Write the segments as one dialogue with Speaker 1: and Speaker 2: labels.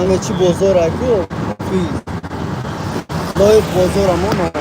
Speaker 1: همه چی بازار اکو فیز لایق بازار همون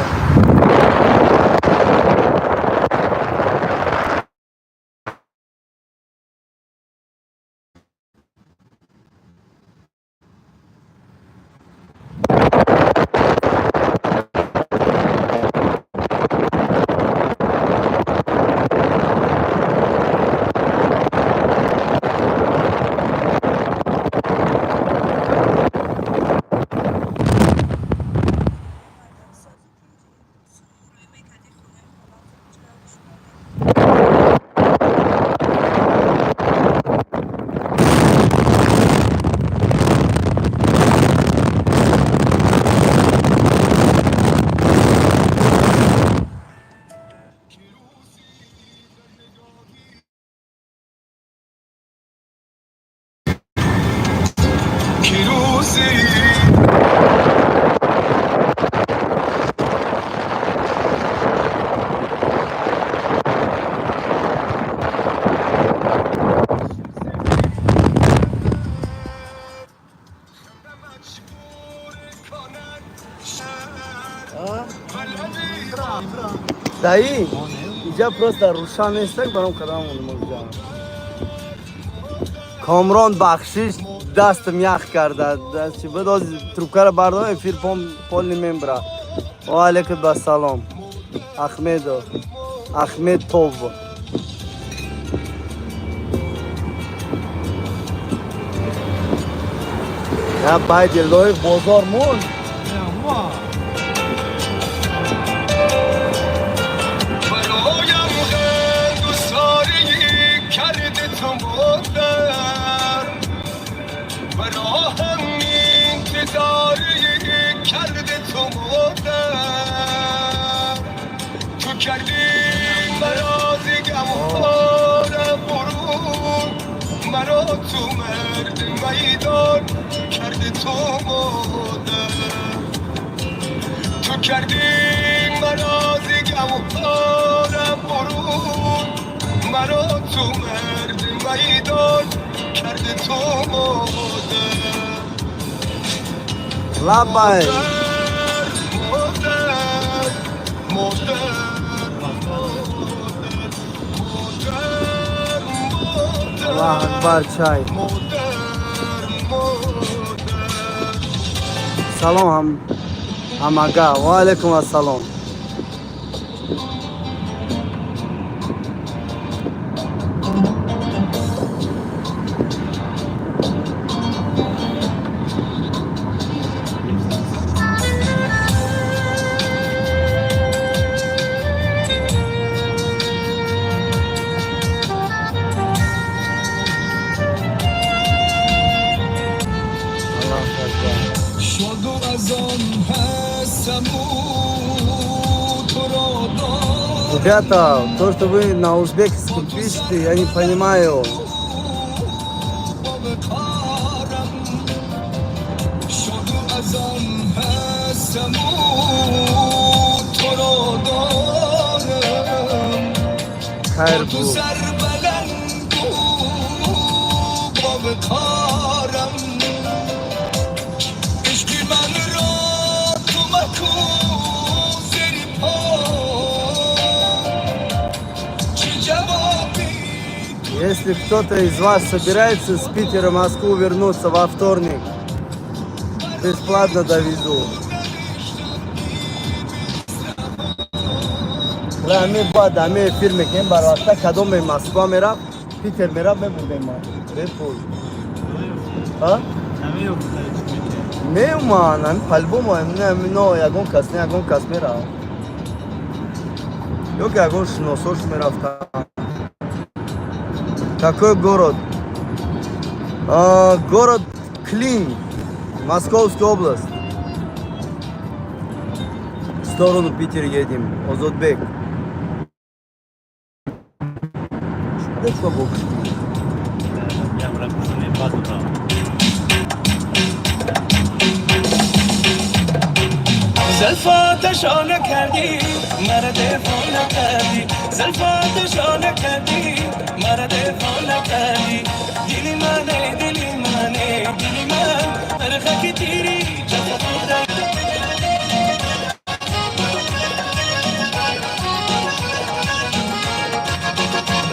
Speaker 1: دایی اینجا просто روشن نیستن برام کدام اونجا کامران بخشش دستم یخ کرده دست چی بداز تروکه رو بردارم افیر پال نمیبره و علیکم بسلام احمد توب یا باید لایق بازار مون
Speaker 2: مرا تو مرد میدان کرده تو مادر تو کردی مرا زگمارم برون مرا تو مرد میدان کرده تو مادر
Speaker 1: لبای الله اکبر چای سلام هم آقا و علیکم السلام Ребята, то, что вы на узбекском пишете, я не понимаю. Хайр бу. Если кто-то из вас собирается с Питера в Москву вернуться во вторник, бесплатно довезу. Ми бад, ми фирме кем барваста, кадом ми Москва мера, Питер мера ме будем ма. Бепол. А? Не ма, нам по-любому, но ягон кас мера. Ёк ягон шносош мера вта. Какой город? Город Клин, Московская область. В сторону Питера едем, Озотбек. Что бог?
Speaker 3: زلفاتشو نکردی مرا دفاع نکردی زلفاتشو نکردی مرا دفاع نکردی دلی منه دلی من نخکی تیری چطور بودن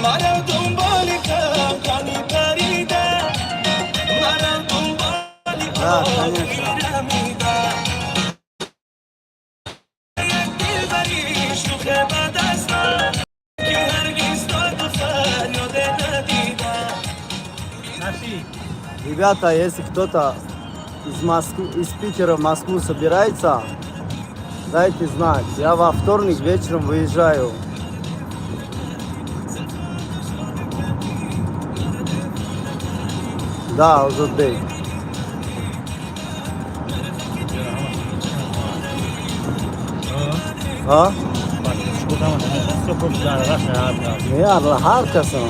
Speaker 3: مرا دنبال کانی پریده مرا دنبال میرمیده یک دلبری شوخ بد هستم که هرگز داد و فریاد ندیدم.
Speaker 1: Ребята, если кто-то из Москвы, из Питера в Москву собирается, дайте знать. Я во вторник вечером выезжаю. Да, Озотбек. Ha? Ne Allah harikasın.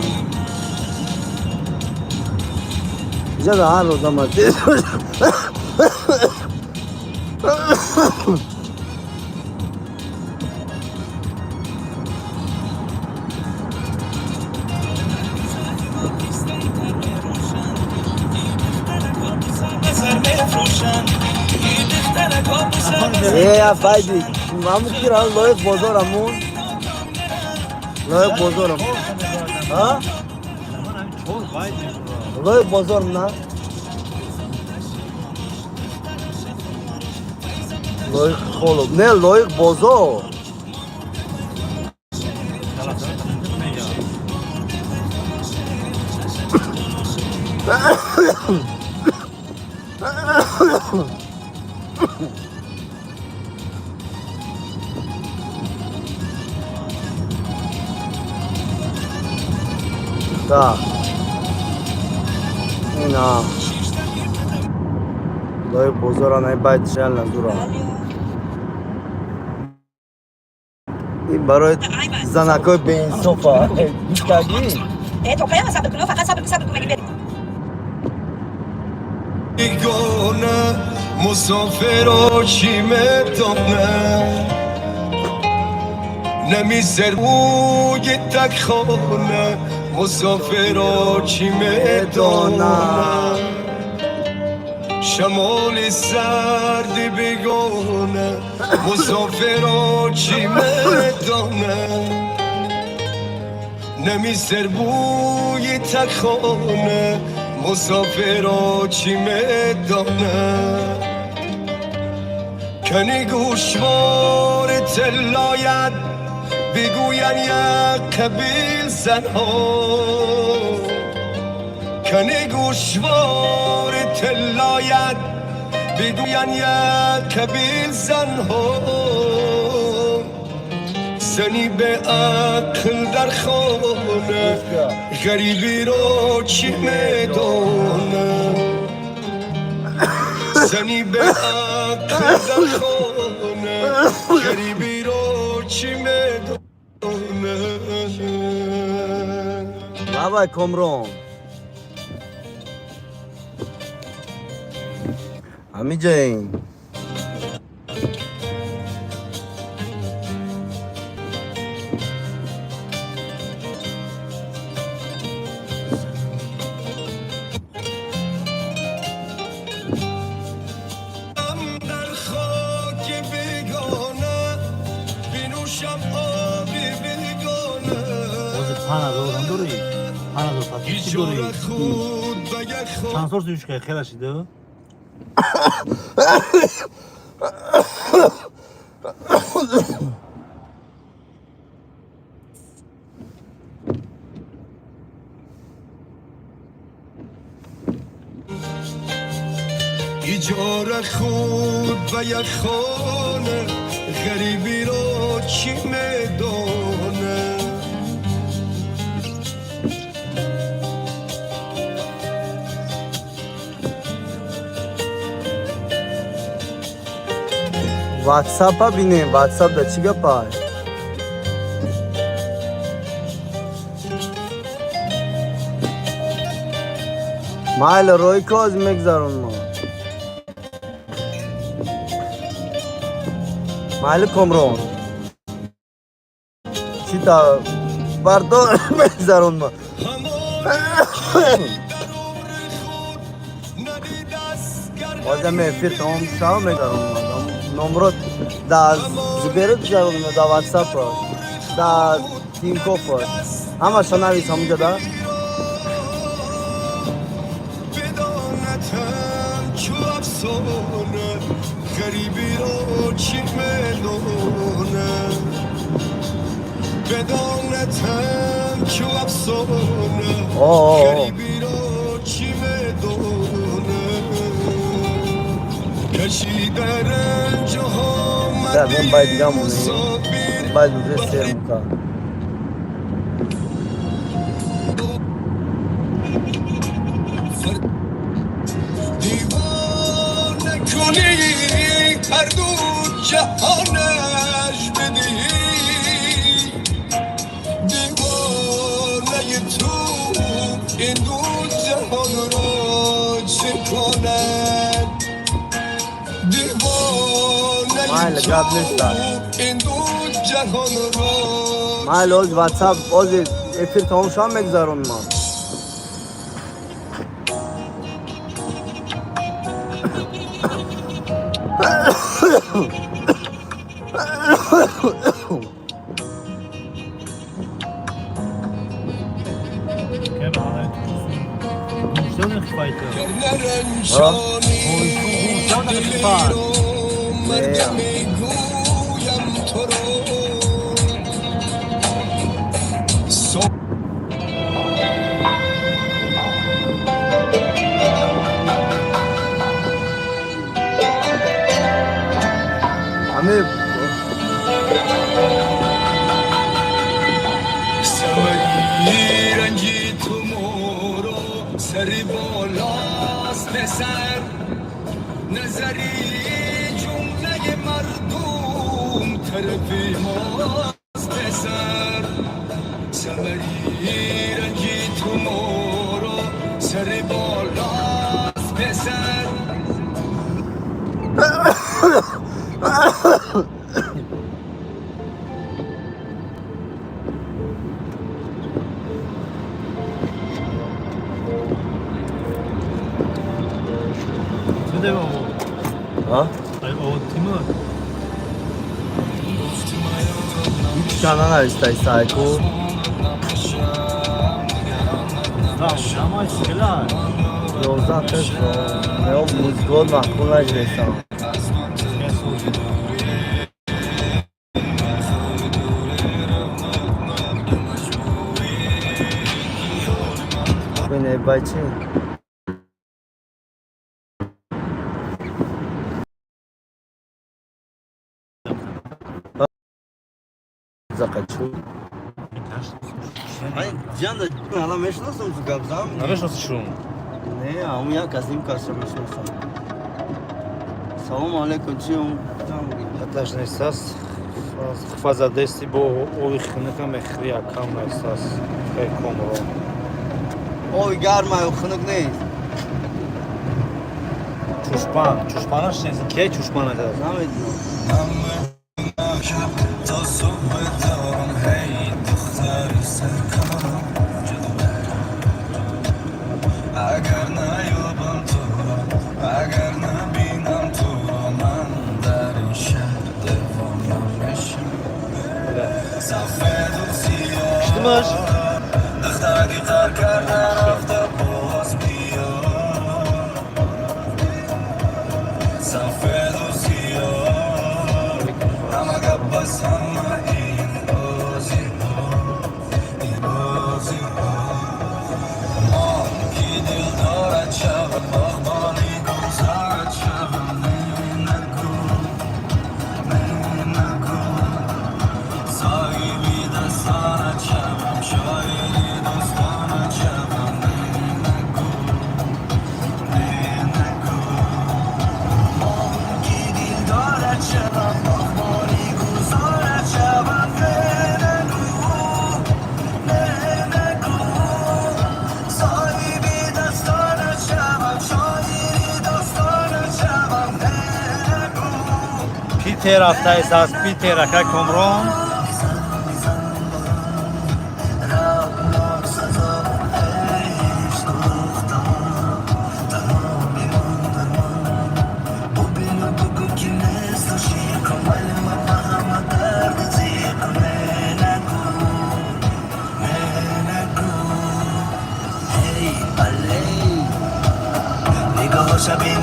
Speaker 1: Bize de har o zaman. Ya faydi. Mamu kira loyuk bozor amun. Loyuk bozor amun. Ha? Loyuk bozor na. Loyuk kolum. Ne loyuk bozor? Da. Ina. Loyuk bozor anay bayt şenlen dura. این برای زنکای به این صفا بیشتگی
Speaker 4: تو خیلی صبر کن فقط صبر کن مگه بریم
Speaker 2: بیگانه مسافر و چی میدانه نمیذار بوی تک خانه مسافر و چی میدانه شمال سردی بیگانه مسافر و چی میدانه نمیذار بوی تک خانه مسافر و چی میدانه کنی گوشوار تلاید بگوین یک قبیل زنها کنی گوشوار تلاید بگوین یک قبیل زنها زنی به عقل در خانه غریبی رو چی میدونه زنی به عقل در خانه غریبی رو چی میدونه
Speaker 1: بابا کمرون همی جین
Speaker 5: چند سال توش که خیلی شده؟
Speaker 2: ایجار خود و یک خانه غریبی رو چی میدونه
Speaker 1: واتساپ ها بینیم واتساپ دا چی گپای مایل روی کاز میگذارون ما مایل کمرون چی تا بردار میگذارون ما
Speaker 2: ندید از گر
Speaker 1: بازم افیر تمام شما میگذارم نمرات در زبیرت جارم در واتساپ در تیم کوفر همه شنویس همونجا در
Speaker 2: بدانتم چو افسانه غریبی رو چی میدونه بدانتم چو افسانه غریبی رو چی میدونه کشیده رنج
Speaker 1: در من باید دیگه همونه باید بوده سیر مکان
Speaker 2: دیوانه کنی هر دو جهانش بدی دیوانه تو این دو جهان را چه کند دیوانه تو این دو جهان را
Speaker 1: من لوز واتساپ باز افیر تمام شما میگذارم من
Speaker 2: سواری رنجی تو مورو سری بالاست پسر نظری جمله مردم طرفی ماست پسر سواری رنجی تو مورو سری بالاست پسر
Speaker 1: ها؟ هیچ kanal هستش سایکو دوزده تست یا موزگل محکول نجلیستم بینه بچه زقچو ای جان ده الان میشناسم تو گبزم
Speaker 5: نمیشناسیشون
Speaker 1: نه همون یک از این کارش میشناسم سلام علیکم چیم
Speaker 5: Аташ нестас. Фаза дести бо ови хника мехрия кам нестас. Хай комро.
Speaker 1: اوی گرمه و خنک نیست
Speaker 5: Чушпанаш нест. Ки чушпан аст?
Speaker 1: نمیدونم
Speaker 2: تا صبح دارم هی دختر سرکارم اگر نیابم تو را اگر نبینم تو را من در این شهر دیوانه میشم سفید و سیاه دخترکی قر کردن رفته باز بیا سفید و سیاه همه گپ بس همه این بازی ها این بازی ها ما کی دل دارد شود باغبانی گلزارد شود نگو صاحبی دستانت شوم شاعری دوستانت شوم نگو ما کی دل دارد شود باغبانی گلزارد شود نگو صاحبی دستانت شوم شاعری دوستانت شوم نگو
Speaker 5: Питер автоест аз Питер ака комрон.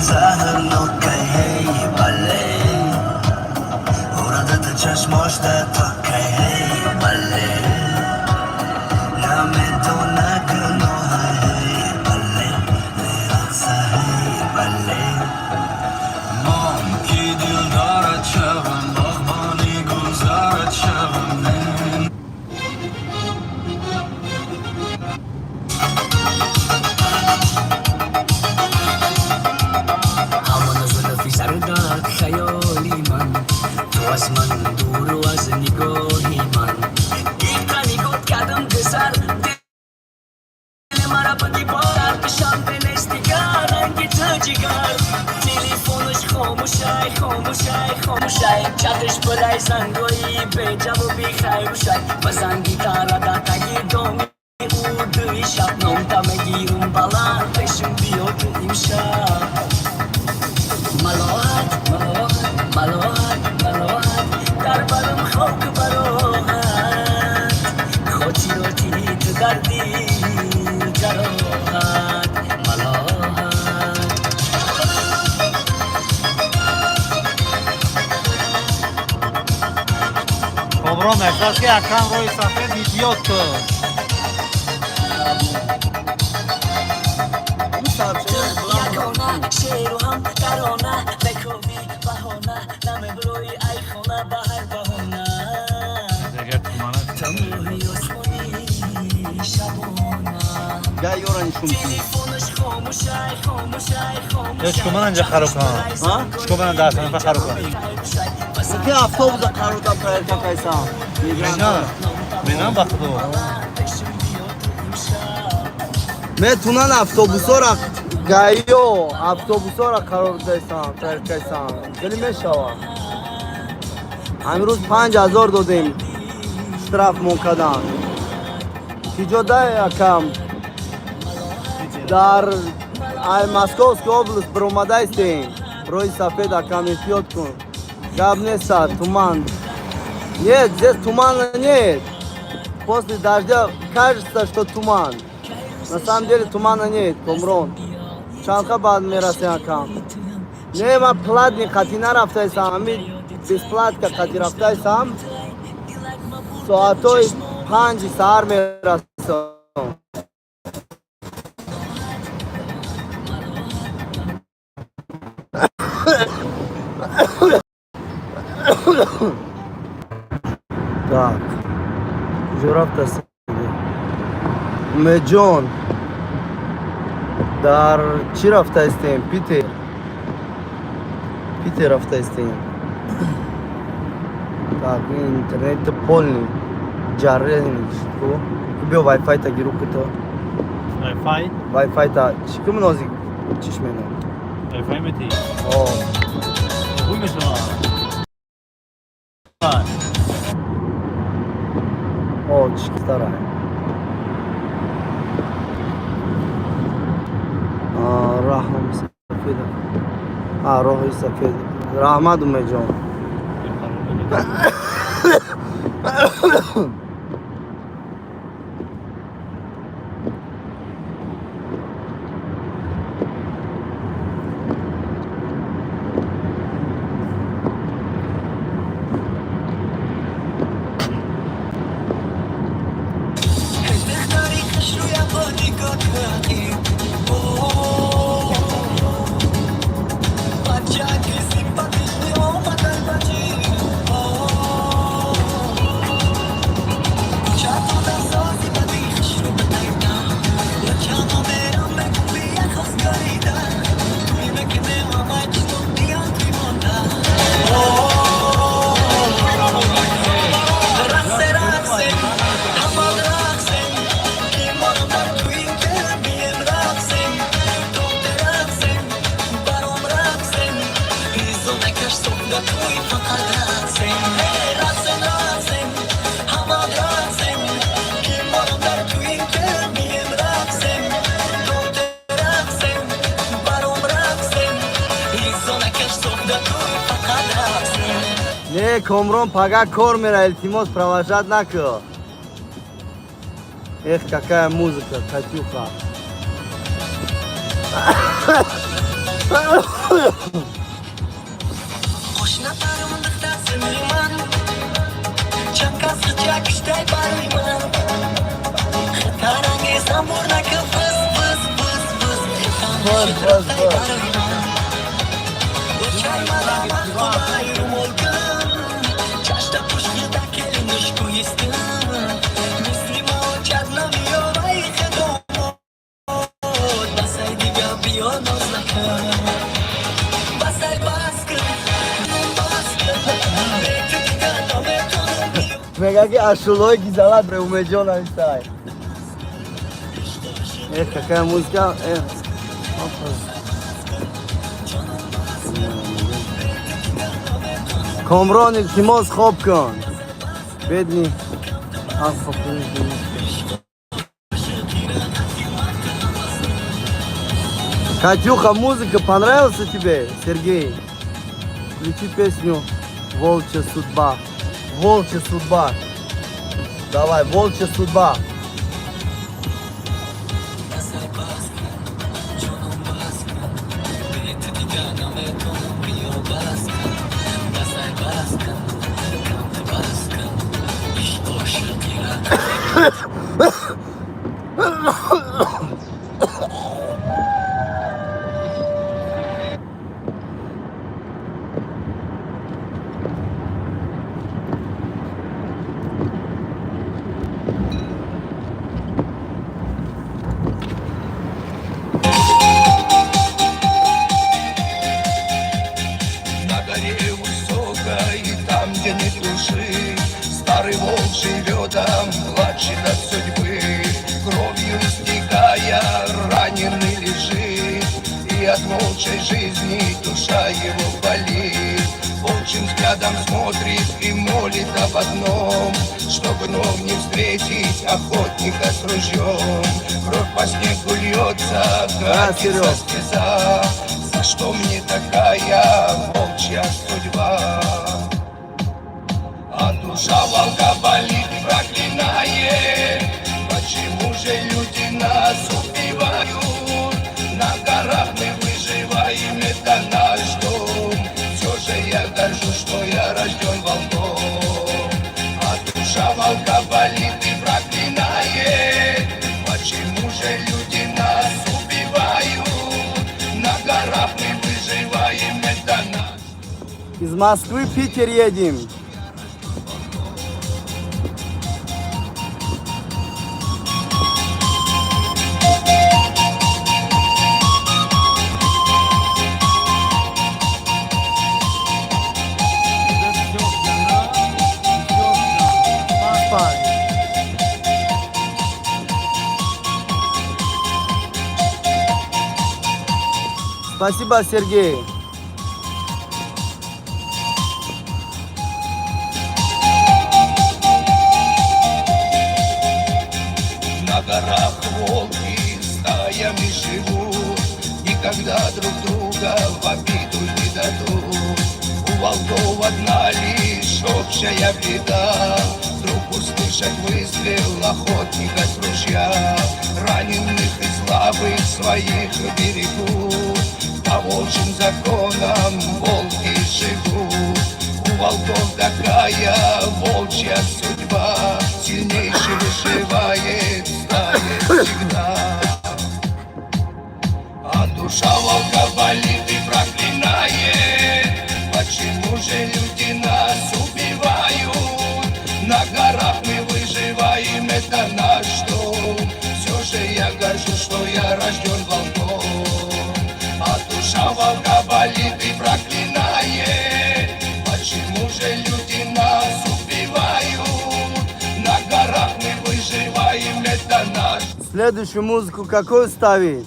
Speaker 3: زهر نوکه هی بله ورده چشماش تکه هی بله نمیدونه گناه هی بله نیرخصه هی بله مام کی دل دارد شوم باغبانی گلزارد شوم سرداد خیالی من تو از من دور و از نگاهی من دیگه نگاه کردم پسر دل مرا بدی بار کشم به نزدیکار رنگ تو جگر تلفنش خاموشه خاموشه خاموشه چتش بلای زنگایی به جواب خیروشه و زنگی تارا تگی دومی او دوی شب نام تمگیرم بالا پیشم بیاد امشب ملاحت ملاحت ملاحت ملاحت در برم خاک براحت خاطراتی تو دردی جراحت ملاحت
Speaker 5: کامران احساس که اکرم روی صفحه ویدیو تو
Speaker 3: یکانه شعر و هم ترانه بکوبی بهانه نمیبروی ای خانه به هر بهانه
Speaker 5: دیگه تومانه
Speaker 3: تموهی عثمانی شبانه
Speaker 1: گه یورانی شمسی
Speaker 3: تلفنش خاموشه خاموشه خاموشه
Speaker 5: هیچ کمان انجا خراب کنم هیچ کمان انجا خراب کنم
Speaker 1: که افتابوز قرار دم پرایر که کیسا
Speaker 5: بینم بخدو
Speaker 1: میتونن افتابوسا را گایو افتابوسا را قرار دیسان پرایر کیسان خیلی میشوه امروز 5000 دادیم штраф موکدن کجا ده یکم در Московской области промода истин. Рой сафеда камифиот кун. Габнеса, туман. Нет, здесь тумана нет. После дождя кажется, что туман. На самом деле тумана нет, Комрон. Чанха бад мерасен кам. Нема платни катина рафтайсам. Ами бесплатка кати рафтайсам. Соатой 5 саар мерасам. Так, жираф-то Меджон. Дар чи рафта истем? Питер. Питер рафта истем. Так, интернет полный. Жарен. Кубе Wi-Fi та гиру кито.
Speaker 5: Wi-Fi?
Speaker 1: Wi-Fi та чикум нозик чишмена.
Speaker 5: Wi-Fi мети?
Speaker 1: О.
Speaker 5: Хуй мешала.
Speaker 1: Очень старая. Рахмат Сафеда. Рохи Сафеда. Рахмат Меджон. Не, Комрон, пога кормера, Эльтимос, провожать нако. Эх, какая музыка, Катюха.
Speaker 3: Qo'shnilarimda siniyman, chaqqasi chakishday bariyman. Xitarangiz zamburnaki fıs fıs fıs fıs. Tamashirday bariyman. O'chaymadan mahbuba ayrim olgan. Chashda pushkida kelinish ko'yisdim. Mislimo chadnamiyo vayhi domod. Basaydiga biyo nozlakan. Basay baskın.
Speaker 1: Какие ашулойки залабры у Меджона висай. Эх, какая музыка. Эх. Комроник Тимос Хопкон. Бедный. Катюха, музыка понравился тебе, Сергей? Включи песню «Волчья судьба». Волчья судьба. Давай, волчья судьба.
Speaker 2: На горе высокой, там, где нет души, старый волк живет там, младший от судьбы. Кровью истекая, раненый лежит, и от волчьей жизни душа его болит. Волчьим взглядом смотрит и молит об одном, чтоб вновь не встретить охотника с ружьем. Кровь по снегу льется, катится слеза. За что мне такая волчья судьба? А душа волка болит и проклинает. Почему же люди нас убивают? На горах мы выживаем, это наш дом. Все же я горжусь, что я рожден волком. А душа волка болит и проклинает. Почему же люди нас убивают? На горах мы выживаем, это наш.
Speaker 1: Из Москвы в Питер едем. Спасибо, Сергей.
Speaker 2: На горах волки стаями живут, никогда друг друга в обиду не дадут. У волков одна лишь общая беда, вдруг услышать выстрел охотника с ружья. Раненых и слабых своих берегут, по волчьим законам волки живут. У волков такая волчья судьба, сильнейший выживает в стае всегда. А душа волка болит и проклинает. Почему же люди нас убивают? На горах мы выживаем, это наш дом. Все же я горжусь, что я рожден волком. А душа волка болит и проклинает. Почему же люди нас убивают? На горах мы выживаем, это наш.
Speaker 1: Следующую музыку какую ставить?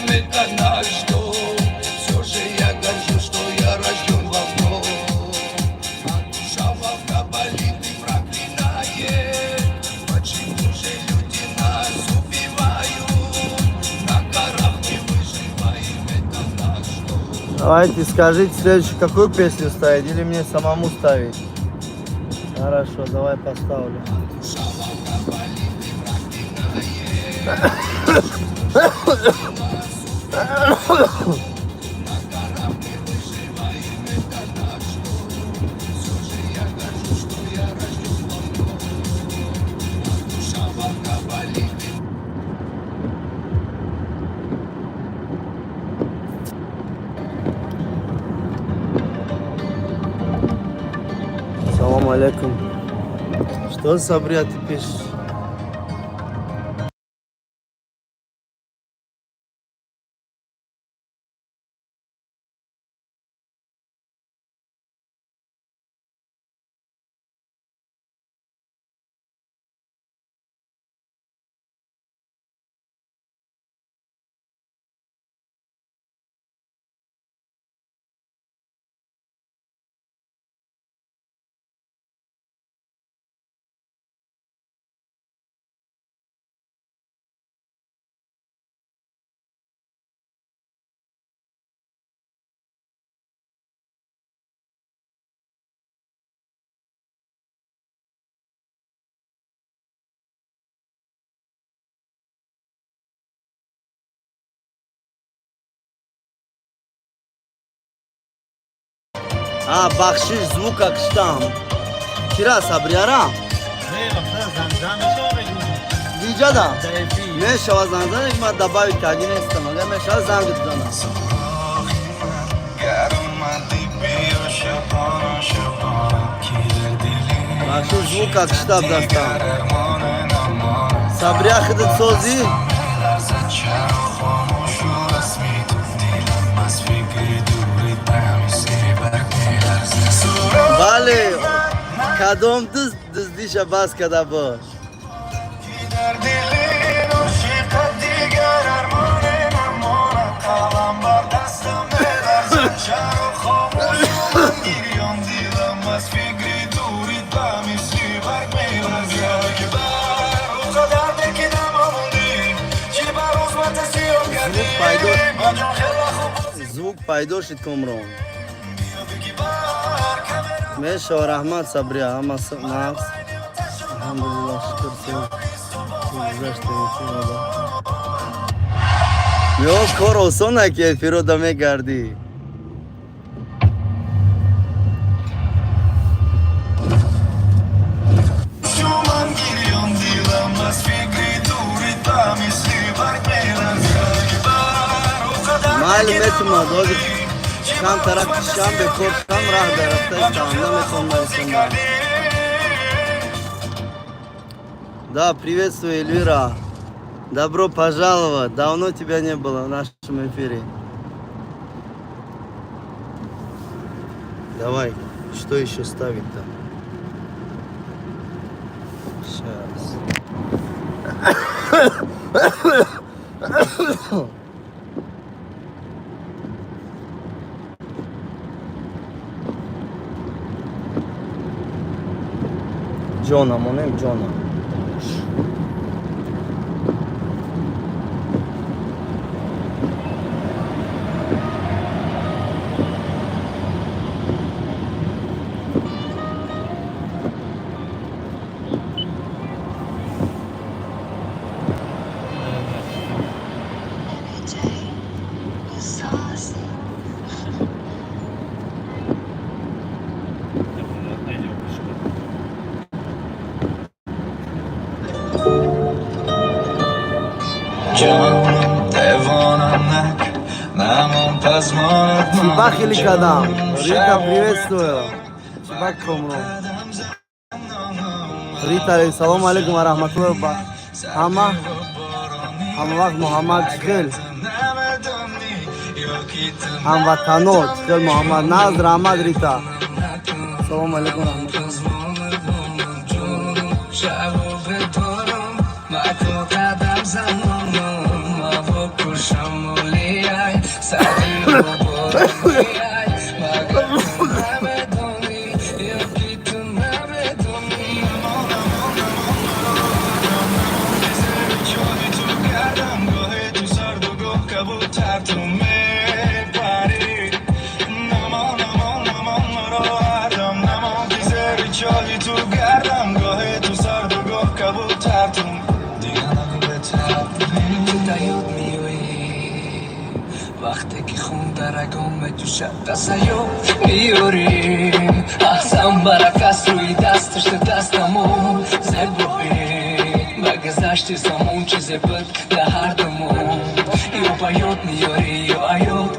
Speaker 2: Это наш дом.
Speaker 1: Давайте скажите следующую, какую песню ставить или мне самому ставить? Хорошо, давай поставлю. Салам алейкум. Что, Сабрия, ты пишешь? Бахшиш звук акштам. Кира Сабриара? Диджада? Мен шава занзанек ма добавить таги нестам. Ага мен шава зангт занам. Бахшиш звук акштам дастам. Сабрия хидит сози? بله کدام دزدیش بس کده باش звук пайдо шид комрон मैं शौर अहमद सब्रिया नफ्स अल्हम्दुलिल्लाह शुक्र से गुज़श्ते यो खोर ओसन है कि फिरोदा में गर्दी माल में तुम दोग Шам тарак шам бекор шам рах дарахтаистам наметон нарисунам. Да, приветствую, Эльвира. Добро пожаловать. Давно тебя не было в нашем эфире. Давай, что еще ставить-то? Сейчас. Джона, монем Джона. Чебах или Кадам? Рита, приветствую. Чебах Комро. Рита, салам алейкум ва рахматуллахи ва Хама вақт Мухаммад Чхел. Хамватано Чхел Мухаммад Назр Ахмад Рита. Салам алейкум ва рахматуллахи.
Speaker 3: рагон метушад дастаё миёрим ахсам баракас рӯи дасташта дастамон зебои ба гузашти замон чизе буд дар ҳардумон ё ба ёд миёри ё аёд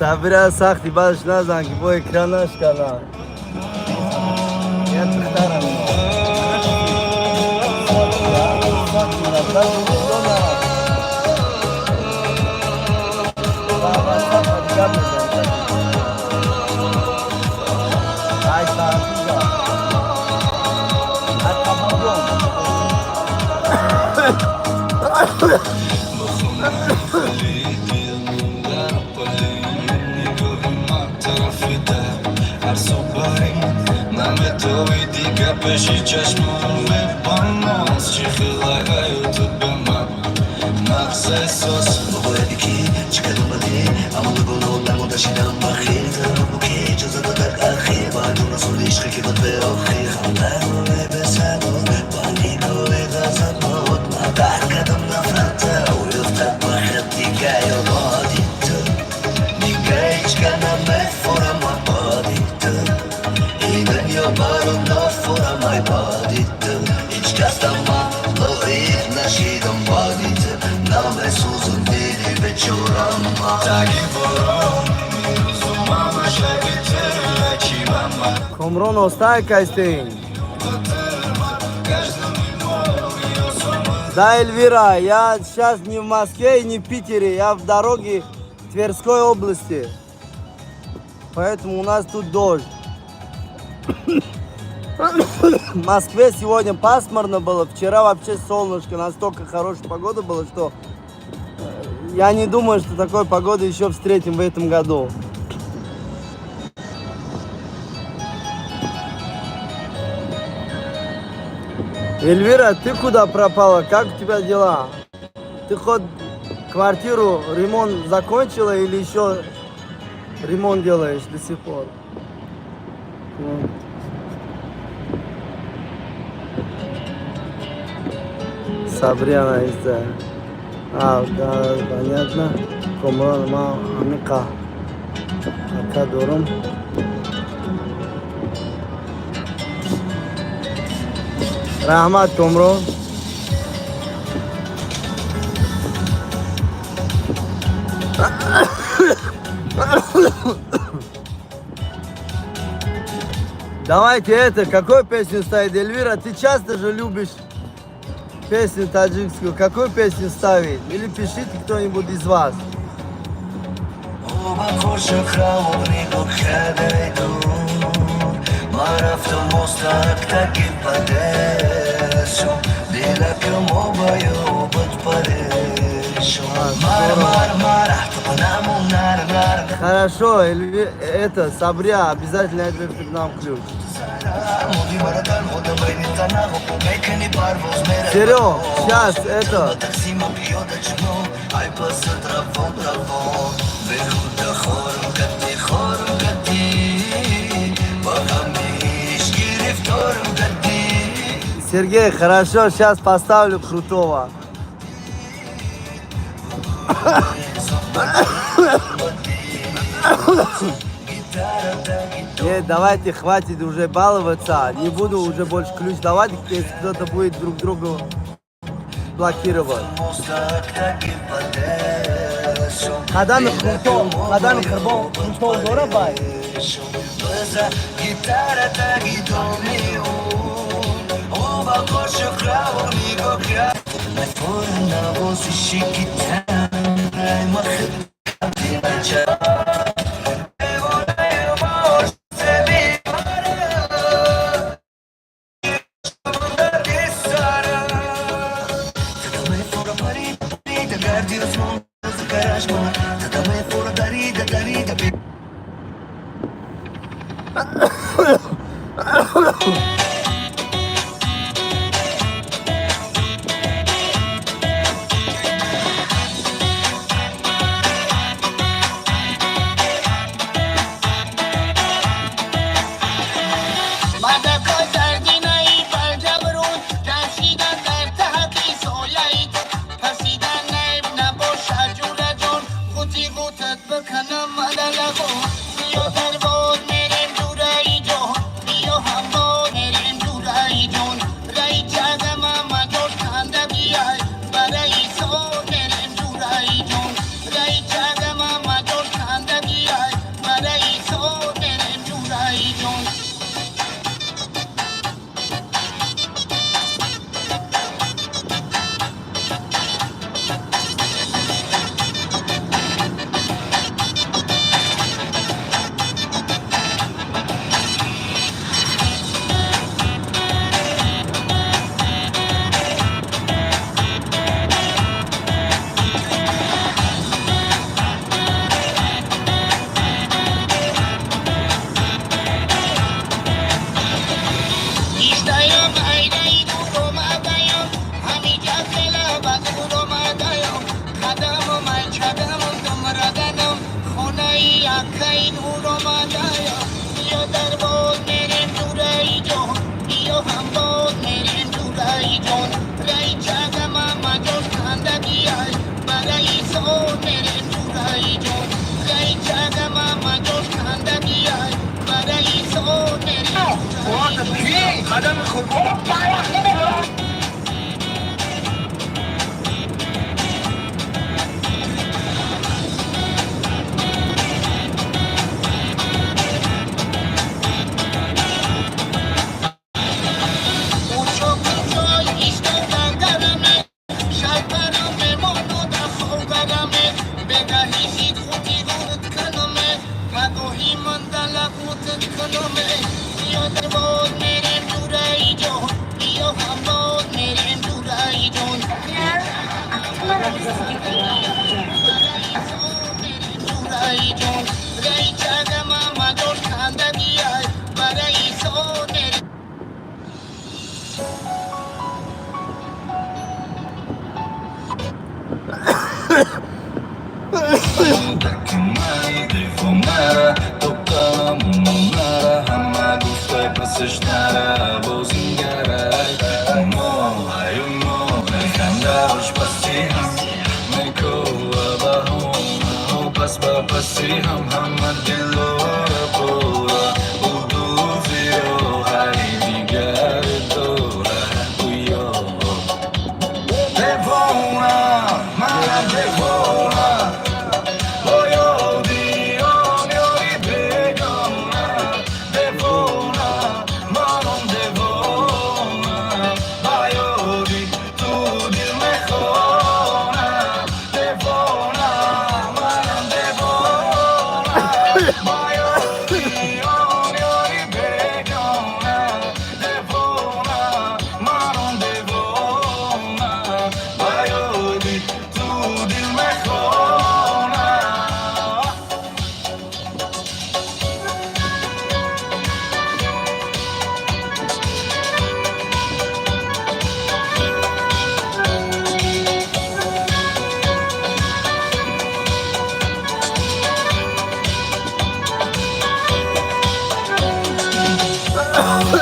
Speaker 1: Sabira sahti baş nazan ki bu ekrana şkala. Ya tıktaram.
Speaker 6: Пеши чашмон мебанос чи хилагаю тут be man мағзе сос бабояди ки чикадумади амоду боло дамода шидам бахир таро ки ҷазада дар ахир баъдуна соли ишқи ки буд бе охир хамдароe бесадо паниноe ғазабот ма дар кадам нафрата уёфтад ба хаттига ё боди ту дига ҳеҷ гана мефурам ма боди ту ин дунё баро нофурам май боди ту ҳеҷ кас дама лоиқ нашидам боди ту намесӯзам дили бечорам ма таги борон мирӯзу мама шаби ту чи мама
Speaker 1: Komron ostaje Кайстейн. Да, Эльвира, я сейчас не в Москве и не в Питере, я в дороге Тверской области. Поэтому у нас тут дождь. В Москве сегодня пасмурно было, вчера вообще солнышко, настолько хорошая погода была, что я не думаю, что такой погоду еще встретим в этом году. Эльвира, ты куда пропала? Как у тебя дела? Ты хоть квартиру ремонт закончила или еще ремонт делаешь до сих пор? Сабрина из-за... да, понятно. Комрон, Амика. Акадорум. Рахмат, Комрон. Давайте это, какую песню ставить, Эльвира? Ты часто же любишь песню таджикскую. Какую песню ставить? Или пишите кто-нибудь из вас. Хорошо, это, Сабрия, обязательно это к нам ключ. Серег, сейчас это... Сергей, хорошо, сейчас поставлю крутого. Нет, давайте, хватит уже баловаться. Не буду уже больше ключ давать, если кто-то будет друг друга блокировать. Хадан хрбон дора бай.
Speaker 6: شو بزن گیتاره تا گیتومیون او با قاشق رو نگاه کرد نفور نوازشی گیتاره مخدی بچه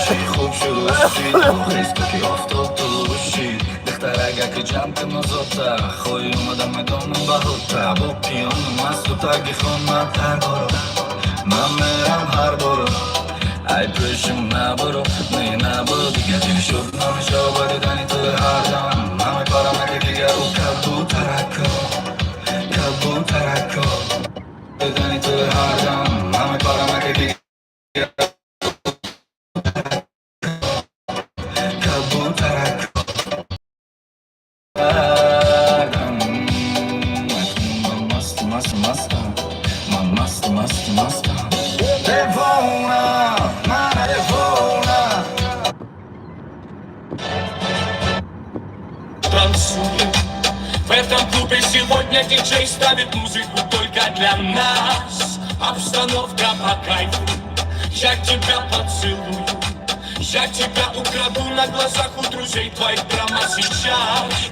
Speaker 2: چی خوب شد شید آخیست که افتاد تو بشید بختر که جمع که مزاده خوی اومدم مدامم بهوته با پیانو مست و تگی خونم تر برو من میرم هر برو ای پیشم نبرو نبرو دیگه دل شد نمیشه بریدنی تو هر دم همه کارم اگه دیگه رو کبو ترکو بریدنی تو هر دم همه کارم اگه دیگه
Speaker 6: Девона, мама Девона.
Speaker 3: Танцуем. В этом клубе сегодня диджей ставит музыку только для нас. Обстановка по кайфу. Я тебя поцелую. Я тебя украду на глазах у друзей твоих прямо сейчас.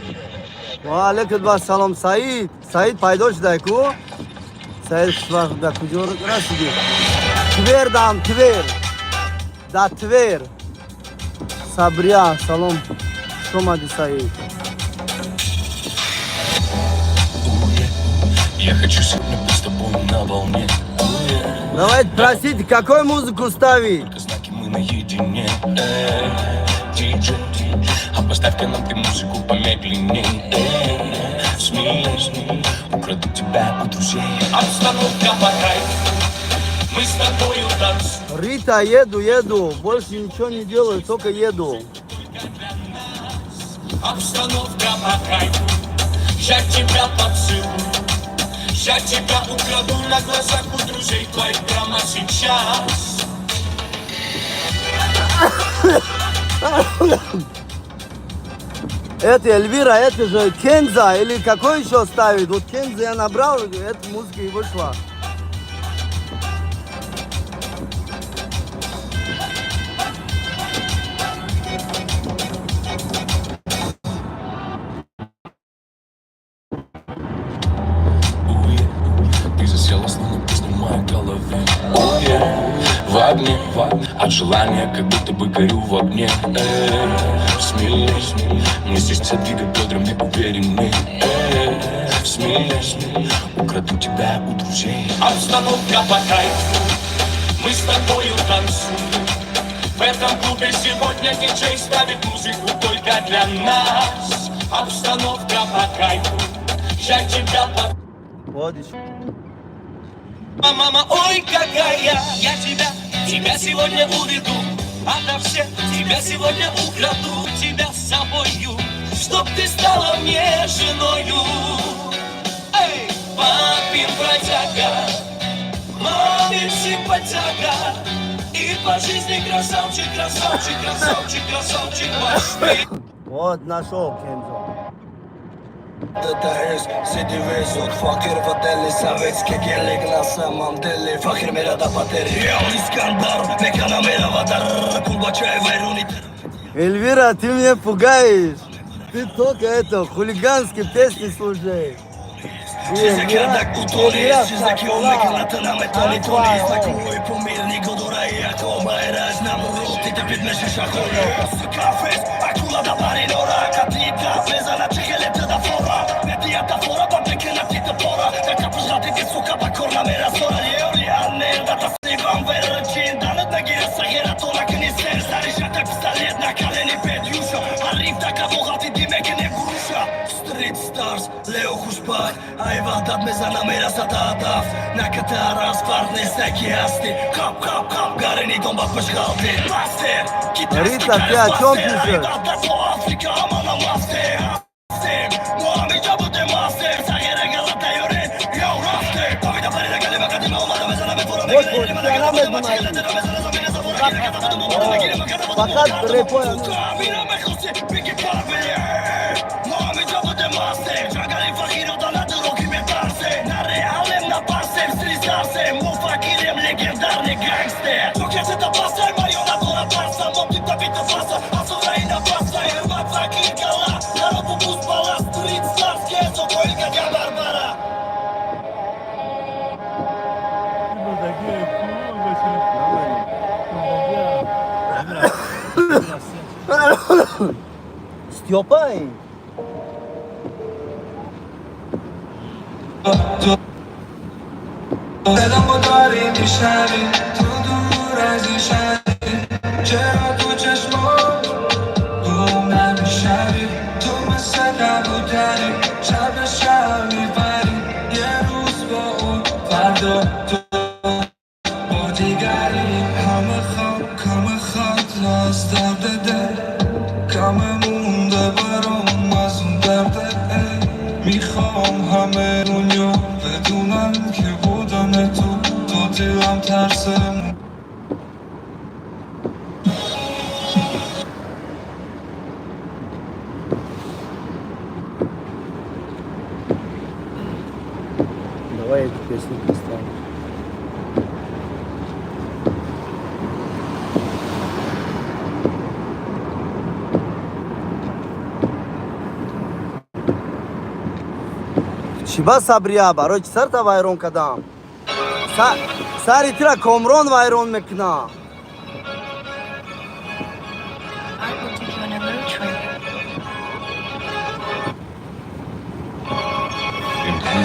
Speaker 1: ва алейкум салом. Саид, Саид пайдо шудаку? Саид да куҷо расиди? Твер дам, Твер. Да Твер. Сабрия, салом. Хуш омади Саид.
Speaker 3: Я хочу сегодня быть с тобой на волне.
Speaker 1: Давайте, простите, какую музыку ставить?
Speaker 3: Только знаки мы наедине. Диджей, а поставь-ка нам ты музыку помедленней. Смеюсь, украду тебя у друзей. Обстановка по кайфу. Мы с тобою танцуем.
Speaker 1: Рита, еду. Больше ничего не делаю, только еду.
Speaker 3: Обстановка по кайфу. Я тебя поцелую. Я тебя украду на глазах у друзей твоих прямо сейчас.
Speaker 1: Это Эльвира, это же Кенза, или какой еще ставит? Вот Кенза я набрал, эта музыка и вышла.
Speaker 3: Ты засела, словно песня в моей голове. В огне, от желания, как будто бы горю в огне. Смелей, мне здесь все двигать бедрами уверенней. Смелей, украду тебя у друзей. Обстановка по кайфу. Мы с тобою танцуем. В этом клубе сегодня диджей ставит музыку только для нас. Обстановка по кайфу. Я тебя по...
Speaker 1: Водишь.
Speaker 3: Мама, ой, какая я тебя сегодня уведу. Ото всех тебя сегодня украду, тебя с собою, чтоб ты стала мне женою. Эй, папин бродяга, мамин симпатяга, и по жизни красавчик, красавчик, красавчик, красавчик ваш ты.
Speaker 1: Вот, нашел Кензо.
Speaker 6: ДТС, сиди весь от факир в отеле советский гелик на самом деле фахир мира да потери реальный скандал мекана мира вадар Кулбачаев верунит.
Speaker 1: Эльвира, ты меня пугаешь. Ты только это, хулиганские песни слушаешь.
Speaker 6: Эльвира, Чизаки омеканата на метони тони Знакуй помирни годора и ако байраж нам рот и те підмешаш ахоя Кафес, акула да баринора Катита, влеза чехелета да фора Медията фора, бабека на тита пора Така пожрати ти сука, бакорна мера сора Леолиане, да сливам верачин Данът на гира сахера, то на къни сер Заришата пистолет на калени пет юша Ариф така богати димеке не груша Street Stars, Leo Hushbach Айва дад ме за намера за дадав На катара спартне всеки асти Кап, кап, кап, гарени домба пашгалти Мастер,
Speaker 1: Рита, ты о чем пишешь?
Speaker 6: Африка, ама на мастер Муами джабуте мастер Сагера галата юре, йоу рафтер Повида парида галима катима омада мезана ме фора
Speaker 1: Вот, она ме думает. Пока рэпой. Степай.
Speaker 7: صدام با داری میشنوی تو دور از این شهری چرا تو چشمات بوم نمیشنوی تو مثل نبودنی شب به شب میبری یه روز با اون فردا تو با دیگری همه خواد لاز درد دل کمه مونده برام از اون درد میخوام همه دنیا بدون من که بودم تو دیدم ترسم
Speaker 1: Давай эту песню поставим. Чиба сабрия барои чӣ сарта вайрон кардам? Сари тира комрон вайрон мекунам.
Speaker 8: I will take you on a road trip.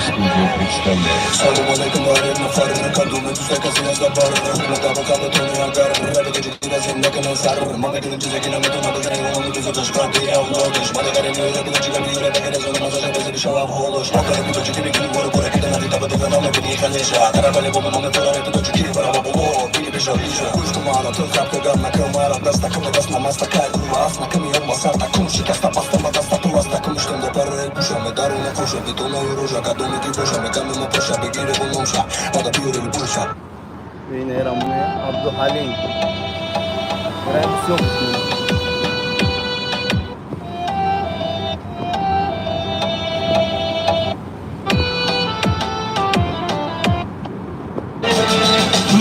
Speaker 2: Студия представляет.
Speaker 6: Салам алейкум, на фаре на коду, мы тут заказали за бар, на табак, а то не агар, рэп где ты разин на канасар, мама где ты закина, мы тут надо зря, мы тут за шкаф, я удобишь, мама говорит, мы рэп где ты рэп где ты на маза, без решала в голос, мама говорит, ты тебе не говорю, говорю, ты на ты табак, ты на мы где конечно, каравали бомбу, мы пора, ты тут чики, пора бомбу, ты не бежал, лежа, кушка мало, ты хап, ты гамма, камара, даст такой, даст на маста, кай, курас, на камень, масар, такой, шикаста, паста, мадаста, туас, такой, что мы пора, душа, мы дару на кожу, бетона и ружа, гадоны, ты бежа, мы камень, мы проша, бегили, волнуша, надо пьюри, буша.
Speaker 1: Yine Ramune Abdülhalim. Buraya bir şey yok.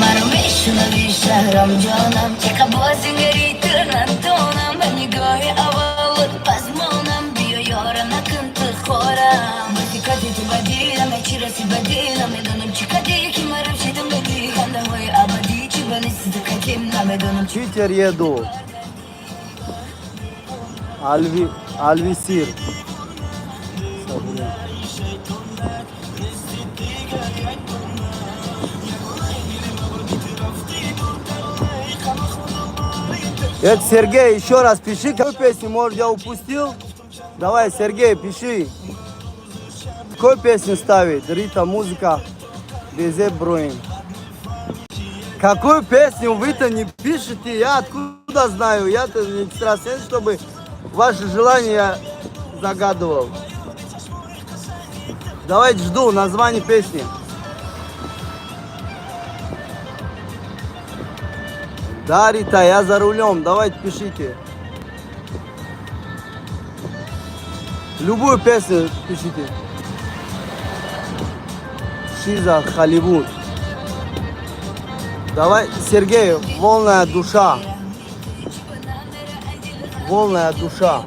Speaker 3: Марумешунави шахрам ҷонам чакабозингери тирнатонам ба нигоҳи аввалот пазмонам биё ёра накун ту хорам босикати ту ба дилам чӣ раси ба дилам медонам чӣ каде ки марам шидам беди хандаҳои абадӣ чӣ ба нисиду катем намедонам чӣ
Speaker 1: Питер еду. Alvisir. Это Сергей, еще раз пиши, какую песню, может, я упустил? Давай, Сергей, пиши. Какую песню ставить? Рита, музыка, Безе Бруин. Какую песню вы-то не пишете? Я откуда знаю? Я-то не экстрасенс, чтобы ваши желания загадывал. Давайте жду название песни. Да, Рита, я за рулем. Давайте пишите. Любую песню пишите. Шиза, Холливуд. Давай, Сергей, волная душа. Волная душа.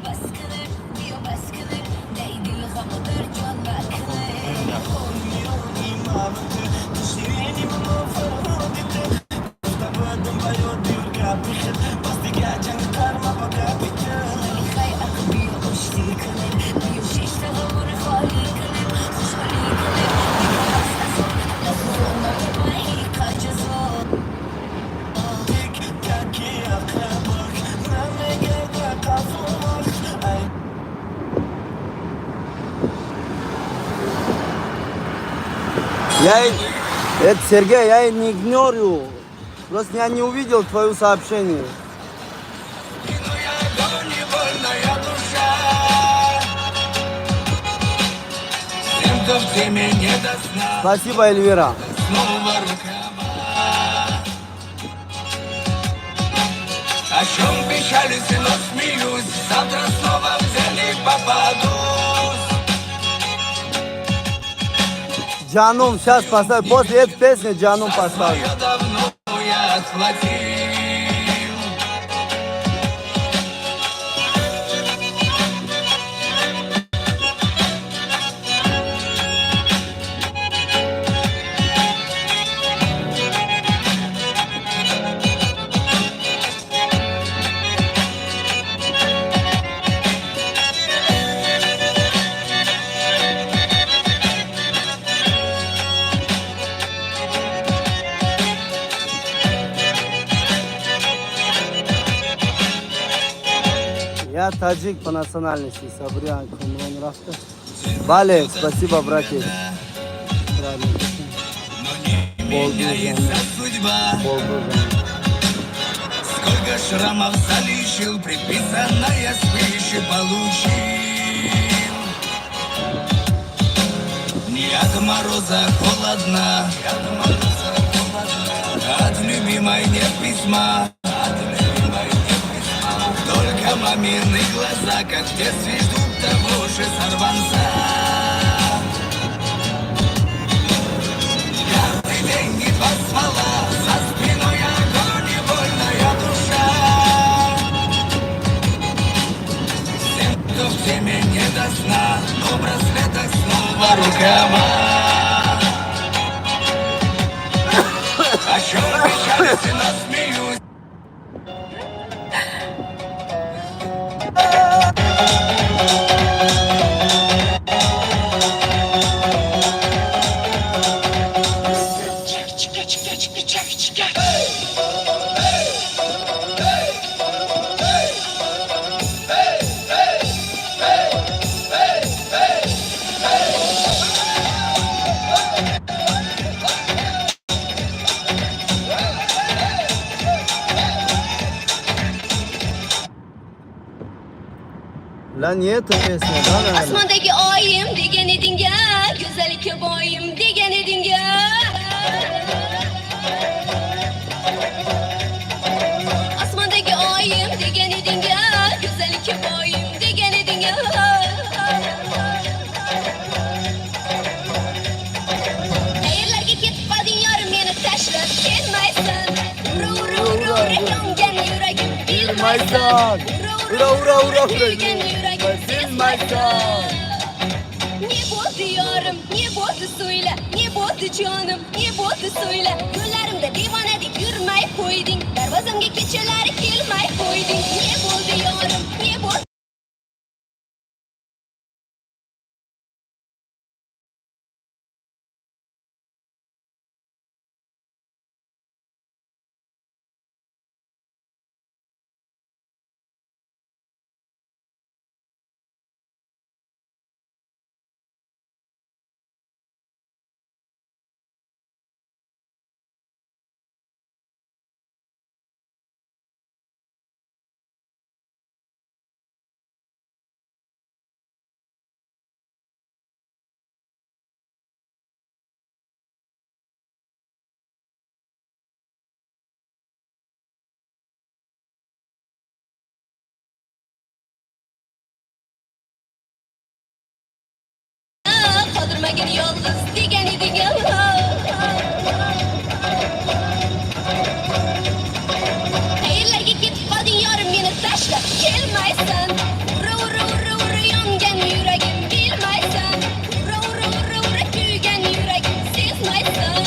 Speaker 1: Это Сергей, я не игнорю. Просто я не увидел твое сообщение. Спасибо, Эльвира.
Speaker 2: О чем печалюсь, но смеюсь, завтра снова в цели попадусь.
Speaker 1: Джанум, сейчас поставь. После этой песни Джанум поставлю.
Speaker 2: Свое давно я отплатил.
Speaker 1: Я таджик по национальности, Сабриан Кумрон Рафта. Бале, спасибо, братья.
Speaker 2: Сколько шрамов залечил, приписанное свыше получил. И от мороза холодно, от любимой нет письма, только мамины глаза, как в детстве, ждут того же сорванца. Каждый день не ствола, за спиной огонь и больная душа. Всем, кто в теме не до сна, но в браслетах снова рукава. О чем печались и насмеюсь.
Speaker 1: Lan niye tıkıyorsun lan öyle?
Speaker 4: Asmandagi oyim degan eding ya, go'zallikka boyim degan eding ya. Asmandagi oyim degan eding ya, go'zallikka boyim degan eding ya. Qayerlarga ketib qolding yorim, meni tashlab kelmaysan. Ura yongan yuragim bilmaysan.
Speaker 1: Ura
Speaker 4: Kuygan yuragim sezmaysan. Ne bo'ldi yorim, ne bo'ldi so'yla, ne bo'ldi jonim, ne bo'ldi so'yla. Yo'llarimda devonadek yurmay qo'yding, darvozamga kechalari kelmay qo'yding. Ne bo'ldi yorim, ne bo'ldi qoldirmagin yolg'iz degan eding ya. Qayerlarga ketib qolding yorim, meni tashlab kelmaysan. Ura yongan yuragim bilmaysan. Ura kuygan yuragim sezmaysan.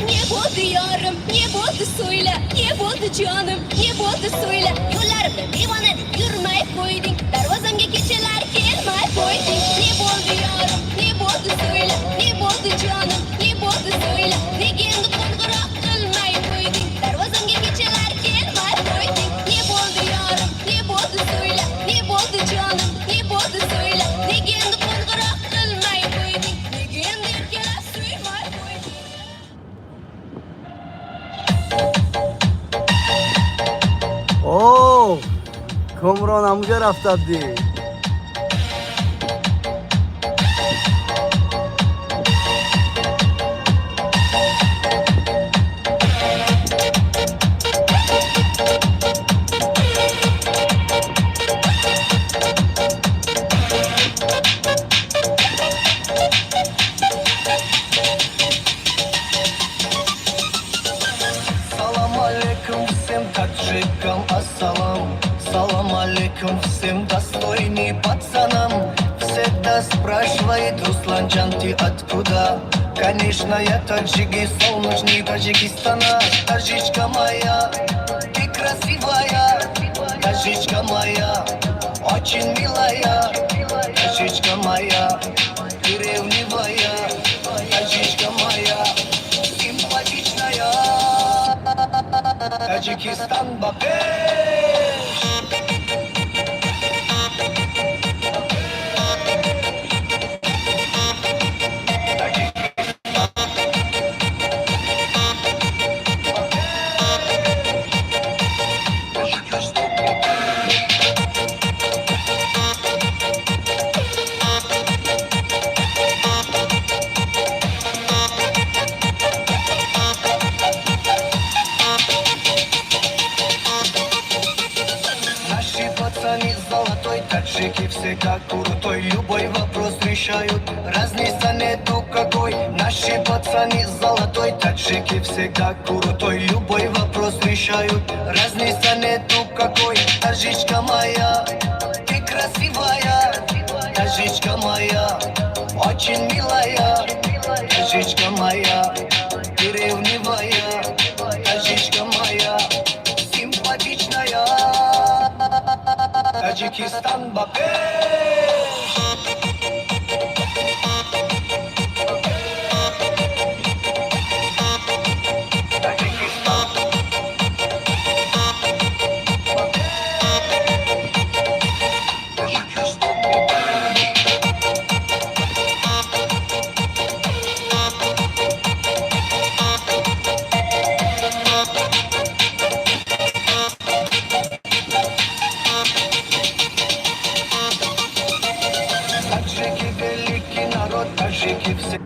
Speaker 4: Ne bo'ldi yorim, ne bo'ldi so'yla, ne bo'ldi jonim, ne bo'ldi so'yla. Yo'llarimda devonadek yurmay qo'yding, darvozamga kechalari kelmay qo'yding. Ne bo'ldi yorim, ne bo'ldi so'yla, ne bo'ldi jonim, ne bo'ldi so'yla. Nega endi qo'ng'iroq qilmay qo'yding, darvozamga kechalari kelmay qo'yding. Ne bo'ldi yorim, ne bo'ldi so'yla, ne bo'ldi jonim, ne bo'ldi so'yla. Nega endi qo'ng'iroq qilmay qo'yding, nega endi erkalab suymay qo'yding.
Speaker 1: Oh, Komron amca raftadı.
Speaker 6: Салам алейкум всем таджикам, ассалам. Салам алейкум всем достойным пацанам. Всегда спрашивает Русланджан, ты откуда? Конечно, я таджик из солнечный Таджикистана. Таджичка моя, ты красивая. Таджичка моя, очень милая. Таджичка моя, ты ревнивая. Таджичка моя, симпатичная. Таджикистан, Бабеш.
Speaker 2: всегда крутой, любой вопрос решают. Разница нету какой, наши пацаны золотой. Таджики всегда крутой, любой вопрос решают. Разница нету какой, таджичка моя, ты красивая. Таджичка моя, очень милая. Таджичка моя, ты ревнивая. Таджичка моя, симпатичная. Таджикистан, Бакеш. Таджикистан. Таджики великий народ, таджики все.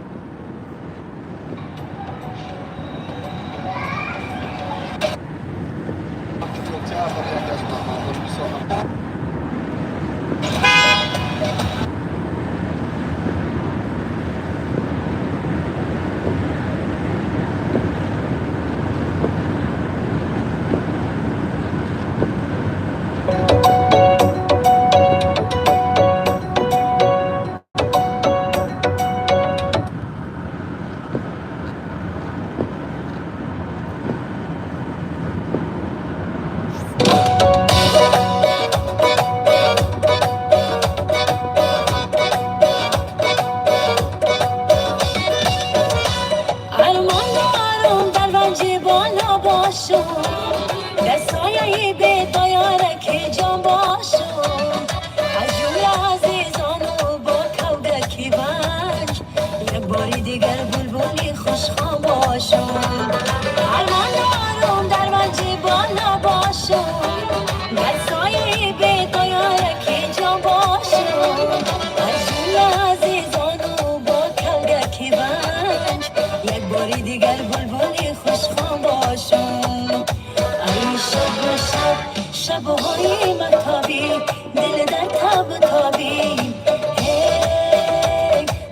Speaker 9: آرمان دارم در ونج بالا باشم در سایه بیت یارک جان باشم از جمله عزیزانو با کودکی ونج یک باری دیگر بلبلی خوشخوام باشم آرمان دارم در ونج بالا باشم در سایه بیت یارک جان باشم از جمله عزیزانو با کودکی ونج یک باری دیگر بلبلی خوشخوام باشم ای شب و شبهای مهتابی دل در تاب تابی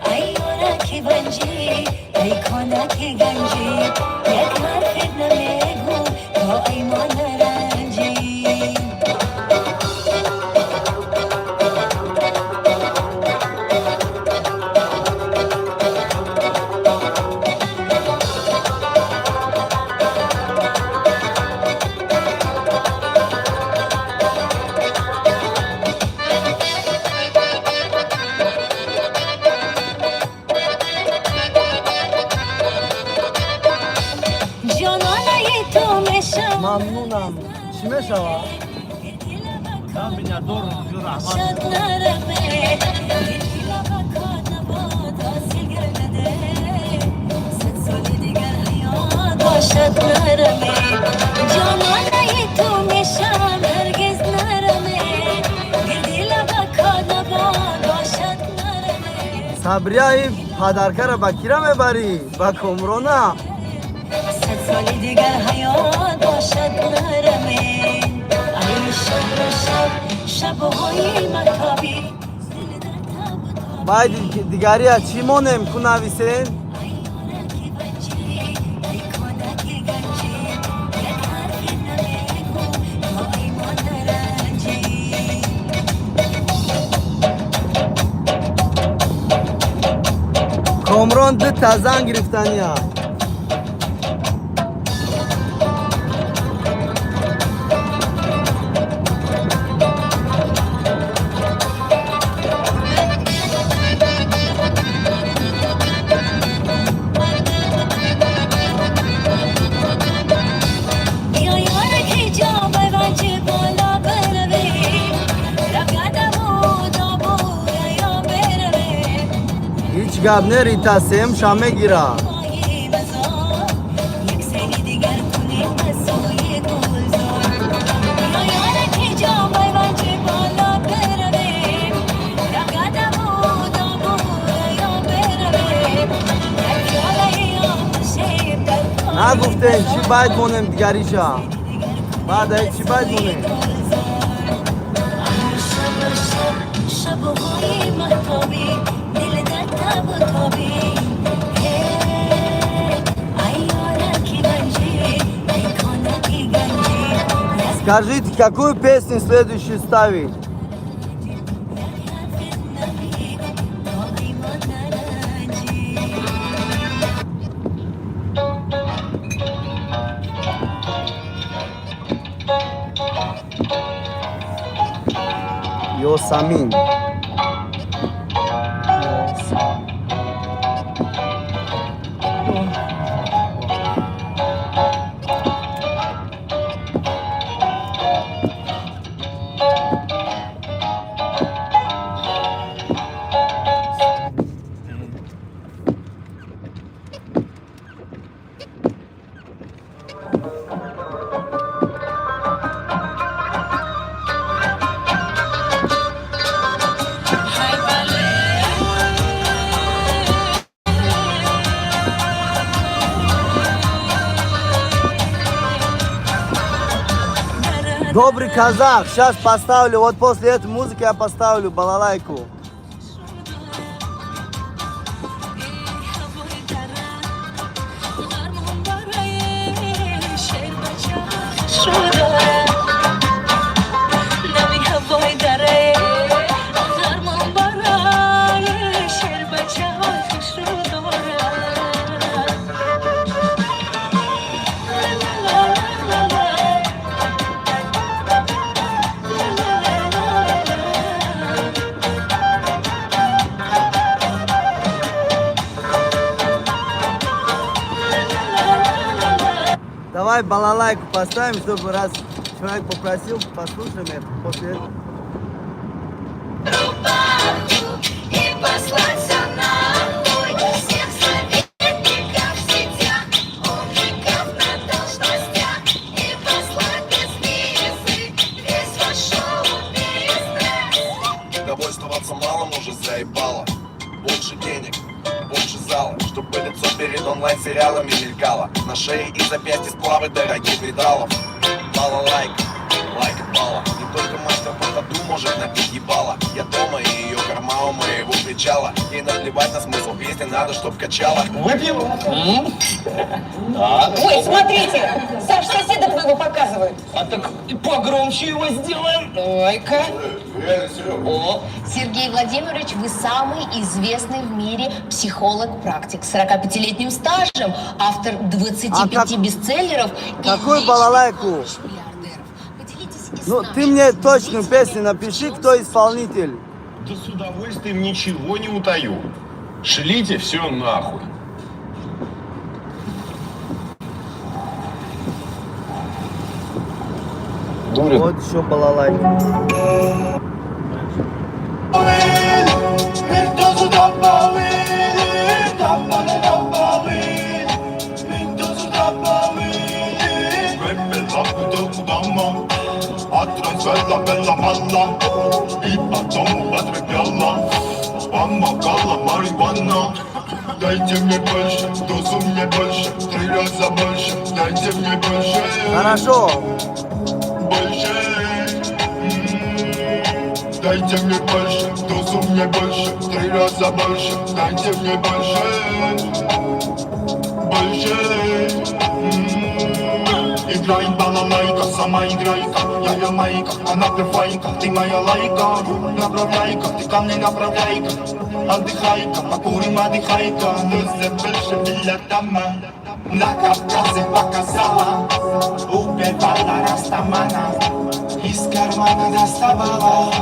Speaker 9: ای یارک ونجی ای کانک گنجی یک حرف نمیگو تا ایمان نرنجی جانانه تو میشم
Speaker 1: ممنونم. چی میشوه؟
Speaker 9: شد نرمه دلا بکات نباد آسیل گرده ست سالی دیگر حیات باشد نرمه جانانه تو میشم هرگز نرمه دلا بکات نباد باشد نرمه
Speaker 1: صبریه پدرکه با کیره میبری؟ با کمرونا؟
Speaker 9: ست سالی دیگر حیات باشد نرمه ای شبهای مکابی
Speaker 1: باید دیگری از چی مونم که نویسین؟ کامران دو تازن گرفتن یا هیچ گب نریتا سیم شامه گیرا نگفتین چی باید مونم دیگریشا بعد چی باید مونم
Speaker 9: های محتابی دل در تب و تابی ایاره کی گنجی میکنه کی گنجی
Speaker 1: Скажите, какую песню следующую ставить? Йосамин. Добрый казах, сейчас поставлю, вот после этой музыки я поставлю балалайку. Давай балалайку поставим, чтобы раз человек попросил, послушаем это после этого.
Speaker 4: И послаться нахуй всех советников в сетях, умников на должностях, и послать без визы весь ваш шоу-бизнес.
Speaker 2: Довольствоваться малым уже заебало. Больше денег, больше зала, чтобы лицо перед онлайн-сериалами мелькало. На шее и запястье сплавы дорогих металлов. Балалайк, лайк и бала. Не только мастер по ходу может набить ебало. Я дома и ее корма у моего причала. Ей наплевать на смысл песни, надо чтоб качала.
Speaker 10: Выпьем? Ой, смотрите, Саш, соседа твоего показывают. А так погромче его сделаем. Ой-ка. О,
Speaker 4: Сергей Владимирович, вы самый известный в мире психолог-практик с 45-летним стажем, автор 25 бестселлеров.
Speaker 1: Какую балалайку? Ну, ты мне точную песню напиши, кто исполнитель.
Speaker 11: Да с удовольствием ничего не утаю. Шлите все нахуй.
Speaker 1: Дура. Вот еще балалайка.
Speaker 2: Bella, bella malla, и потом потрепела. Помогала марихуана. Дайте мне больше, дозу мне больше, 3 раза больше. Дайте мне больше.
Speaker 1: Хорошо.
Speaker 2: Больше. Дайте мне больше, дозу мне больше, 3 раза больше. Дайте мне больше. Больше. Играет балалайка, сама играйка. Я ямайка, она перфайка. Ты моя лайка, направляйка. Ты ко мне направляйка. Отдыхай-ка, покурим, отдыхай-ка. Ты больше для дома. На Кавказе показала. Убивала растамана. Из кармана доставала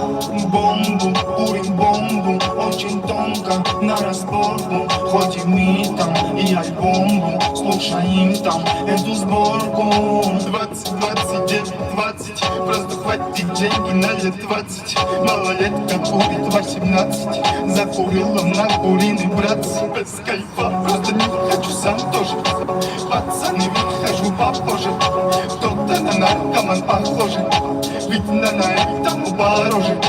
Speaker 2: бомбу, курим бомбу. Очень тонко, на разборку. Ходим мы там и альбомбу. Слушаем там эту сборку. 20, 29, 20. Просто хватит деньги на лет 20. Малолетка курит 18. Закурила на куриный братцы. Без кайфа, просто не хочу сам тоже. Пацаны, выхожу попозже. Кто-то на наркоман похожий. Ведь на этом дороже.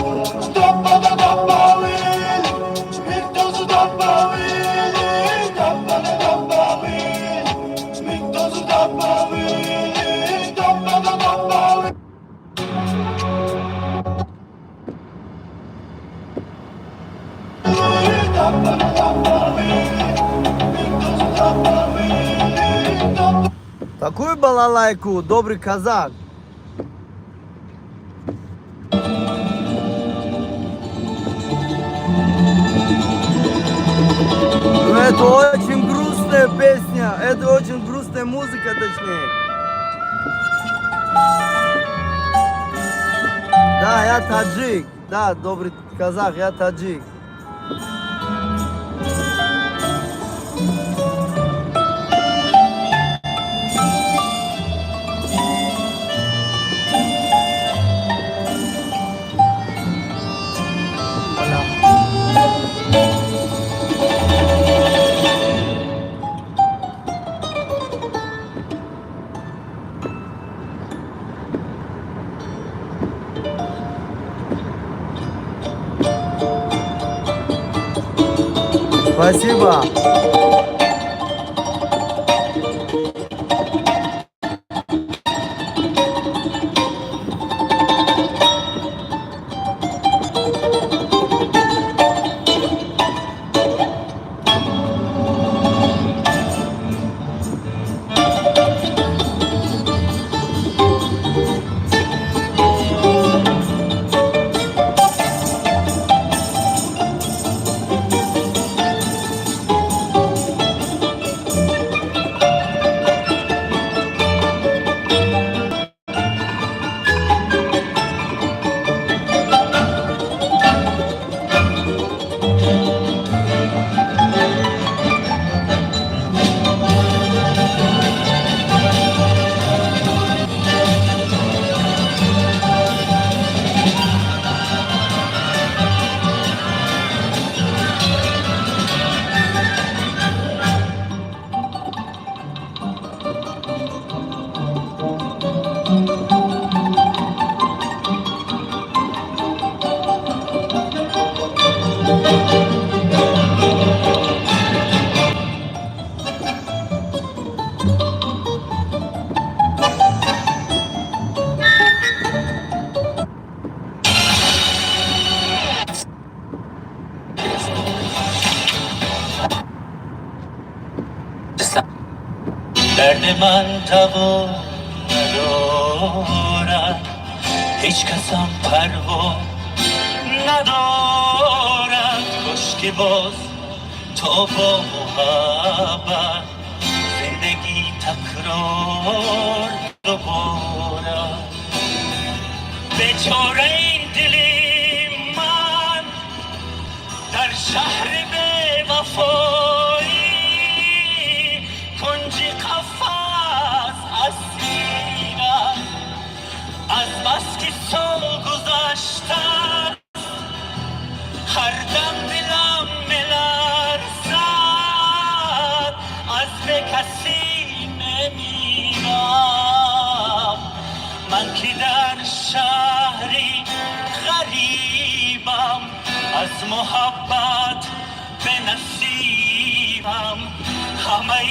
Speaker 1: Такую балалайку, добрый казак. Ну, это очень грустная песня, это очень грустная музыка, точнее. Да, я таджик, да, добрый казах, я таджик. Спасибо.
Speaker 3: درد من توا ندارد هیچ کسم پروا ندارد کاش که باز تا با محبت زندگی تکرار دوباره بیچاره این دل من در شهر بی وفایی کنجی قفص اسیر از بس که سال گذشتن هر دم دلم ملرزد از به کسی نمیرم من که در شهری غریبم از محبت به نصیبم همه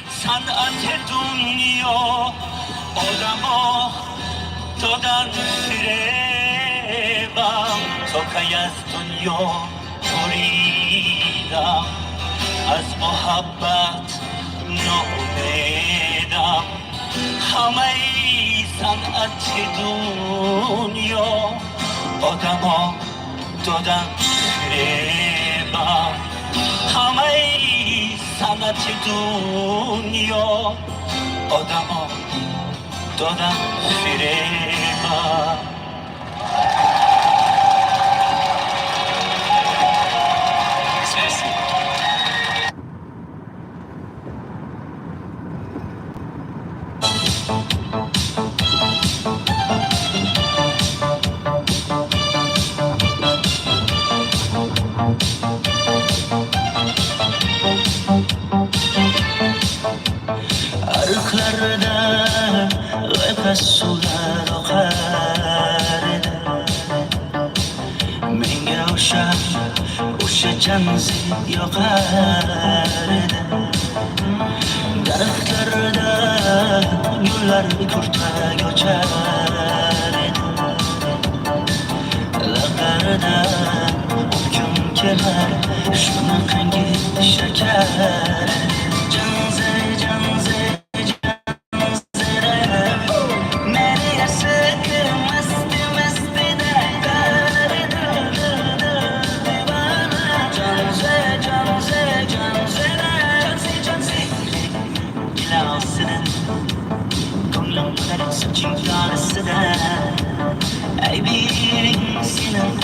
Speaker 3: صنعت دنیا آدما دادن فریبم تا کی از دنیا بریدم از محبت ناامیدم همه صنعت دنیا آدما دادن فریبم همه صنعت دنیا آدما دادن فریبم
Speaker 6: Arıklardan öpes sular okardı Menge o'sha janzi yoqardi Daraxtlarda gullar kurtak ochardi Laqardan o'pkim kelar shunaqangi shakar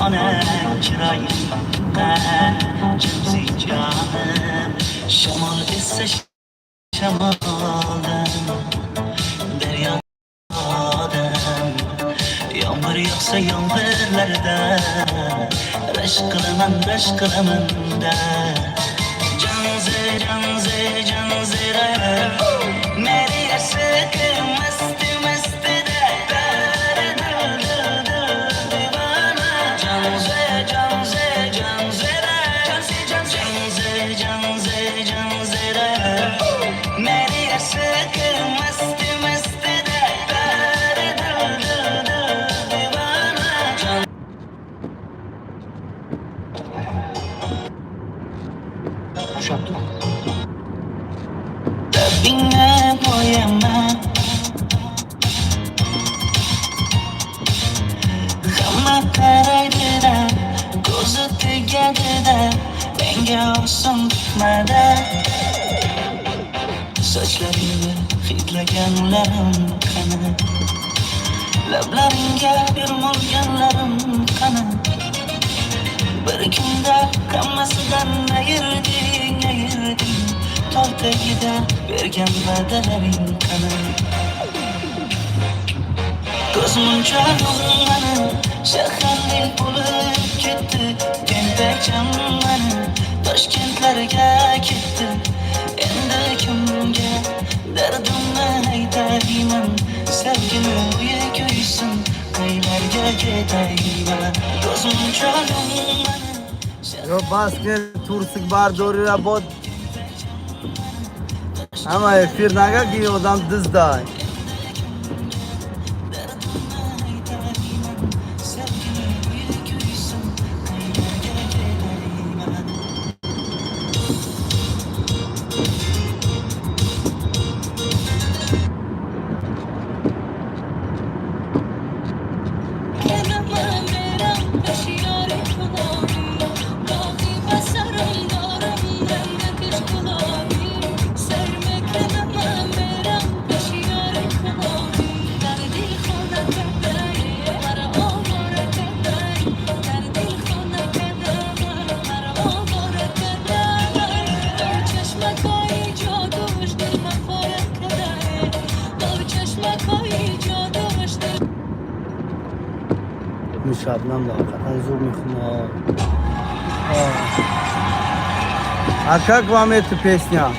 Speaker 3: کنه چرایی جمزی جانم شمال قصه شمالم دریا آدم yağmur yağsa yağmurlarda Reş kılamın da Canze re Meri sıkı mest de Dar divana Canze re Meri sıkı mest de Dar divana Binge boyama Gama karaydı da Gözü tügedi de Benge olsun tutmadı Saçlarını fitlegenlerim kanı Lablarınga bir mulganlarim kanı Bir kunda kammasidan ayırding Toltagida bergan va'dalaring qani Ko'zmunchoqim mani shaharning bo'lib ketdi Tentakcham mani Toshkentlarga ketdi Endi kimga dardimni aytayman Sevgim uyi kuysin qaylarga ketayman Ko'zmunchoqim mani
Speaker 1: Yo basket Tursik bardori ra bod Ama efir naga ki odam dizday. شبنم واقعا زور میخونه А как вам эта песня?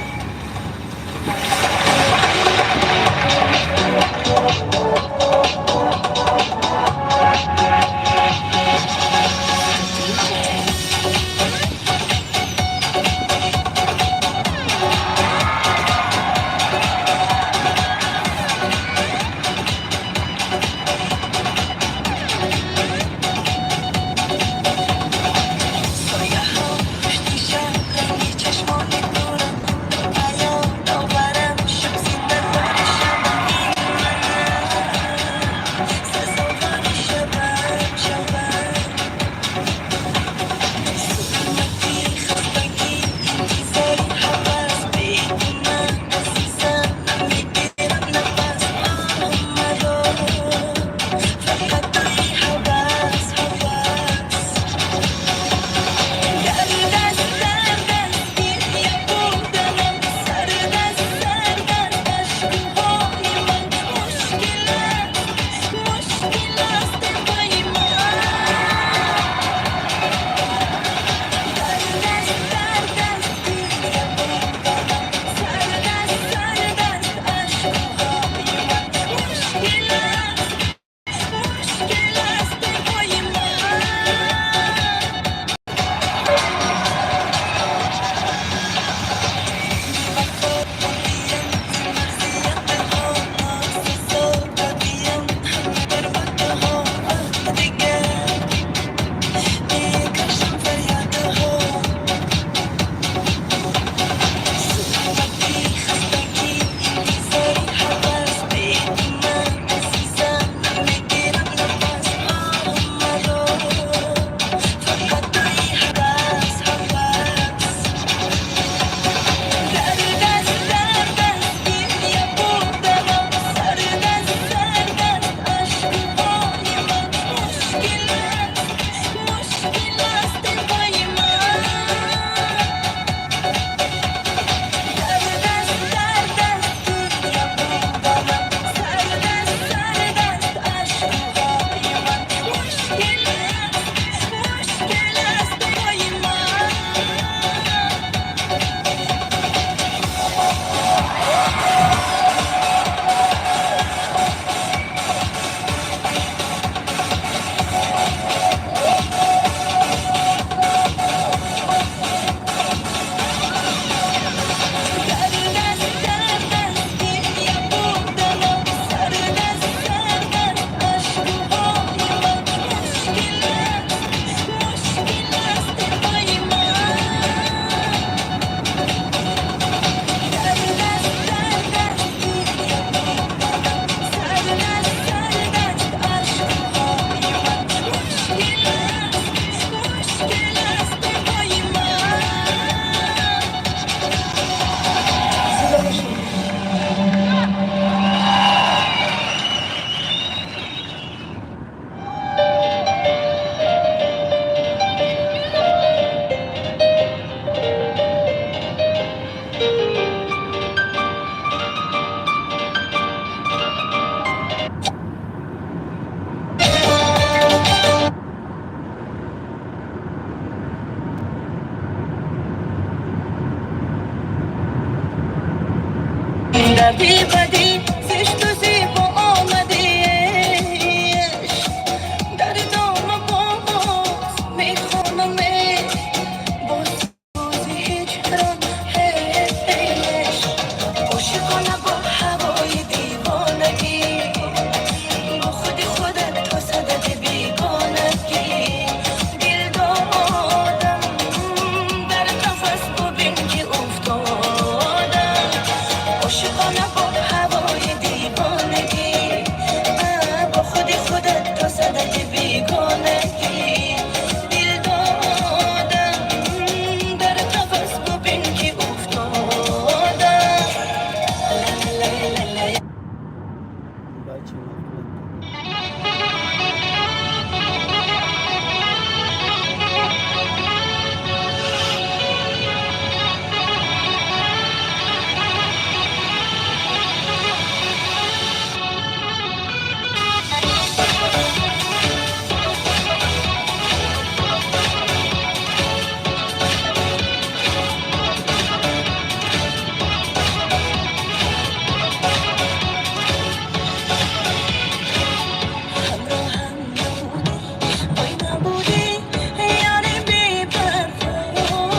Speaker 9: دردی بدی زشت و زیبا آمدیش در دام باز میخونمش باز بازی هجران هیش عاشقانه با هوای دیوانگی با خودی خودت تو صدد بیگانگی دل دادم در قفس ببین که افتادم عاشقانه با هوای دیوانگی با خودی خودت تو صدد بیگانگی دل دادم در قفس ببین که افتادم همراهم نبودی وای نبودی یعنی بی پروا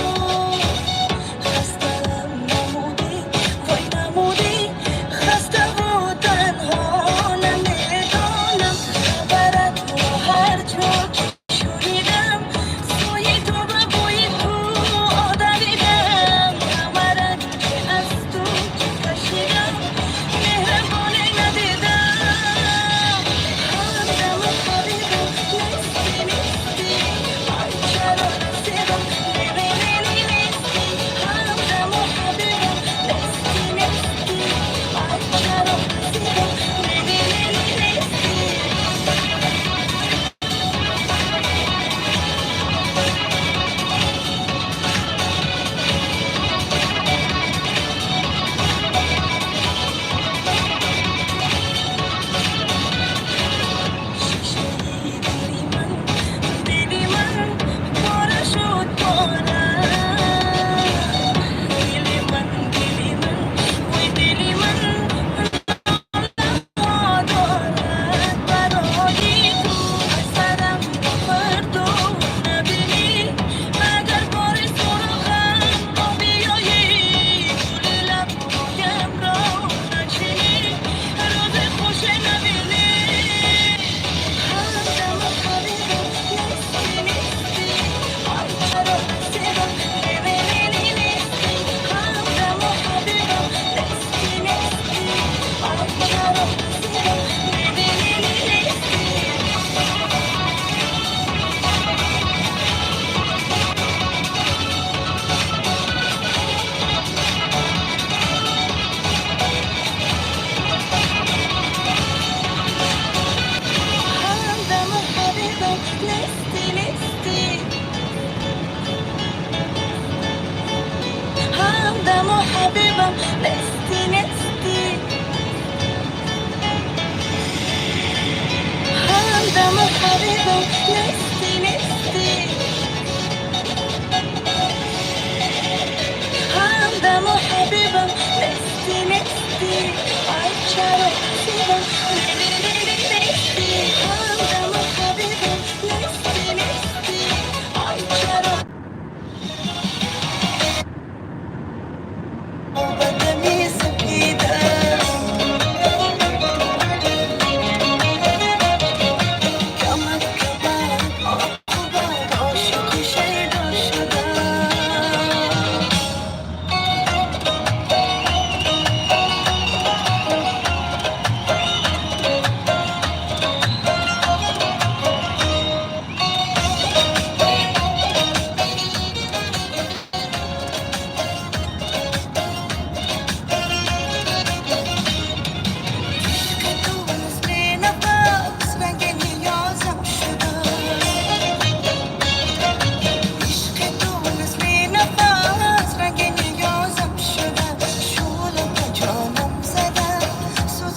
Speaker 9: خستم نمودی وای نمودی خسته و تنها نمیدانم خبرت رو هر جا که شنیدم سوی تو و بوی تو آدمیدم کمرت که از تو کشیدم مهربانی ندیدم همدم حبیبم نیستی نیستی آی چرا رسیدم میبینی نیستی همدم حبیبم نیستی نیستی آی چرا رسیدم میبینی نیستی دیدی من پاره شد پارم دیلی من وای دیلی من دارد برای تو اثرم فردا نبینی اگر بار سراغم با بیایی گل لبهایم را نچینی روز خوش نبینی همدم حبیبم نیستی نیستی آی چرا رسیدم میبینی نیستی همدم حبیبم نیستی نیستی آی چرا رسیدم میبینی نیستی همدم حبیبم نیستی نیستی همدم حبیبم نیستی نیستی همدم حبیبم نیستی نیستی همدم حبیبم نیستی نیستی آی چرا رسیدم میبینی نیستی همدم حبیبم نیستی نیستی آی چرا بدمی سپیدم کمک عاقبت عاشق شیدا شدم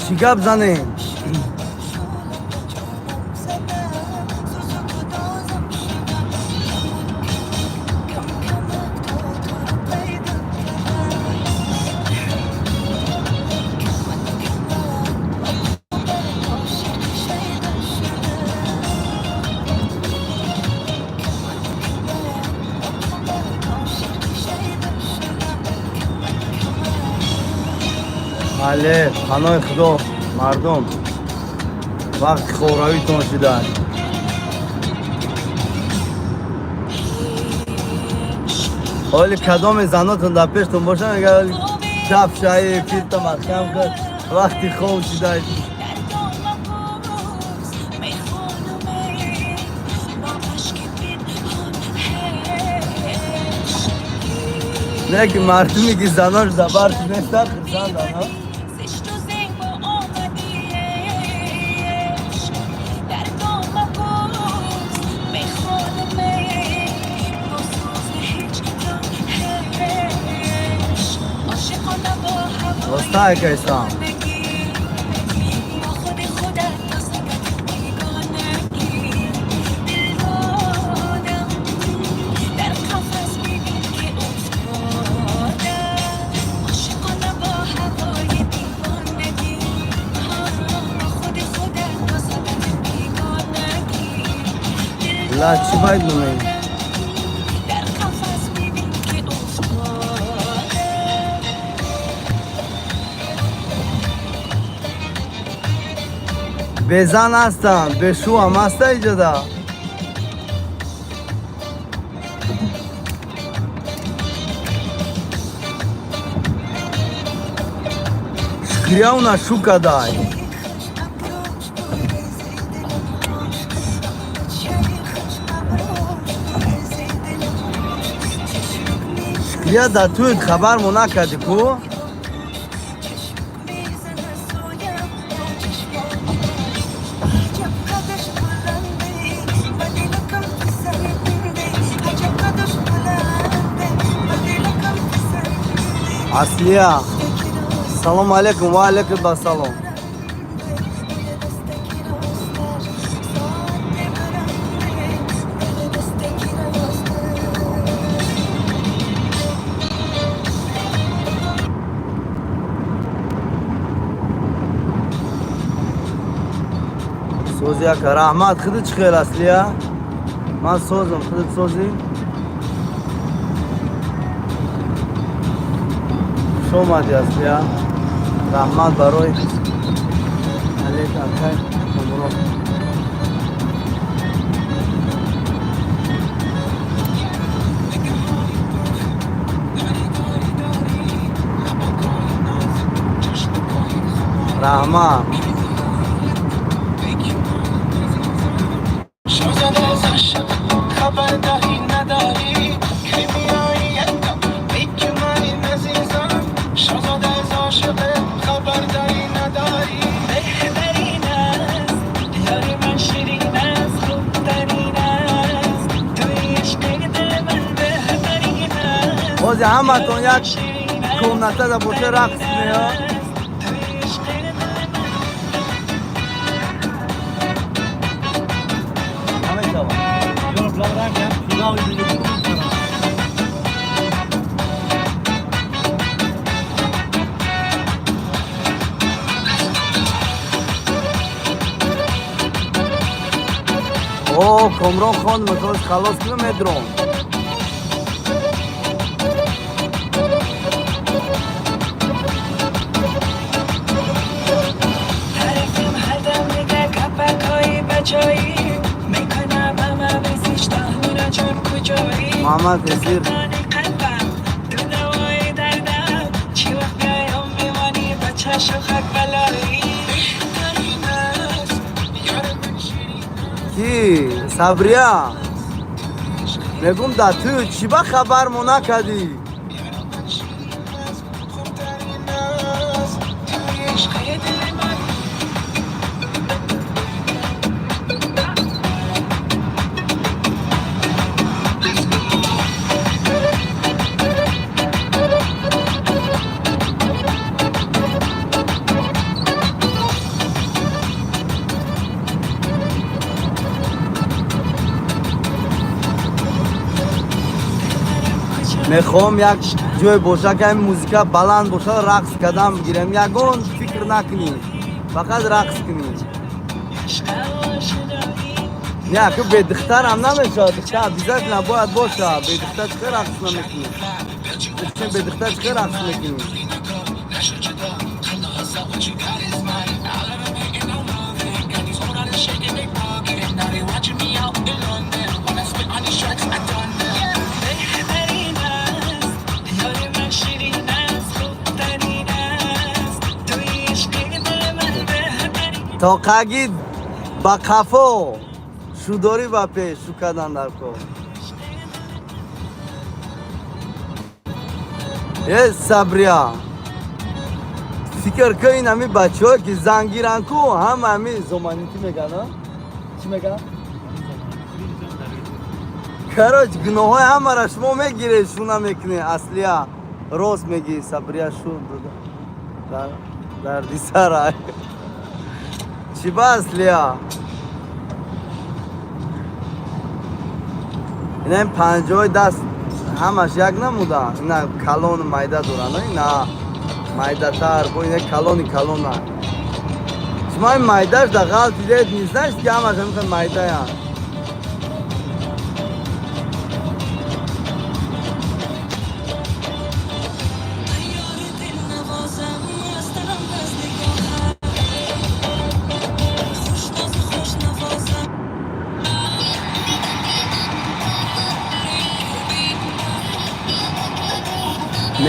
Speaker 1: چیکار بزنیم؟ але панои худо мардум вақти хӯравитон шудааст. ҳоли кадоми занотон дар пештон бошад мега ҳоли кафшаи филта маҳкам кард вақти хоб шудааст. نه که مردمی که زناش دبرش نیستن خرسندن ها. راسته که ایستم لا چی باید بمیم به زن هستم به شو هم هسته ایجاده شکریه اونا شو کدای شکریه در توی خبر مونه کدی کو اصلیه سلام علیکم و علیکم السلام سوزی اکر احمد خودت چی خیل اصلیه من سوزم خودت سوزی شو مادی اصلیه رحمت برای علیک اکر امرو رحمت بازی همه تون یک کمنته در باشه رقص میاد همه اوه کامران خان میخواست خلاص کنم ادرون محمد کثیر کی صبریه میگم دا تو چی با خبر مونه کدی میخوام یک جای باشه که این موزیکا بلند باشه رقص کردم بگیرم یگون فکر نکنی فقط رقص کنی نه که به دختر هم نمیشه دختر بیزت نباید باشه به دختر چه رقص نمیکنی به دختر چه رقص میکنی تاقگی با کفو شوداری با پیش شو کردن در کو یه صبریا فکر که این همی بچه های که زنگیرن کو هم همی زمانیتی میگن چی میگن؟ کراج گناه های همه را شما میگیره شونا میکنه اصلیا روز میگی صبریا شو در دیسر چی با اصلیا این هم 50 دست همش یک نموده اینا کلون مایده دورن اینا مایده تر با اینه کلون نه شما این مایدهش در غلط دیده نیست نشت که همش همیخواه مایده یا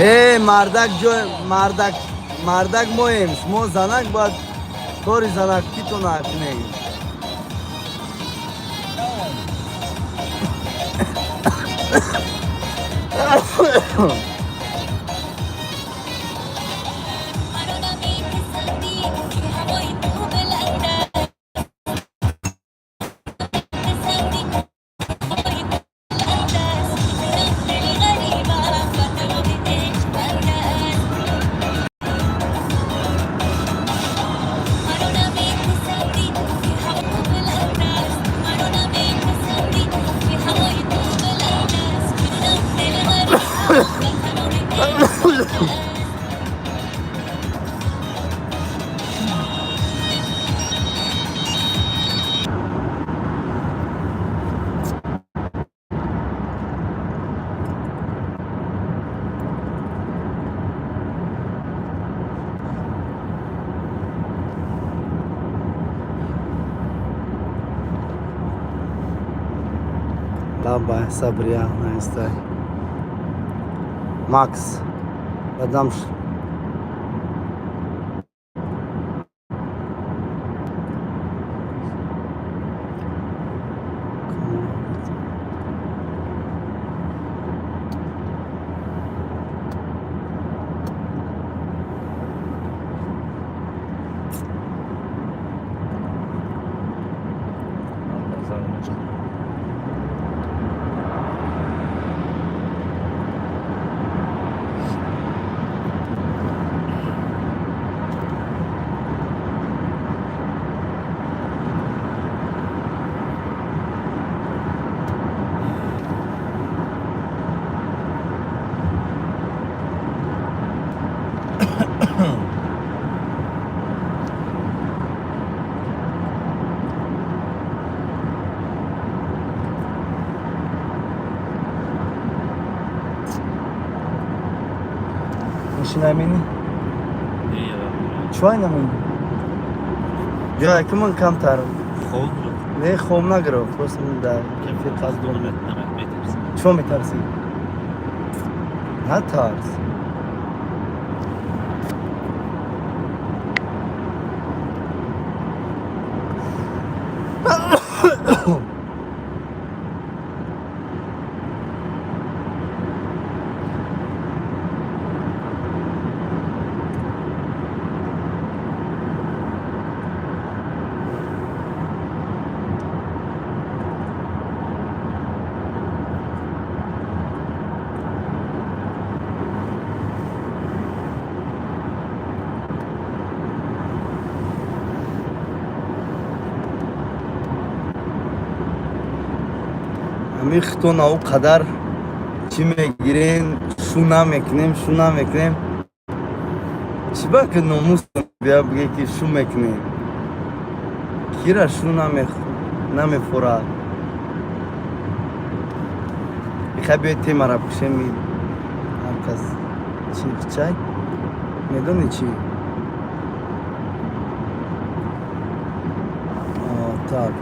Speaker 1: نه مردک مهم شما زنک باید کاری زنکی تو نکنه Laba, Sabria, este Max, vedem نمینی؟ چوای نمینی؟ جای که من کم ترم
Speaker 5: خوب؟
Speaker 1: نه خوب نگرم پرست من در کیفیت از دونم چون میترسی؟ نه ترس میختون او قدر چی میگیرین شو نمیکنیم چی با که ناموس بیا بگه که شو میکنیم کی را شو نمیفورد بخواه بیاید تیم را بکشیم هر کس چی چای میدونی چی tak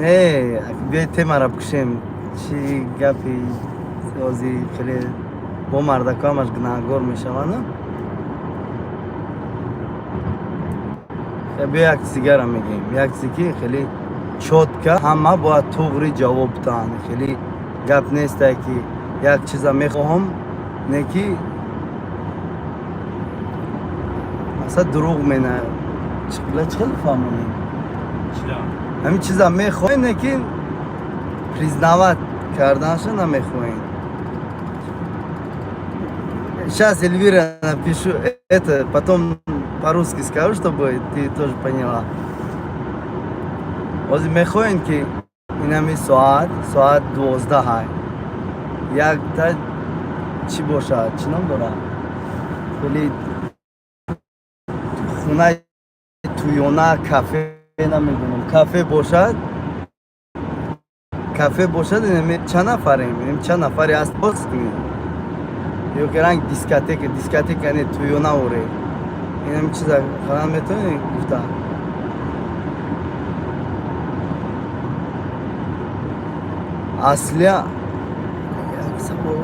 Speaker 1: نه بیایید تیمارا بکشیم چی گپی سازی خیلی با مردکامش گناهگار میشوند. بیا یک سیگار میگیم یک سیگی خیلی چوتکه همه باید توغری جواب بدن. خیلی گپ نیست که یک چیزا میخواهم نکی مثلا دروغ مینه چخل فهمونیم همین چیزا میخواین نکی признавать کردنشو نمیخواین. Сейчас Эльвира напишу это, потом по-русски скажу, чтобы ты тоже поняла. Ози мехоин ки инами соат 12 ҳай. Як та чӣ бошад? Чӣ ном дорад? Вали хунаи туёна кафе намедонам. Кафе бошад. Кафе бошад инами чанд нафарем? Инами чанд нафари аст боз кунем. Ё керанг дискотека не туёна оре. Инами чиза халан метавонӣ гуфта? Аслия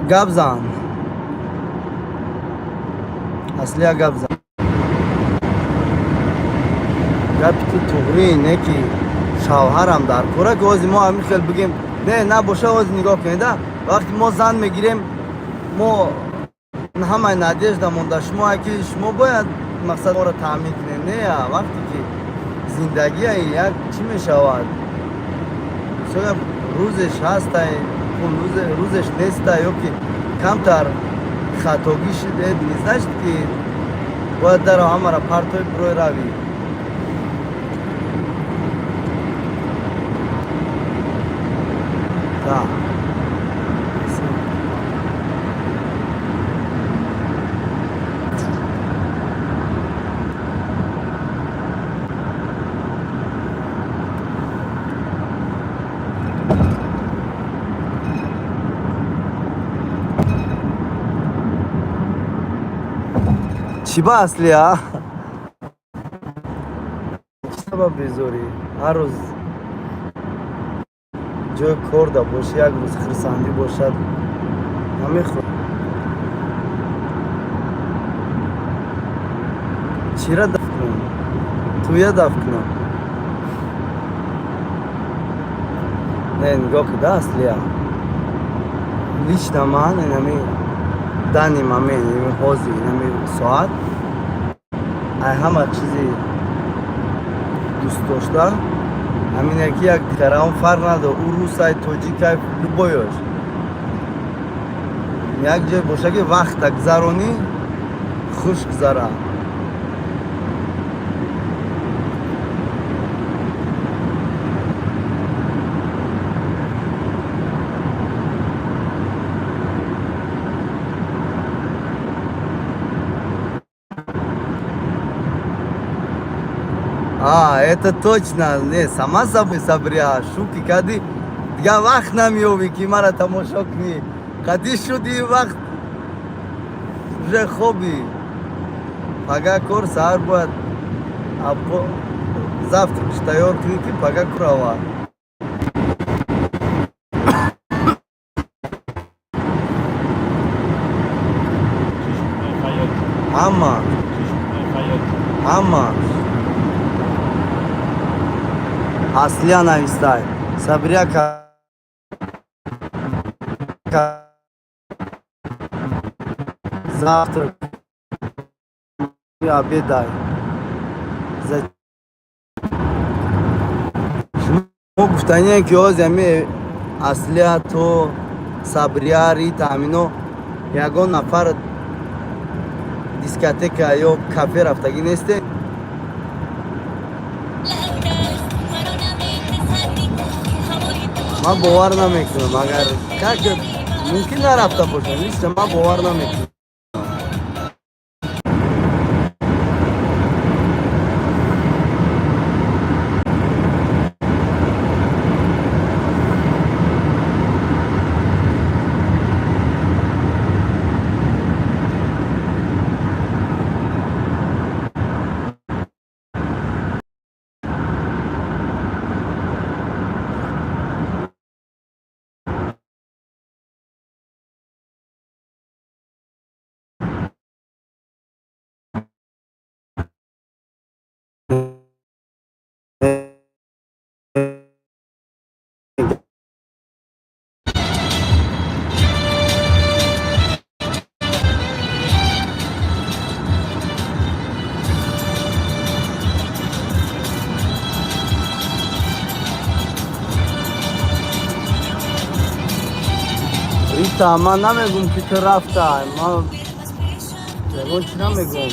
Speaker 1: гап зан. Аслия гап зан. Гапи ту туғри не ки шавҳарам дар кора ки ози мо ҳамин хел бигем не набоша ози нигоҳ кунед. Вақти мо зан мегирем мо ҳамаи надежда монда шумо ки шумо бояд мақсад моро таъмин кунед. Не вақте ки зиндагия як чӣ мешавад? Шояд рӯзеш ҳаста рӯзеш неста ё ки камтар хатогӣ шудед значит ки бояд даро ҳамаро партои бирои равӣ. چی با اصلی ها؟ چی با بیزوری؟ هر روز جای کار دا باشه یک روز خرسندی باشد نمیخواد. چی را دفع کنم؟ توی دفع کنم؟ نه نگاه کده اصلی ها لیچ نمان اینمی دانی مامین اینمی حوزی اینمی ساعت ای همه چیزی دوست داشته همین یکی یک دیگره هم فرق نداره او روسای توجیکای لبایش یک جای باشه که وقت گذرانی خوش گذره. Это точно, не, сама собой Сабрия, шуки, кади, дига вақт намёби, ки мара тамошо кунӣ. Кади шуди вақт, уже хоби. Пага кор саҳар бояд завтракш тайёр кунӣ, ки пага кор авад. Ҳама Аслия навистай. Сабрия завтрак обедай. Шумо гуфтание ки оз ами Аслия то Сабрия Рита амино ягон нафар дискотека ё кафе рафтагӣ нестед? من باور نمیکنم اگر که ممکن نرفته باشم نیست من باور نمیکنم. рафта, ман намегум ки ту рафта. Ман ягон чӣ намегум.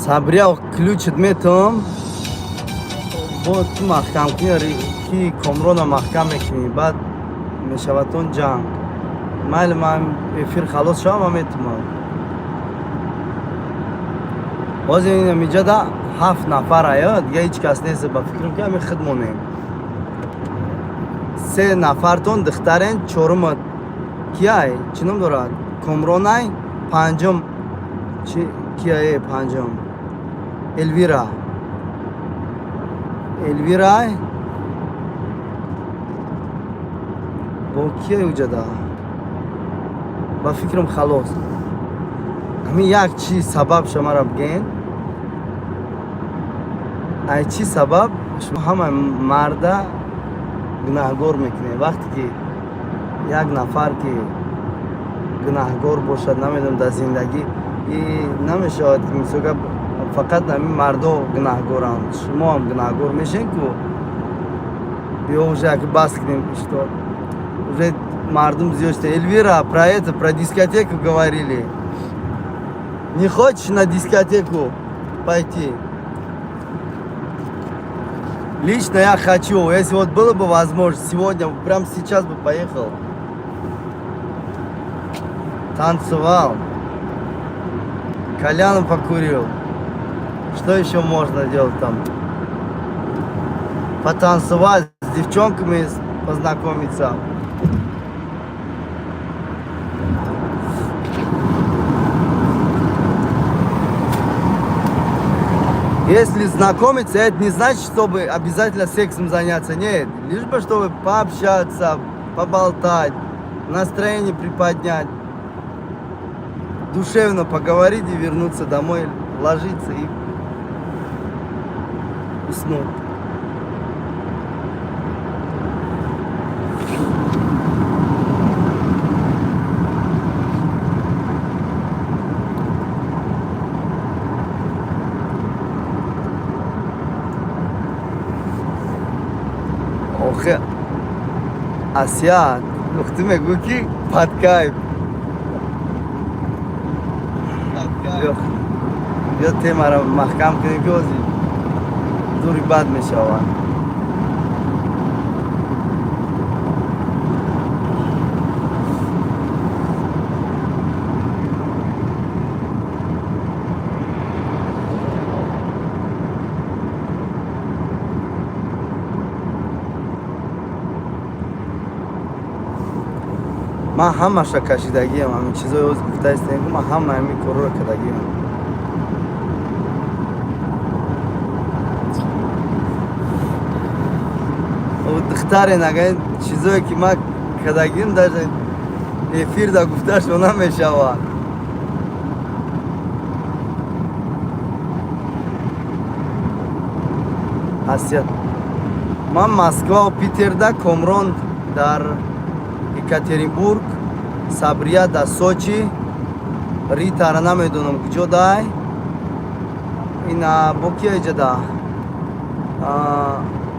Speaker 1: Сабрия ключ метам. Вот махкам ки комрона махкам мекунӣ, баъд мешавад он ҷанг. Майли ман эфир халос шавам метавонам. Бози миҷада 7 нафар аё, дига ҳеҷ кас нест, ба фикрам ки ҳамин худ монем. 3 нафартон духтарен, 4 кияй, чӣ ном дорад? Комронай, 5 кияе 5? Эльвира. Эльвирай. Бо кия уҷада? Ба фикрам халос. Ҳамин як чӣ сабаб шумара бигӯед? Ай чӣ сабаб шумо ҳама марда гунаҳгор мекунед? Вақте ки як нафар ки гунаҳгор бошад, намедонам дар зиндагӣ намешавад ки мисока фақат ҳамин мардо гунаҳгоранд. Шумо ҳам гунаҳгор мешед ку биё уже як бас кунем что уже мардум зиёд шуда. Эльвира, про это, про дискотеку говорили. Не хочешь на дискотеку пойти? Лично я хочу. Если вот было бы возможность, сегодня, прямо сейчас бы поехал. Танцевал. Кальян покурил. Что еще можно делать там? Потанцевать, с девчонками познакомиться. Если знакомиться, это не значит, чтобы обязательно сексом заняться. Нет, лишь бы чтобы пообщаться, поболтать, настроение приподнять, душевно поговорить и вернуться домой, ложиться и уснуть. Охе, Асия, духту мегӯ ки падкайф. Бё темаро маҳкам кунем ки ҳозир дури бад мешавад. Ман ҳамаша кашидагиам, ҳамин чизои ҳозир гуфтаистем, ман ҳама ҳамин корро кардагиам. Духтарен агар чизое ки ман кардагиам, даже эфирда гуфташо намешавад. Асия, ман Москва, Питерда, Комрон дар Екатеринбург, Сабрия дар Сочи, Ритара намедонам куҷо дай. Ина бо кия иҷада?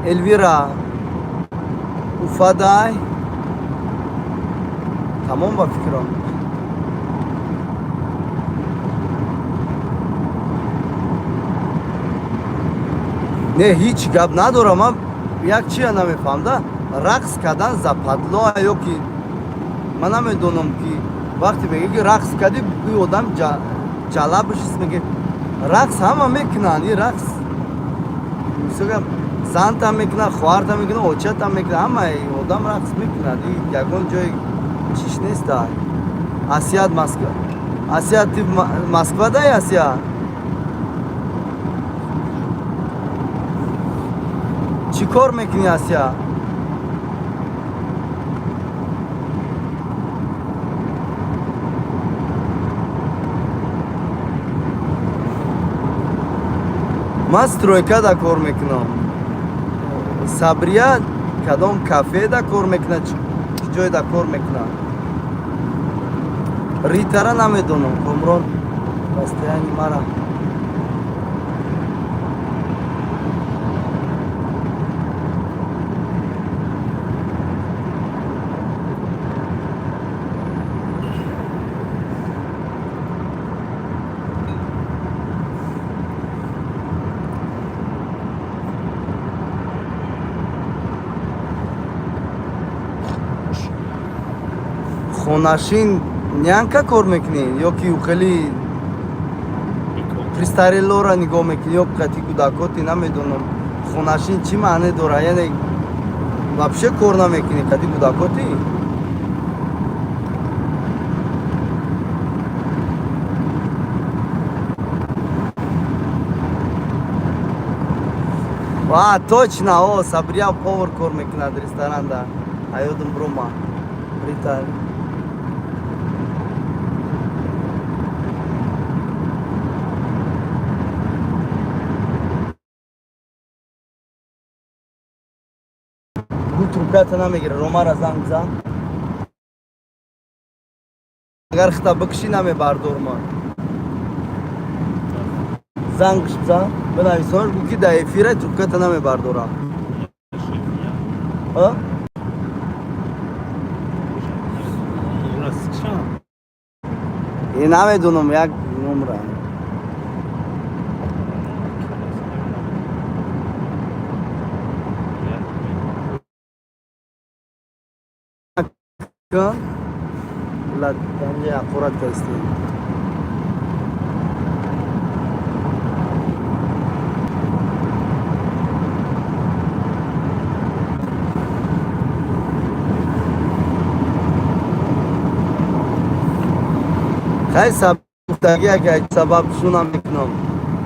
Speaker 1: Эльвира Уфа дай. Тамом ба фикрам. Не, ҳеҷ гап надорам. Ман як чия намефаҳмда, рақс кардан западло ё ки ман намедонам ки вақте меге ки рақс кардӣ и одам ҷалаб шист, меге рақс ҳама мекунанд. И рақс мисола زن میکنه، خواهر میکنه، اوچت میکنه، همه آدم رقص میکنه. یکون جای چیش نیست. آسیاد مسکو، آسیاد تی مسکو دای آسیاد. چی کار میکنی آسیاد؟ من سترویکا دا کار میکنم. صبریه کدام کافه دا کار میکنه، چی جای دا کار میکنه. ریتره نمیدونم. کامران بستیانی مرا. خوناشین нянка کار میکنی یا کی خیلی پرستارلو را نگاه میکنی یا قطعی کودکاتی نمیدونم. خوناشین چی معنی داره؟ یعنی вообще کار نمیکنی قطعی کودکاتی؟ точно, о, Сабрия повар кор мекунад ресторанда. Аёдам брома. Британия. трубката намегира, ромара занг зан. Агар хита бикши намебардорма. Зангш бзан, бинависонш гу ки да эфира трубката намебардора. намедунам як номра. لا يعني аккурат кайсти. خیلی سبتگی که سبب شونا میکنم.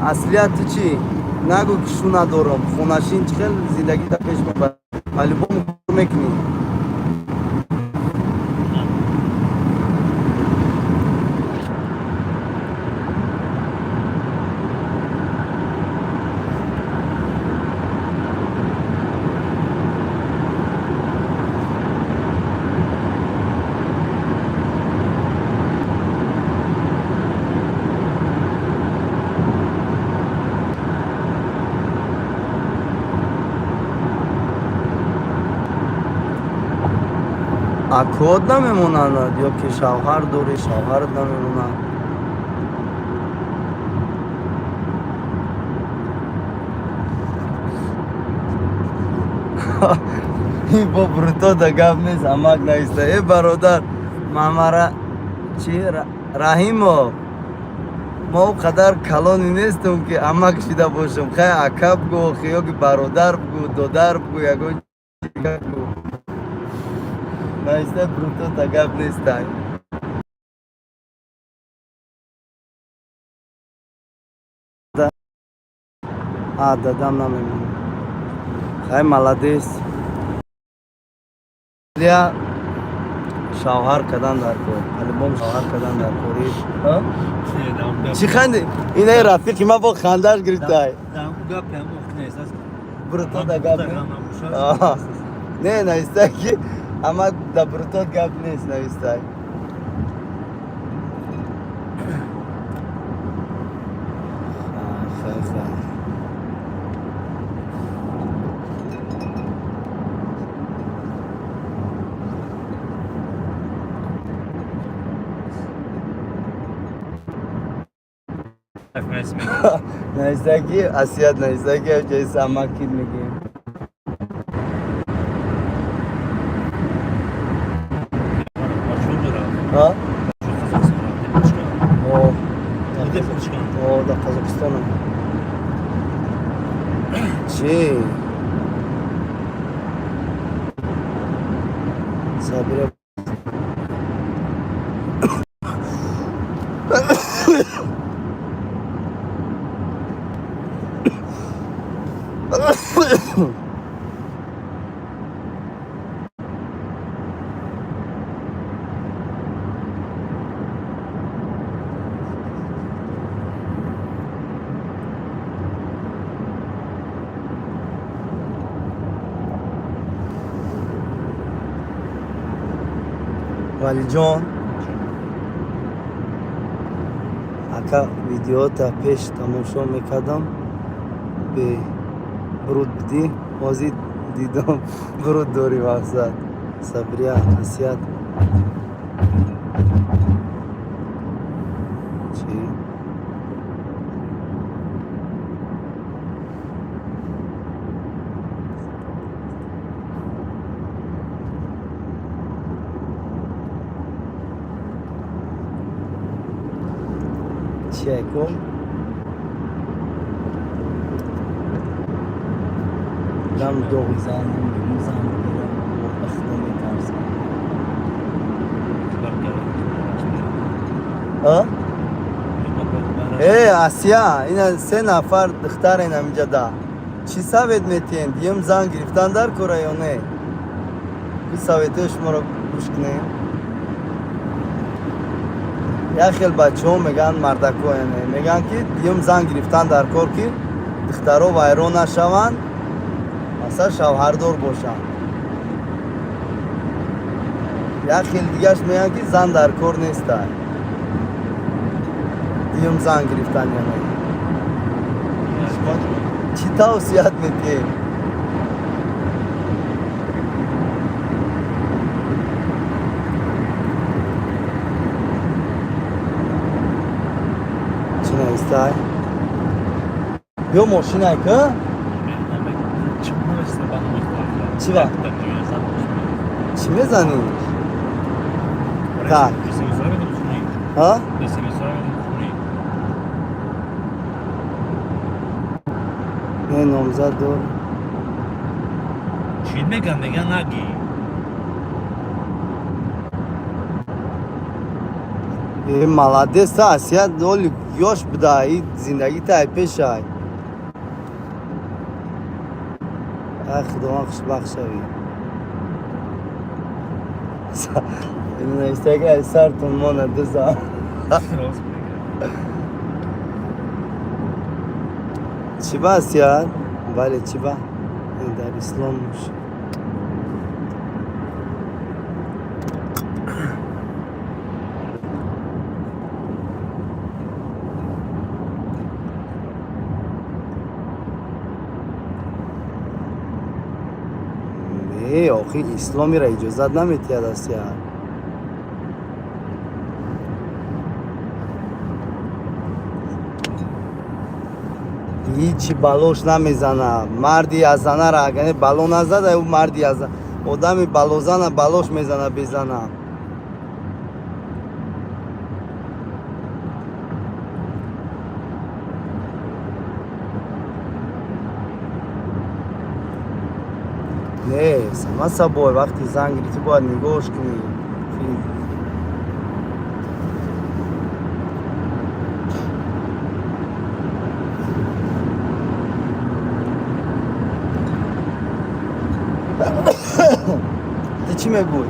Speaker 1: اصلیت چی؟ نگو که شونا دارم. خوناشین خیلی زندگی تا پیش میبرم. ولی با میکنی. کد نمیمونند یا که شوهر دوری شوهر نمیمونند. این با بروتو دا گفت نیست امک نیسته. ای برادر مامارا چی رحیمو ما او قدر کلانی نیستم که امک شده باشم. خیلی عکب گو خیلی که برادر بگو دادر بگو یکو چیکار بگو نیسته. بروتو تا گفت نیسته. دادم نمیمونه. خیلی ملادیست. لیا شوهر کدام در کار. البوم شوهر کدام در کاری. چی خندی؟ اینه رفیقی ما با خندش گرفته. بروتو تا گفت نه نیسته که اما دا بروتو گپ نیست نیسته. نیسته که اسیاد نیسته که جایسته اما کید میگیم. ها؟ او دا قزاقستان چی؟ Sabire. ولی جان اکا ویدیوتا پیش تماشا میکردم به برود بدی بازی دیدم برود داری مقصد صبریه حسیت چی؟ چیکو دم دوغی زنم میزنم بخدا میترسم ها؟ آسیا این 3 نفر دختر این همینجا ده چی سوید میتین؟ دیم زن گرفتن در کره یا نه؟ که سویده شما رو گوش کنیم یا خیل بچه ها میگن مردکو یعنی میگن که دیم زن گرفتن در کار که دخترها ویران نشوند مثلا شوهردار باشن یا خیل دیگهش میگن که زن در کار نیست دیم زن گرفتن یعنی چی توصیت میدی؟ چی بیا ماشین های که؟ چی با؟ چی میزنی؟ تا ها؟ نه نامزد دار
Speaker 5: چی میگن نگی
Speaker 1: молодец آسیا دولی یوش بدایی زندگی تا پیش های خدا خوش بخشوی این نوشته که سرتون مانه دزا چی با آسیا؟ بله چی با؟ در اسلام میشه آخی اسلامی را اجازت نمیتید است یار هیچی بلوش نمیزنه مردی از زنه را اگر بلو نزده او مردی از آدمی بلو زنه بلوش میزنه بزنه نه سما باید وقتی زنگ گرفتی باید نگاهش کنی تو چی میگوی؟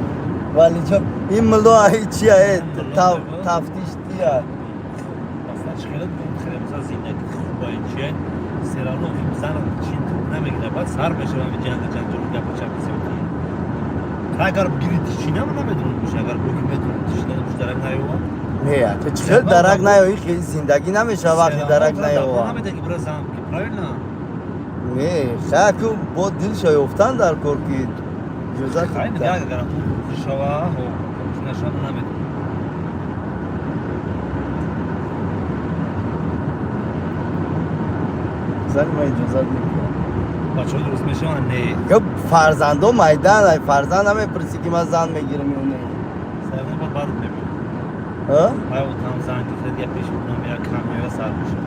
Speaker 1: ولی جان این ملوه چیه؟ تفتیش دیه
Speaker 5: اصلا چخیلت خیلی مثلا زینه با این چیه سرانو که بزنم چین تو نمیگیره باید سر بشه و جنگ جلو گپ چپ بزنی اگر بگیری چینه من نمیدونم میشه اگر بگی بدون چینه دوست درک نیوه
Speaker 1: نه تو چخیل درک نیوی خیلی زندگی نمیشه وقتی درک نیوه
Speaker 5: نمیده که برای زم که پرایل
Speaker 1: نه خیلی با دل شای افتن در کار که جزا
Speaker 5: خیلی میده اگر تو شوا و نشان نمیده
Speaker 1: زن ما اجازت میکنم
Speaker 5: بچه ها درست میشه نه
Speaker 1: که فرزنده میدن های فرزند همه پرسی که من زن میگیرم میونه
Speaker 5: سرده با بعد نمیده
Speaker 1: ها؟
Speaker 5: های او تام زن که خیلی پیش بودم یا کم یا سر میشه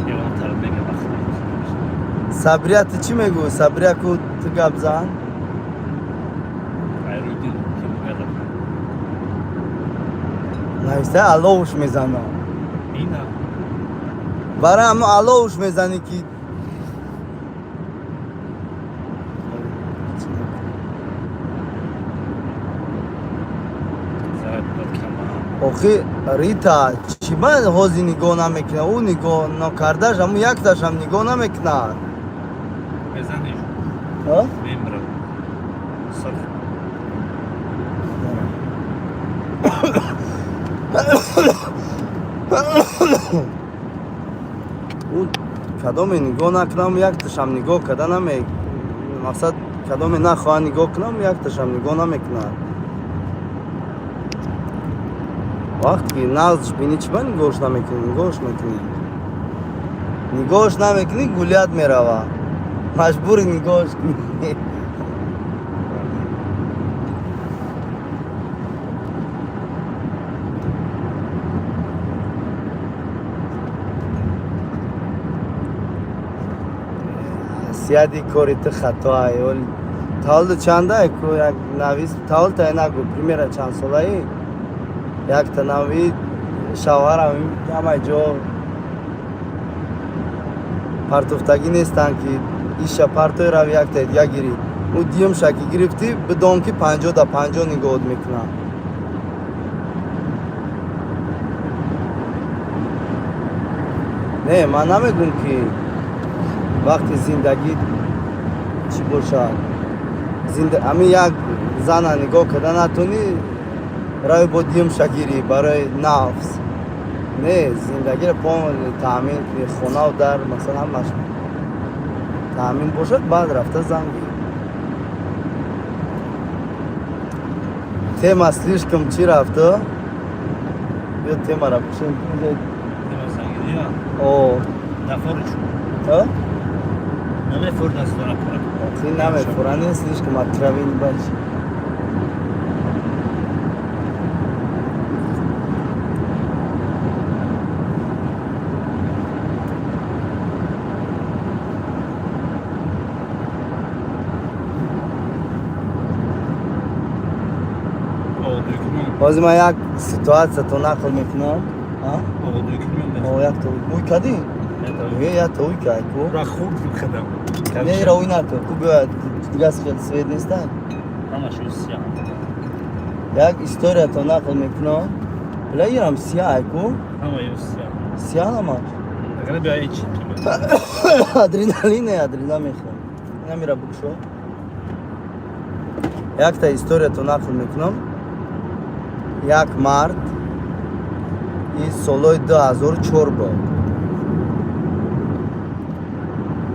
Speaker 5: یه وقت طرف میگه بخیر
Speaker 1: Сабрия ты чӣ мегӯ? Сабрия ку ту гап зан?
Speaker 5: Хайру дил ки мегадам.
Speaker 1: Нависта аловуш мезана.
Speaker 5: Ина.
Speaker 1: Барои ҳамон аловуш мезанӣ ки охи Рита чӣ ман ҳозир нигоҳ намекунад? Ӯ нигоҳ накардаш ҳамун якташ ҳам нигоҳ намекунад.
Speaker 5: Мезаниш. Мемрам. Саф.
Speaker 1: ӯ кадоме нигоҳ накунам якташам нигоҳ када намек. Мақсад кадоме нахоҳад нигоҳ кунам якташам нигоҳ намекунад. Вақте ки нағзш бинӣ чӣ ба нигоҳш намекунӣ? Нигоҳш мекунӣ. Нигоҳш намекунӣ гулят мерава. Маҷбури нигоҳш кунӣ. Сияди кори ту хатоае. Таваллуд чандае ку як навис таваллуд нагӯ примера чанд солаи? Якта нави шавҳарам ҳамаи ҷо партофтагӣ нестанд ки иша партои рави якта дига гирӣ. Ӯ диюмша ки гирифтӣ бидон ки 50-50 нигоҳот мекунад. Не, ман намегӯм ки вақти зиндагӣ чӣ бошад. Ҳамин як зана нигоҳ карда натонӣ рави бо диюмша гирӣ барои нафс. Не, зиндагиро помали таъмин кунӣ, хонаву дар масалан ҳамаш таъмин бошад, баъд рафта зан гир. Тема слишком чӣ рафта? Биё темаро пушем.
Speaker 5: Тема зангирия.
Speaker 1: О.
Speaker 5: Нафориш. Намефурд аст дора пора.
Speaker 1: Охи намефура не слишком откровенный бач. ҳозир ман як ситуатсиято нақл мекунам. Якта уй кадӣ? Якта уй кай ку?
Speaker 5: Ра хурд кадам.
Speaker 1: Не ира уй накун. Ку биёяд дигас хел свет нестан?
Speaker 5: Ҳамашо сия.
Speaker 1: Як историято нақл мекунам. Била ирам сия ку?
Speaker 5: Ҳамаё сия.
Speaker 1: Сия ҳамаш?
Speaker 5: Агар биёяд чӣ?
Speaker 1: Адреналин мехӯрам. Намира букшо. Якта историято нақл мекунам. Як мард из солои 2004 буд.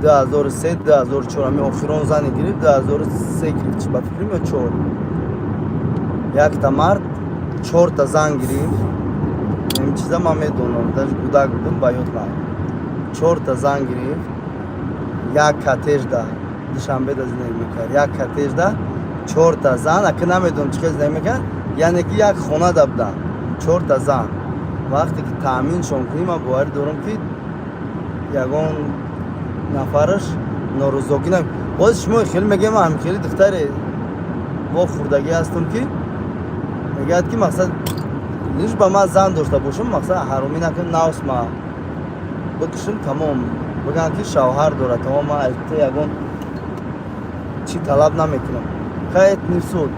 Speaker 1: 2003-2004 ами охирон зани гирифт, 2003 гирифт. Чи ба фикрам ё 4. Якта мард 4 та зан гирифт. Ин чиза ман медонам, даш кӯдак будам ба ёд наомад. 4 та зан гирифт. Як коттеҷда Душанбеда зиндагӣ мекард. Як коттеҷда 4 та зан, ака намедонам чӣ кас зиндагӣ мекард. Яъне ки як хонада буданд. 4 та зан. Вақте ки таъминшон кунӣ, ман боварӣ дорам ки ягон нафараш норӯзогӣ нам. Боз шумо хеле мегӯям, ман хеле духтаре бо хурдагӣ ҳастам ки мегӯяд ки мақсад лиш ба ман зан дошта бошам, мақсад ҳаромӣ накунам, нафс ма бикушам тамом. Бигӯям ки шавҳар дорад, тамом ман ягон чӣ талаб намекунам. Қайд нисуд.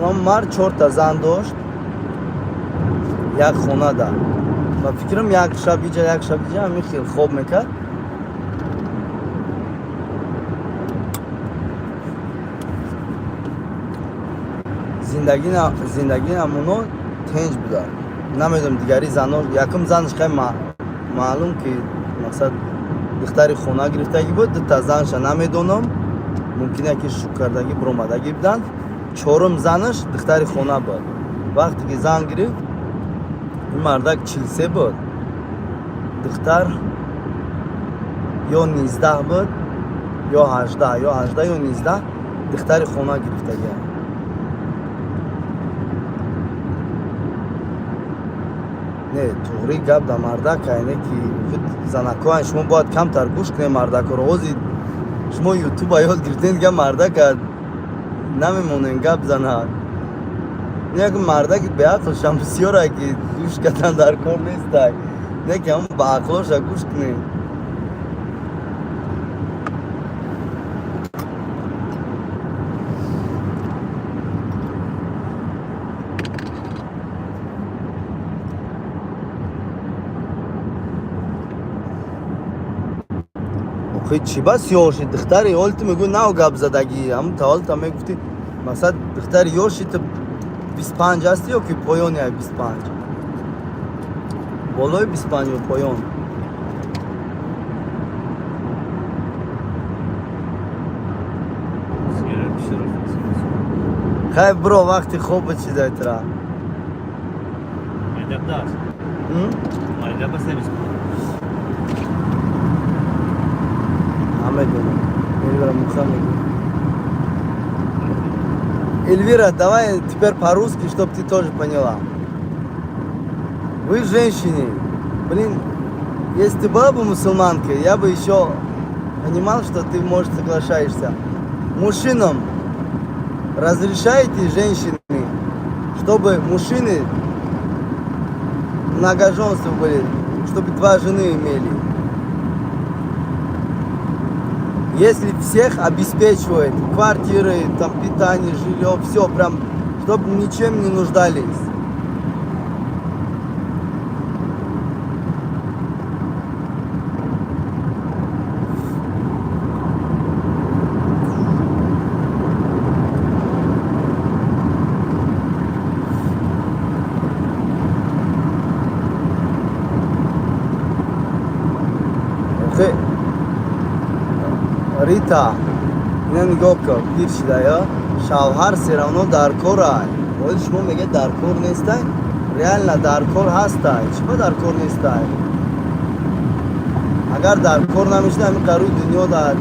Speaker 1: Он мард 4 та зан дошт. Як хонада. Ба фикрам як шаб иҷа ҳамин хел хоб мекард. зиндагӣ ҳамуно тинҷ буда. Намедонам дигари занҳо, якум занаш хай маълум ки мақсад духтари хона гирифтагӣ буд, 2 та занша намедонам. Мумкин ки шук кардагӣ биромадагӣ буданд. 4 занаш духтари хона буд. Вақте ки зан гирифт, ин мардак 43 буд. Духтар ё 19 буд, ё 18, ё 19 духтари хона гирифтагӣ. Не, туғри гап да мардак айне ки занакоан шумо бояд камтар гӯш кунед мардакоро. Ҳозир شما یوتیوب یاد گرفتین که مرده که نمیمونین گپ زنه نه که مرده که به عقل شمسیاره که گوش کردن در کار نیست نه که هم به عقلش گوش کنین خیلی چی بس یوشی دختر یالت میگو نه گپ زدگی هم تا حال تا میگفتی مثلا دختر یوشی تو 25 هستی یا که پایانی های 25 بالای 25 و پایان خیلی برو وقتی خوب چی دایت را
Speaker 5: مایده بداست مایده بس نمیست
Speaker 1: همه دونم Эльвира Мухаммедовна. Эльвира, давай теперь по-русски, чтобы ты тоже поняла. Вы женщины, блин, если ты была бы мусульманкой, я бы еще понимал, что ты, может, соглашаешься. Мужчинам разрешаете, женщины, чтобы мужчины многоженство были, чтобы 2 жены имели? Если всех обеспечивает квартиры, там питание, жилье, все прям, чтобы ничем не нуждались. Okay. ریتا اینا نگاه کن دیر شده یا شوهر سرانو در کار های ولی شما میگه در کار نیسته ریال نه در کار هسته چرا در کار نیسته اگر در کار نمیشته همین قروی دنیا در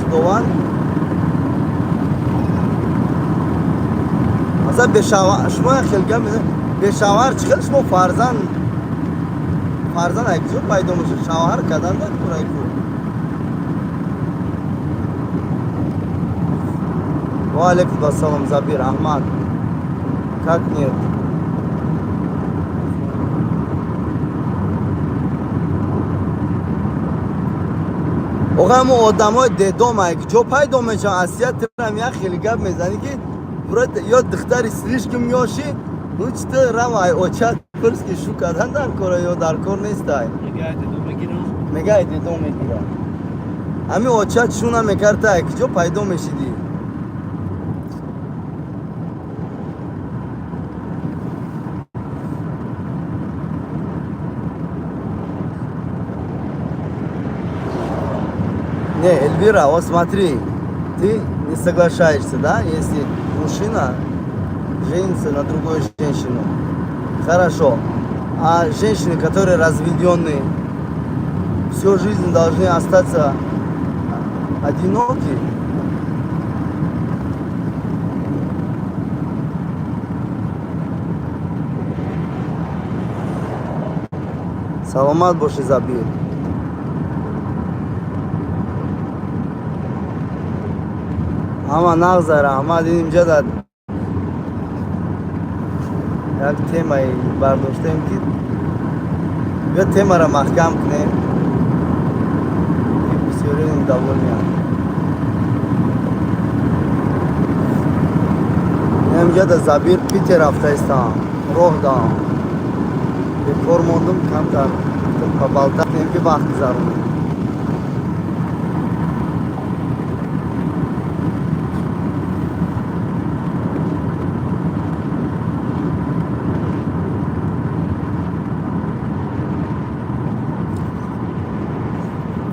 Speaker 1: خداوند مثلا به شوهر شما خیلی گم به شوهر چقدر شما فرزند اگزو پیدا میشه شوهر کدن در کار های کار وعلیکم السلام زبیر احمد как нет آقا همون آدم های ددام که جا پیدا میشن اسیت ترم یک خیلی گپ میزنی که برای یا دختری سریش که میاشی روچته رو های اوچت پرس که شو کردن در کار یا در کار نیست های میگه ددام میگیره همین اوچت شو نمیکرده که جا پیدا میشیدی Не, Эльвира, вот смотри, ты не соглашаешься, да, если мужчина женится на другой женщине. Хорошо. А женщины, которые разведенные, всю жизнь должны остаться одиноки. Саламат Боши Забир. Ama nagzara ama dinimce de یک تیمای برداشتیم که یا تیما را محکم کنیم که بسیاری این دول میاد اینجا در زبیر پیتی رفته استم روح دام به کار موندم کم در بالتا نیم که وقت گذارم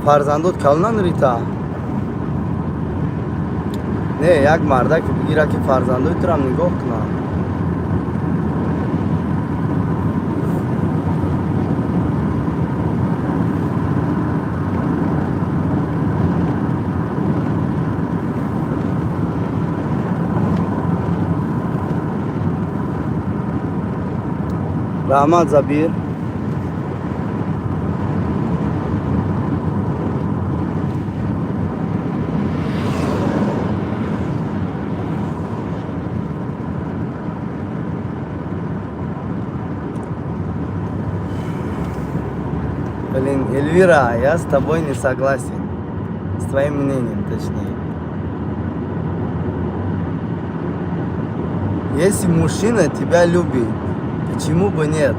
Speaker 1: فرزندات کلنن ریتا نه یک مرده که بگیره که فرزندات رو هم نگاه کنه رحمت زبیر Эльвира, я с тобой не согласен. С твоим мнением, точнее. Если мужчина тебя любит, почему бы нет?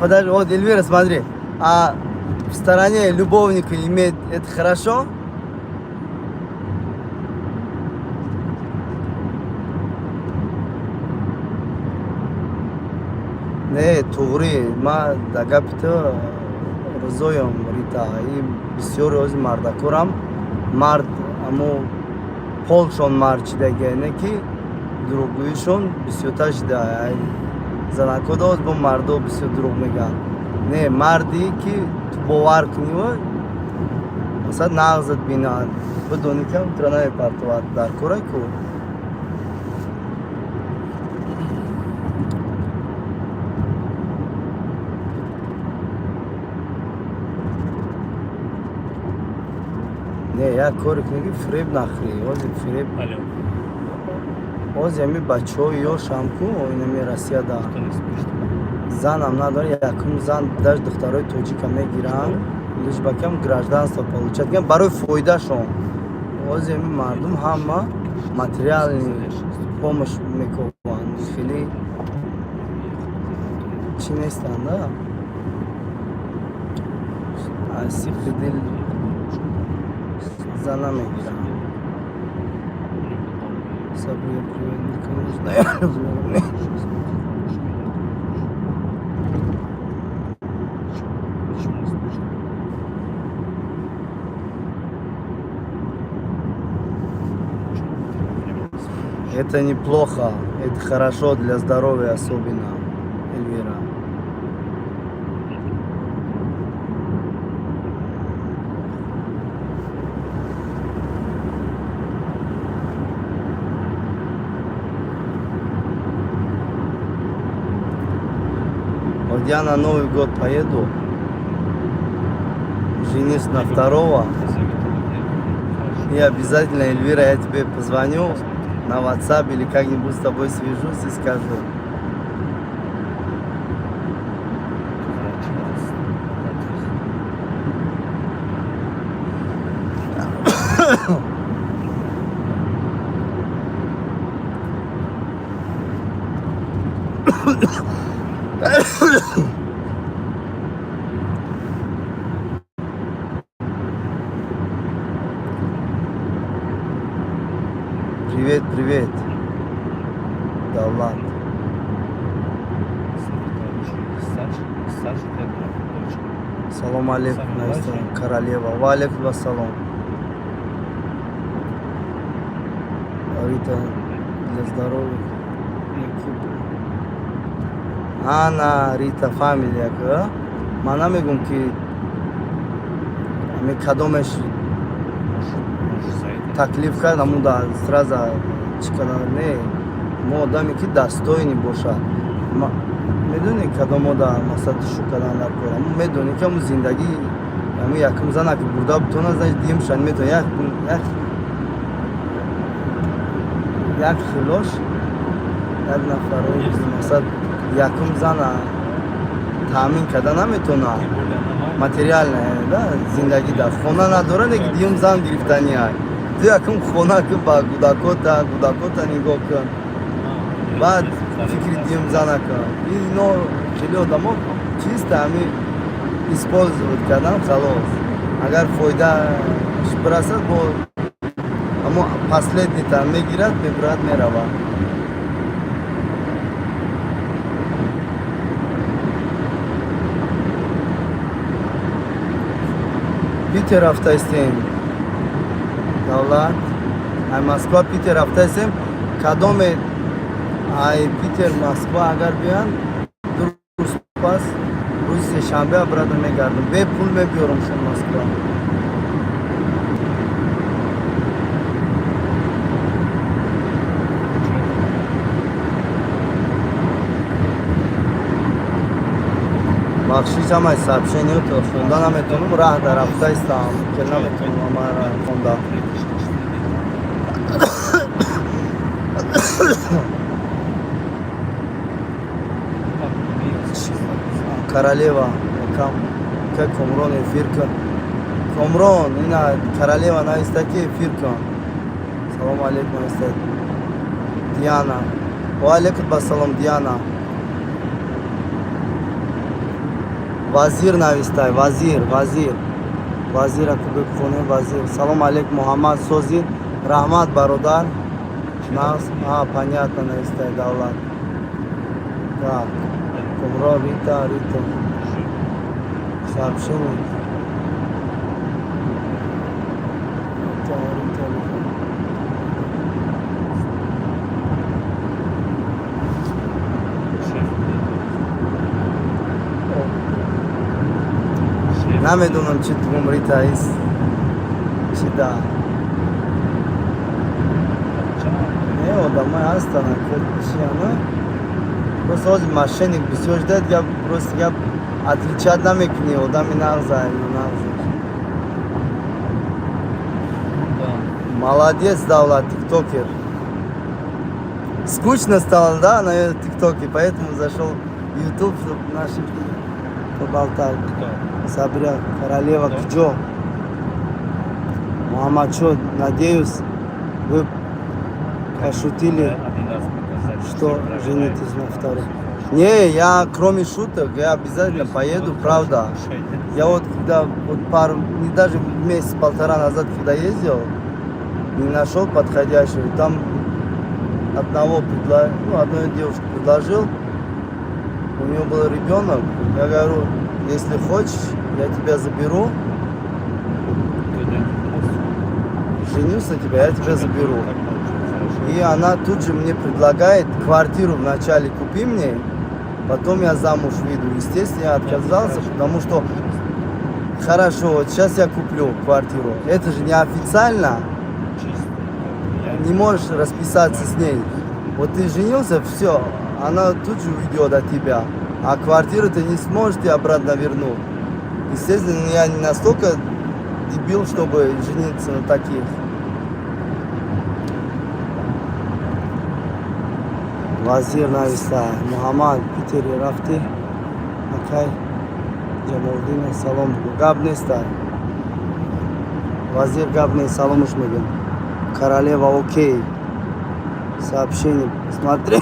Speaker 1: Подожди, вот, Эльвира, смотри. А в стороне любовника иметь, это хорошо? Не, тугри, ма дагапта розоям рита. И бисёр оз мардакорам мард, амо полшон марчидагene ki дурӯғгӯишон бисёртар шуда. Занакода оз бо мардо бисёр дурӯғ мегӯянд. Не, марди ки ту бовар кунӣ ва масалан нағзат бинад, бидони ки ҳам тура намепартовад дар кора ку. Не, як кори кунӣ ки фиреб нахӯрӣ. Ози фиреб оз ами бачаҳои ёшам ку инами Россияда занам надорад, якум зан даже духтарои тоҷика мегиранд, лишбакам гражданство получат, барои фоидашон. Ози ами мардум ҳама материални помощ мекунанд, хеле чӣ нестанд, аз сифри дил зан намегиранд. Собой приведены, конечно, я разумею. Это неплохо, это хорошо для здоровья особенно, Эльвира. Вот я на Новый год поеду, женюсь на 2-го, и обязательно, Эльвира, я тебе позвоню на WhatsApp или как-нибудь с тобой свяжусь и скажу. Привет, привет. Давлат. Салам алейкум, королева. Ва алейкум ассалам. Рита, для здоровья. Ана, Рита, фамилия. Мана мегум ки ами кадомеш таклиф кардам, муда сразу чикана не, мо одаме ки дастойни бошад. Медони кадом ода масад шу кадан дар кора. Медони ки ҳамун зиндагӣ ҳамун якум зана ки бурда бутона значит дигим шан метон як хилош як нафарои масад якум зана таъмин карда наметона материалная зиндагӣ дар хона надора, неки дигим зан гирифтани ай. Ту якум хона ки ба гудакота нигоҳ кун. Баъд фикри дигим зана кун. Ино хеле одамо чиста ҳами использовать кардан халос. Агар фоидааш бирасад, бо ҳамон последний там мегирад, мебирад, меравад. Питер рафтаистем. Давлат. Ай Москва, Питер рафтаистем. Кадоме ай Питер, Москва агар биён, дуруст пас рӯзи сешанбе обратно мегардам. Бе пул мебиёрамшон Москва. Бахшишам ай сообщениёто хонда наметонам, раҳ дар рафтаистам, ки наметонам амара хонда. королева, как Комрон эфирка. Комрон, ина королева на истаке эфирка. Салам алейкум истак. Диана. Ва алейкум басалам Диана. Вазир навистай, вазир. Вазира кубик хуне вазир. Салам алейкум Мухаммад Сози. Рахмат бародар. Нас, понятно навистай, давлад. Так. Комрон, Рита. Сообщение. نمیدونم چی تو عمریت هست چی دا не одамай ҳастана чиана просто ҳозир мошенник бисёр ждад я просто я отличать намекуни одами нағзай молодец Давлат тиктокер скучно стало да на тиктоке поэтому зашел в YouTube чтобы наши поболтать Сабря, королева Кджо. Мама, что, надеюсь, вы пошутили, что женитесь на второй. Не, я кроме шуток, я обязательно поеду, правда. Я вот когда, не даже месяц-полтора назад, когда ездил, не нашел подходящего, там одной девушке предложил, у нее был ребенок, я говорю, если хочешь, я тебя заберу. Женюсь на тебя, я тебя заберу. И она тут же мне предлагает квартиру вначале купи мне, потом я замуж выйду. Естественно, я отказался, потому что хорошо, вот сейчас я куплю квартиру. Это же не официально. Не можешь расписаться с ней. Вот ты женился, все, она тут же уйдет от тебя. А квартиру ты не сможете обратно вернуть. Естественно, я не настолько дебил, чтобы жениться на таких. Вазир нависта, Мухаммад, Питер Рафти, Акай, Джамалдина, Салом, Габнеста. Вазир Габне, Салом Ушмеген. Королева, окей. Сообщение, смотри.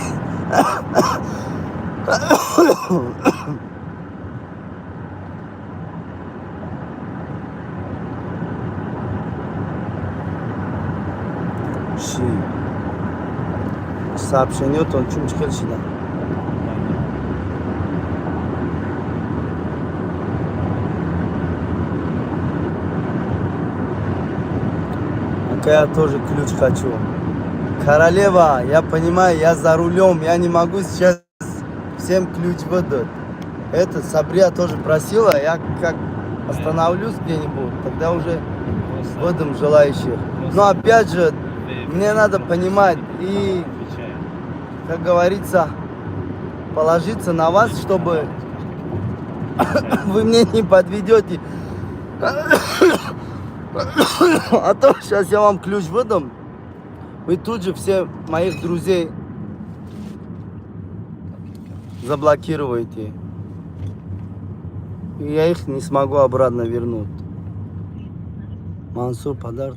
Speaker 1: Сообщение он чум чхел шида. Я тоже ключ хочу. Королева, я понимаю, я за рулем, я не могу сейчас всем ключ выдать. Это Сабрия тоже просила, я как остановлюсь где-нибудь, тогда уже выдам желающих. Но опять же, мне надо понимать и, как говорится, положиться на вас, чтобы вы мне не подведете. А то сейчас я вам ключ выдам, вы тут же все моих друзей заблокируете. И я их не смогу обратно вернуть. Мансур подарок.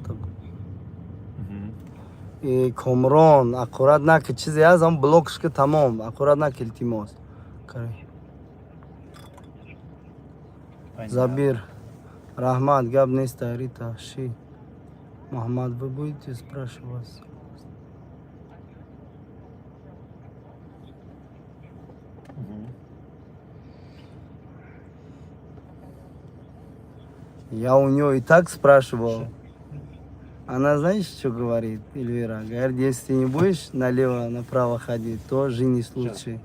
Speaker 1: И Комрон, аккуратно, чизи язам блокшка тамом, аккуратно килтимос. Забир, Рахмат, Габнеста, Рита, Ши. Мухаммад, вы будете спрашивать? Я у нее и так спрашивал. Она, знаешь, что говорит, Эльвира? Говорит, если ты не будешь налево-направо ходить, то женись лучше.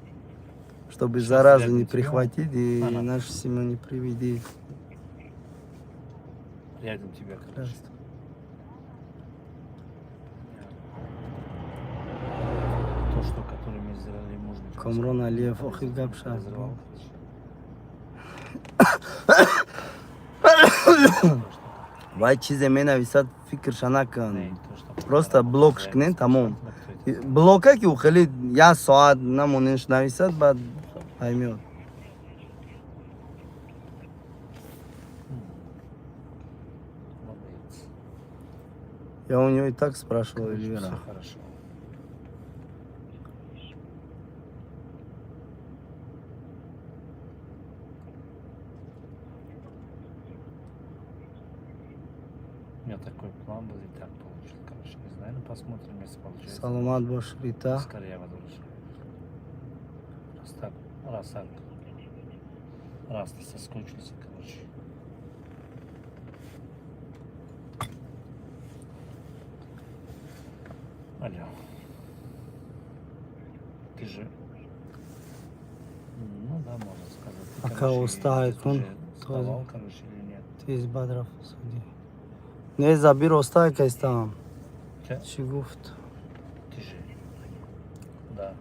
Speaker 1: Чтобы заразу не прихватить и нашу семью не приведи.
Speaker 5: Рядом тебя как раз. То, что который мы сделали, может быть.
Speaker 1: Комрон Алиев, охи гапша. Вай чизе мена висат фикр шанакан. Просто блок шкнен тамом. Блока ки ухали я соат намонеш нависат бад поймет. Я у нее и так спрашивал, Эльвира.
Speaker 5: Все хорошо. У меня такой план был и так получил. Короче, не знаю, ну посмотрим, если получается.
Speaker 1: Саламат бош, Рита.
Speaker 5: Скорее возвращаюсь. Раз ты соскучился, короче. Алло. Ты же... Ну да, можно сказать. Ты,
Speaker 1: Ака
Speaker 5: короче,
Speaker 1: устает он.
Speaker 5: уже вставал, короче, или нет?
Speaker 1: Тез Бадров суди. Не забир остай кайстам.
Speaker 5: Че?
Speaker 1: Чи гуфт?
Speaker 5: Ты же... Да.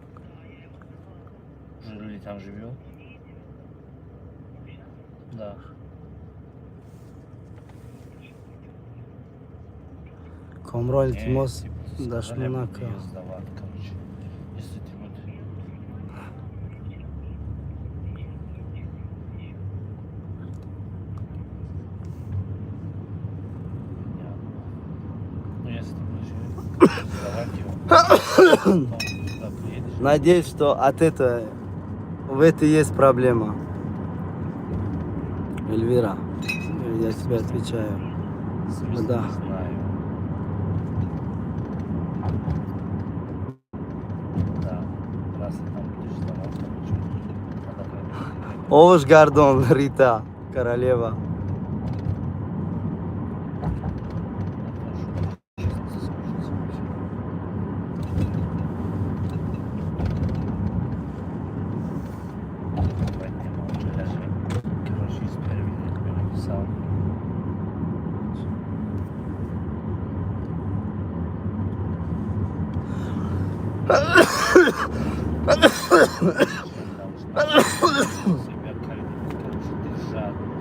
Speaker 5: Жирули там живет? Да.
Speaker 1: Комроль
Speaker 5: Не,
Speaker 1: Тимос
Speaker 5: типа,
Speaker 1: даш
Speaker 5: сказали, я буду
Speaker 1: Монако.
Speaker 5: её сдавать, короче. Если ты вот... Ну, если ты будешь сдавать его, потом туда приедешь.
Speaker 1: Надеюсь, что от этого в этой есть проблема. Эльвира, я тебе отвечаю.
Speaker 5: В смысле,
Speaker 1: Да.
Speaker 5: не знаю. Да, раз ты там будешь сдавать, короче, надо как-то...
Speaker 1: Овуш Гордон, Рита, королева.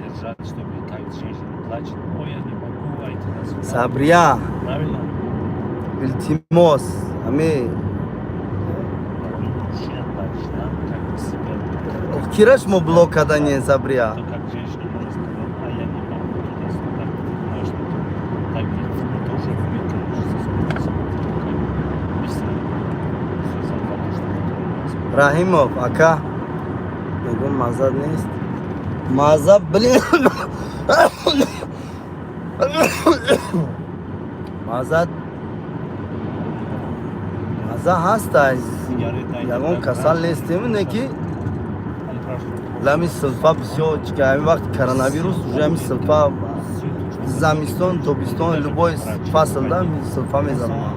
Speaker 5: Держать, чтобы как женщина плачет. Ой, я не могу, а иди на сюда.
Speaker 1: Сабрия,
Speaker 5: Правильно?
Speaker 1: Ильтимос, ами.
Speaker 5: Мужчина плачет, да? Как себя.
Speaker 1: Кираш му блок, когда не Сабрия.
Speaker 5: То как женщина может сказать, а я не могу туда-сюда. Может, так ведь мы тоже умеем, конечно, соскучиться. Быстро. Все зарплату, что
Speaker 1: Рахимов, ака. Бегом мазад нест. Маза, блин. Мазад. Маза хаста. Ягон касал нестем, неки. Лами сылфа все, ами вақт коронавирус, уже ами сылфа замистон, тобистон, любой фасл, да, ами сылфа мезанам.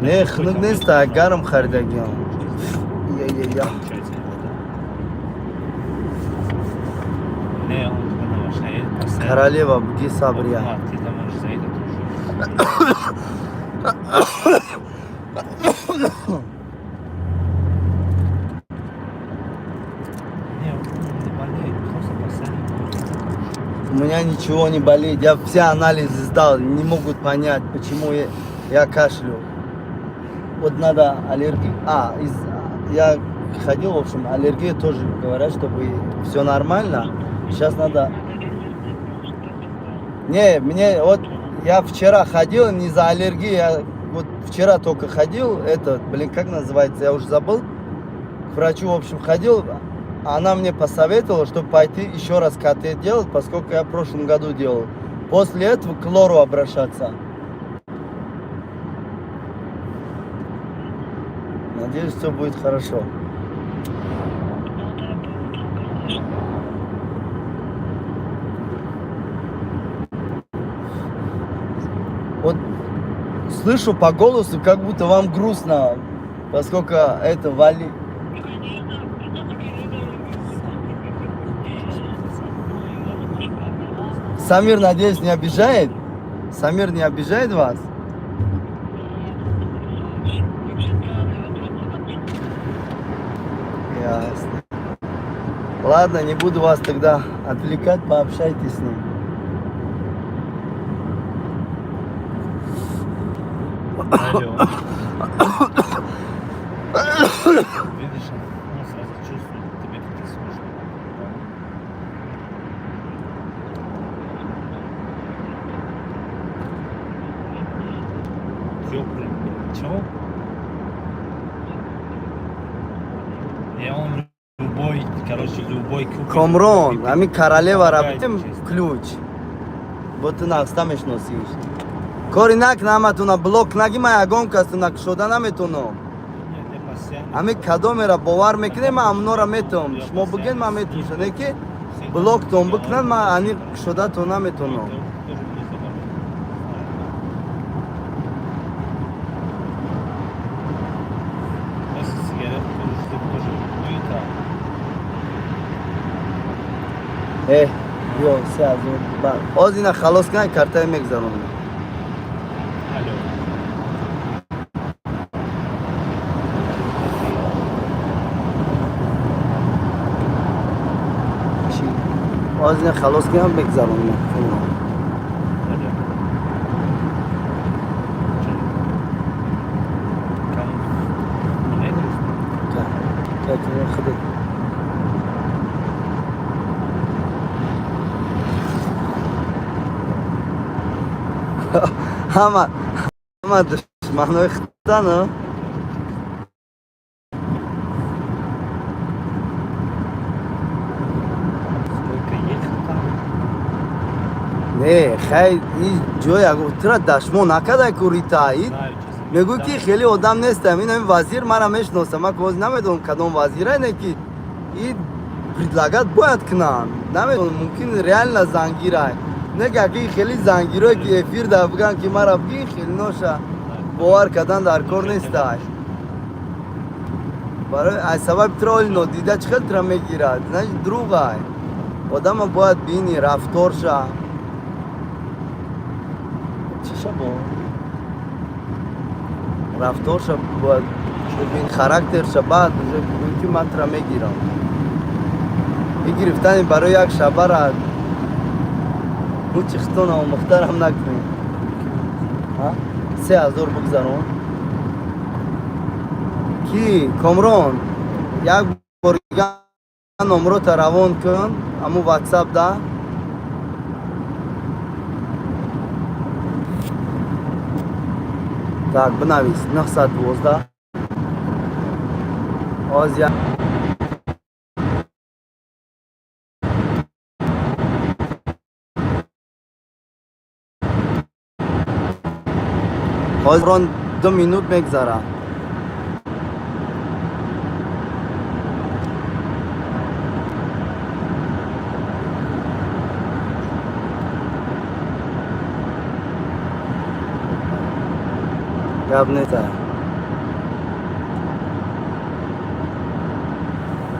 Speaker 1: Не, хнук нест, а гарм харидагиам. Я. Королева, где Сабрия?
Speaker 5: Ты там можешь за это тоже.
Speaker 1: У меня ничего не болит, я все анализы сдал, не могут понять, почему я кашлю. Вот надо аллергию. Я ходил, в общем, аллергия тоже говорят, чтобы все нормально. Сейчас надо... Не, мне вот я вчера ходил не за аллергию, я вот вчера только ходил, как называется, я уже забыл. К врачу, в общем, ходил, она мне посоветовала, чтобы пойти еще раз КТ делать, поскольку я в прошлом году делал. После этого к лору обращаться. Надеюсь, все будет хорошо. Вот слышу по голосу, как будто вам грустно, поскольку это Вали. Самир, надеюсь, не обижает? Самир не обижает вас? Ясно. Ладно, не буду вас тогда отвлекать, пообщайтесь с ним.
Speaker 5: Алло. Видишь, он сразу чувствует, тебе как-то сложно. Чего? И он любой, короче, любой купит.
Speaker 1: Камрон, ами королева
Speaker 5: Помогает,
Speaker 1: работаем
Speaker 5: честно.
Speaker 1: ключ. Вот ты наставишь носишь. Кори нак наматуна блок нагима ягон кастуна шода наметуно. Ами кадомера бовар мекне ма амнора метом. Шмо буген ма метуш. Неки блок том букнан ма ани шода то наметуно. Йо, се азон. Ба, озина халос кан картай мегзанон. озина халос кан мегзанон. Как хадет. Hama düşmanı xtanı. Не, хай и ҷоя гуфтира дашмо накадай куритаид. Мегӯ ки хеле одам нестам. Ин вазир мара мешносам. Ман коз намедонам кадом вазира не ки и предлагат бояд кунан. Намедонам мумкин реально зангирай. Не какие хели зангирой ки эфир да бган ки мара бги хели ноша бовар кадан дар кор нестай. Барои аз сабаб тролино дида чхел тра мегирад. Значит другай. Одама бояд бини рафторша. Чиша бо? Рафторша бояд бин характерша баъд уже ки ман тра мегирам. И гирифтани барои як шабара ну чихтона мухтарам накунем. 3000 бигзарон. Ки Камрон як бор номерота равон кун, аму WhatsApp да. Так, бинавис 912. Озия ҳозир 2 минут мегзарад. гап неста.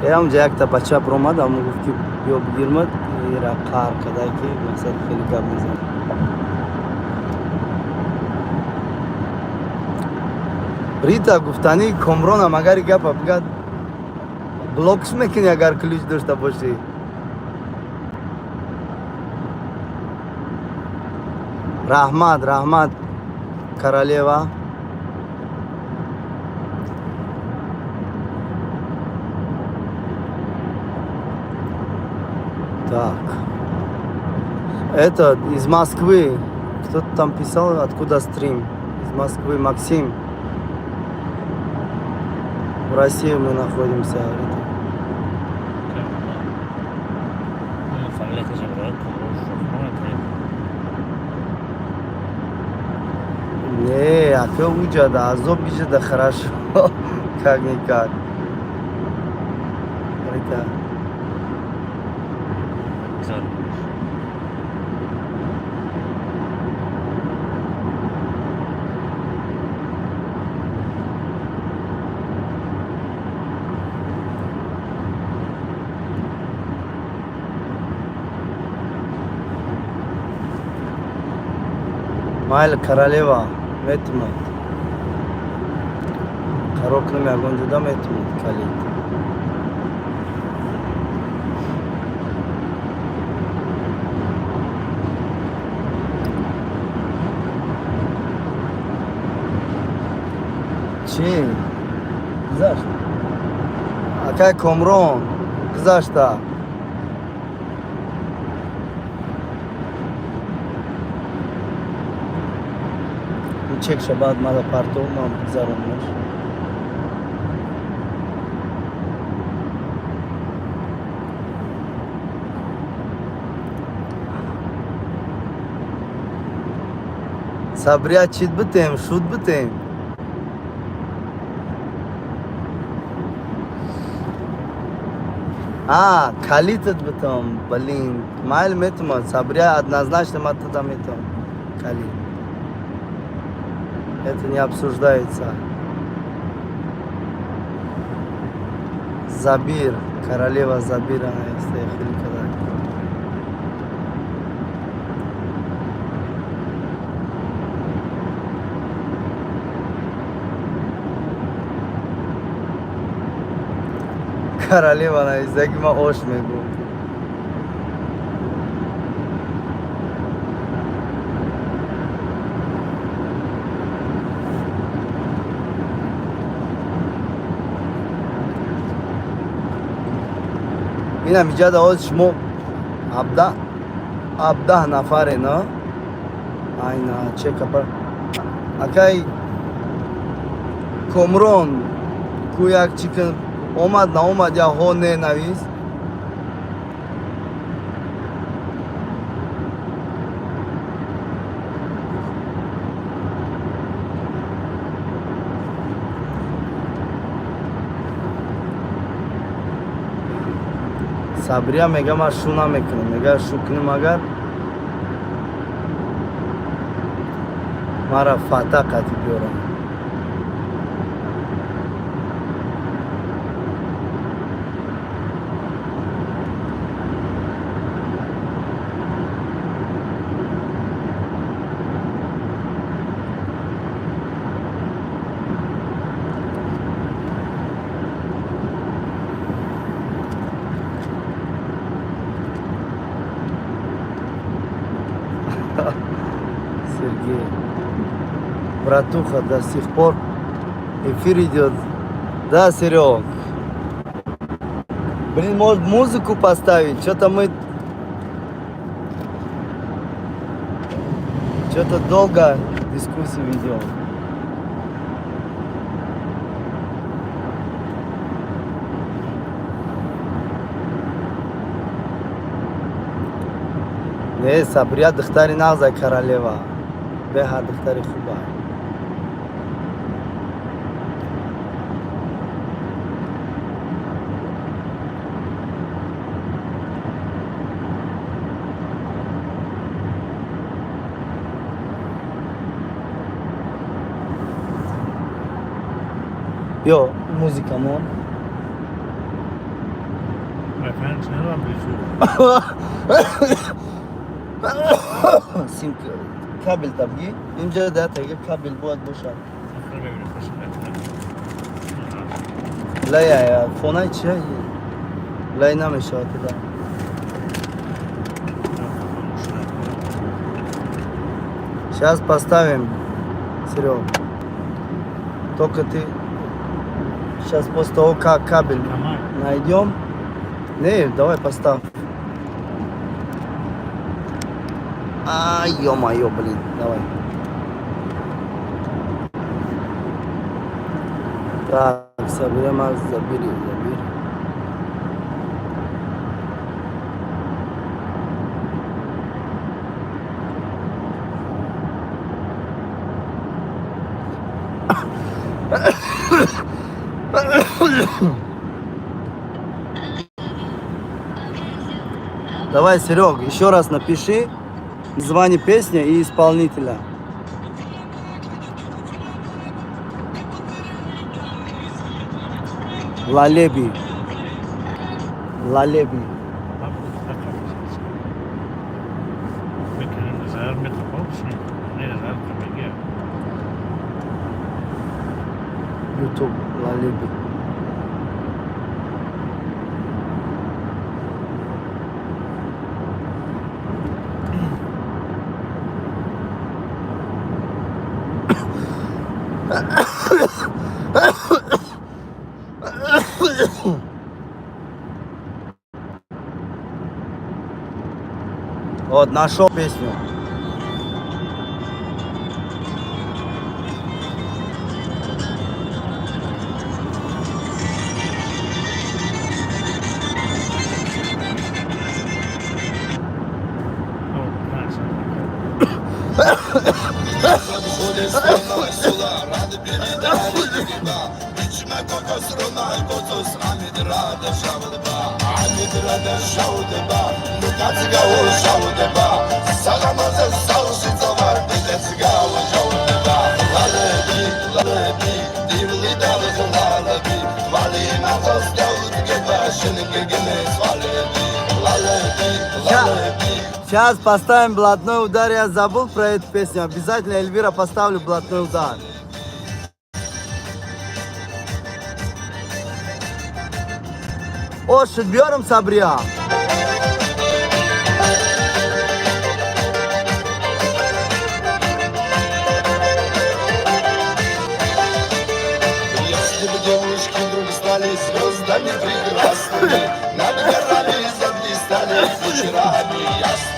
Speaker 1: Ям ҷа якта бача биромад, аммо гуфт ки биё бигирмад, ира қар кадай ки масъал хеле гап мезанад. рита гуфтани Камронам агари гапа бигад блокш мекунӣ агар ключ дошта бошӣ. раҳмат королева. Так. Это из Москвы. Кто-то там писал, откуда стрим. Из Москвы Максим. В России мы находимся. Не, а то уджада, азоб бежит, хорошо. Как-никак. Это... Майл королева метмад. Карокнам ягон ҷуда метмад калид. Чи? Гузашт. Акай Камрон гузашта. чек шабад мада парто мам заронмаш. Сабрия чит битем, шут битем. Калитет битем, блин. Майл метум, Сабрия однозначно матата метум. Калит. Это не обсуждается. Забир, королева Забира, если я когда. Королева на языке ма ош мегу. اینا میجاد آز شما ابده نفره نه اینا چه کپر اکای کمرون کویک چیکن اومد نه اومد یا هو نه نویس Сабрия мега ма шуна мекунам, мега шукним агар мара фата қатиб биёрам. Сергей, братуха, до сих пор эфир идет. Да, Серег? Блин, может музыку поставить? Что-то мы... Что-то долго дискуссии ведем. Не, Сабрия духтари нагзай королева. Беха духтари хуба. Yo, muzika mon.
Speaker 5: Efendim ne var
Speaker 1: Sim kabel tabii. Önce de tabii kabel bu ad boşa. La ya fona içe. La ina meşat da. Сейчас поставим, Серег. Только ты сейчас после того, как кабель найдем. Не, давай поставь. Ай, ё-моё, блин, давай. Так, Сабрия, забери. Давай, Серег, еще раз напиши название песни и исполнителя. Лалеби. YouTube, Лалеби. Вот, нашел песню.
Speaker 2: Подходит страна села, рады передали гриба. Бичме коко срунай, котус, амидрада шавдеба. Амидрада шавдеба, мукацга у шавдеба. Сагамаза саушица var, бидецга у шавдеба. Лалеби, лалеби, дивли давы лалеби. Вали махос даут геба, шингегене свалеби. Лалеби, лалеби.
Speaker 1: Сейчас поставим блатной удар. Я забыл про эту песню. Обязательно, Эльвира, поставлю блатной удар. О, шедбером Сабрия.
Speaker 2: Если бы девушки вдруг стали звездами прекрасными, над горами заблистали вечерами ясными.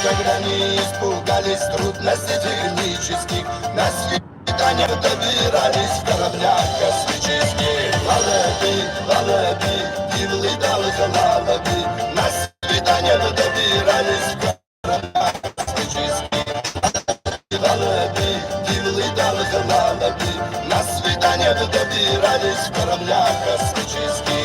Speaker 2: Когда они испугались трудностей технических, на свидания добирались в кораблях космических. Лалеби, лалеби, дивли далы лалеби, на свидания добирались в кораблях космических. Лалеби, дивли далы лалеби, на свидания добирались в кораблях космических.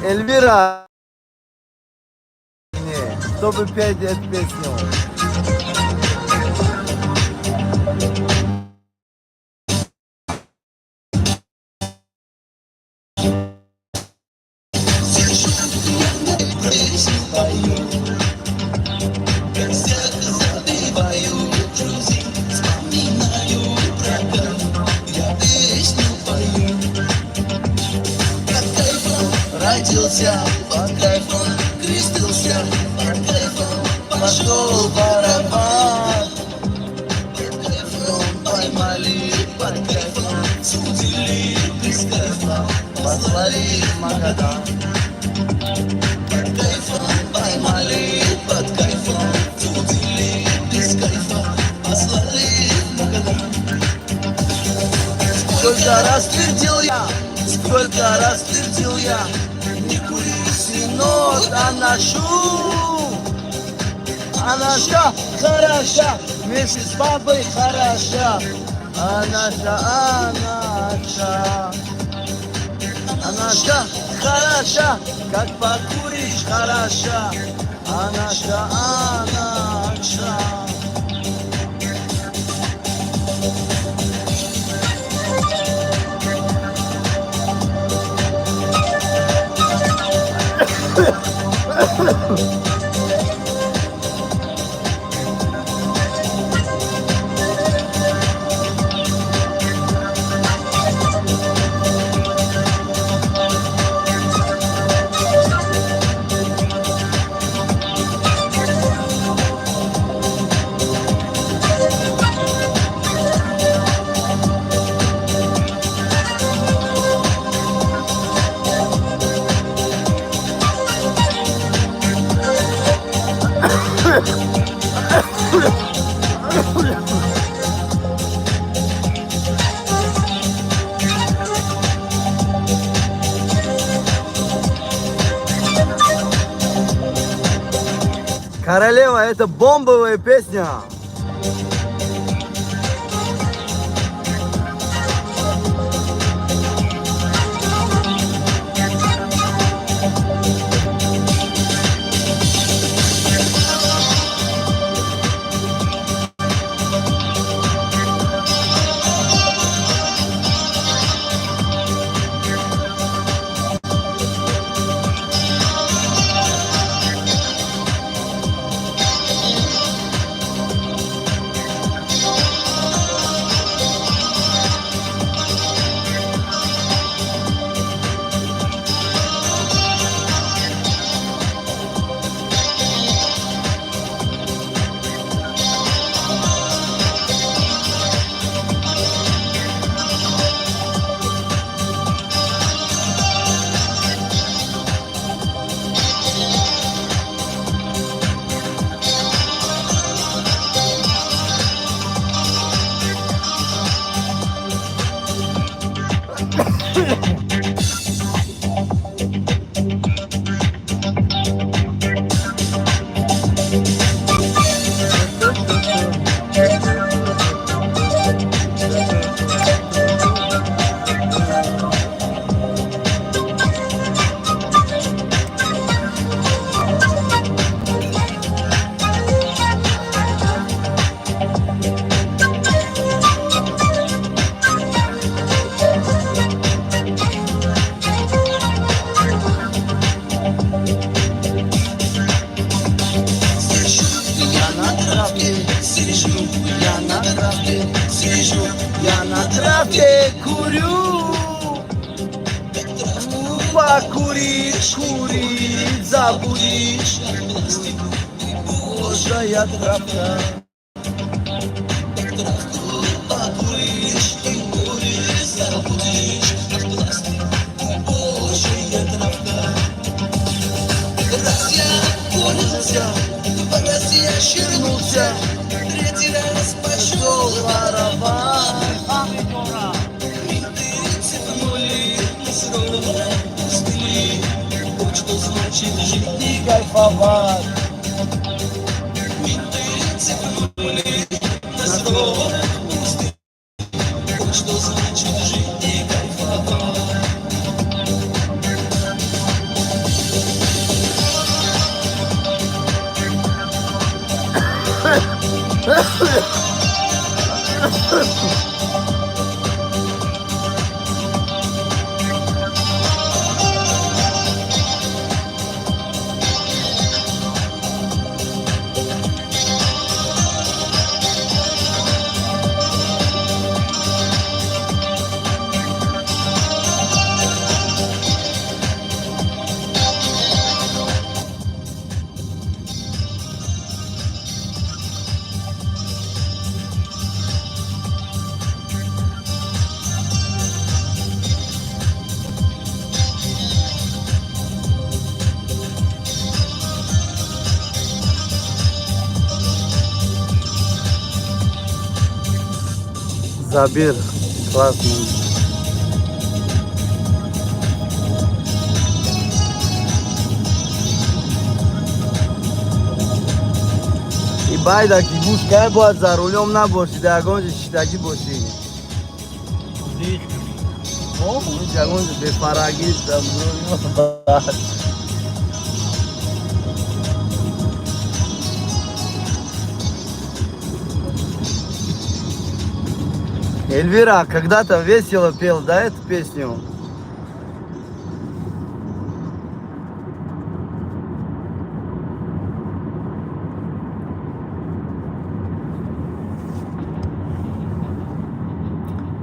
Speaker 1: Эльвира, чтобы петь эту песню.
Speaker 6: Родился под кайфом, крестился под кайфом, пошел барабан. Под кайфом поймали, под кайфом судили, без кайфа послали в Магадан. Под кайфом поймали, под кайфом судили, без кайфа послали в Магадан. Сколько раз твердил я, сколько раз твердил я, не кури, сынок, она хороша, вместе с папой хороша. Анаша хороша, как покуришь хороша. Анаша.
Speaker 1: Королева, это бомбовая песня. травке сижу, я на травке сижу, я на травке курю. Покурить, курить, забудешь, божья травка. Покуришь, курить, забудешь, божья травка. Раз я курился, два раз я ширнулся, третий раз пошел воровать. Менты цепнули, снова пустые. Вот что значит жить и кайфовать. Менты цепнули, снова пустые. Вот что значит жить и кайфовать. Забир, классно. И байда, кибуш, кай боад за рулем набоши, дагон же читаги боши. О, дагон же бефараги, там, Эльвира когда-то весело пел, да, эту песню?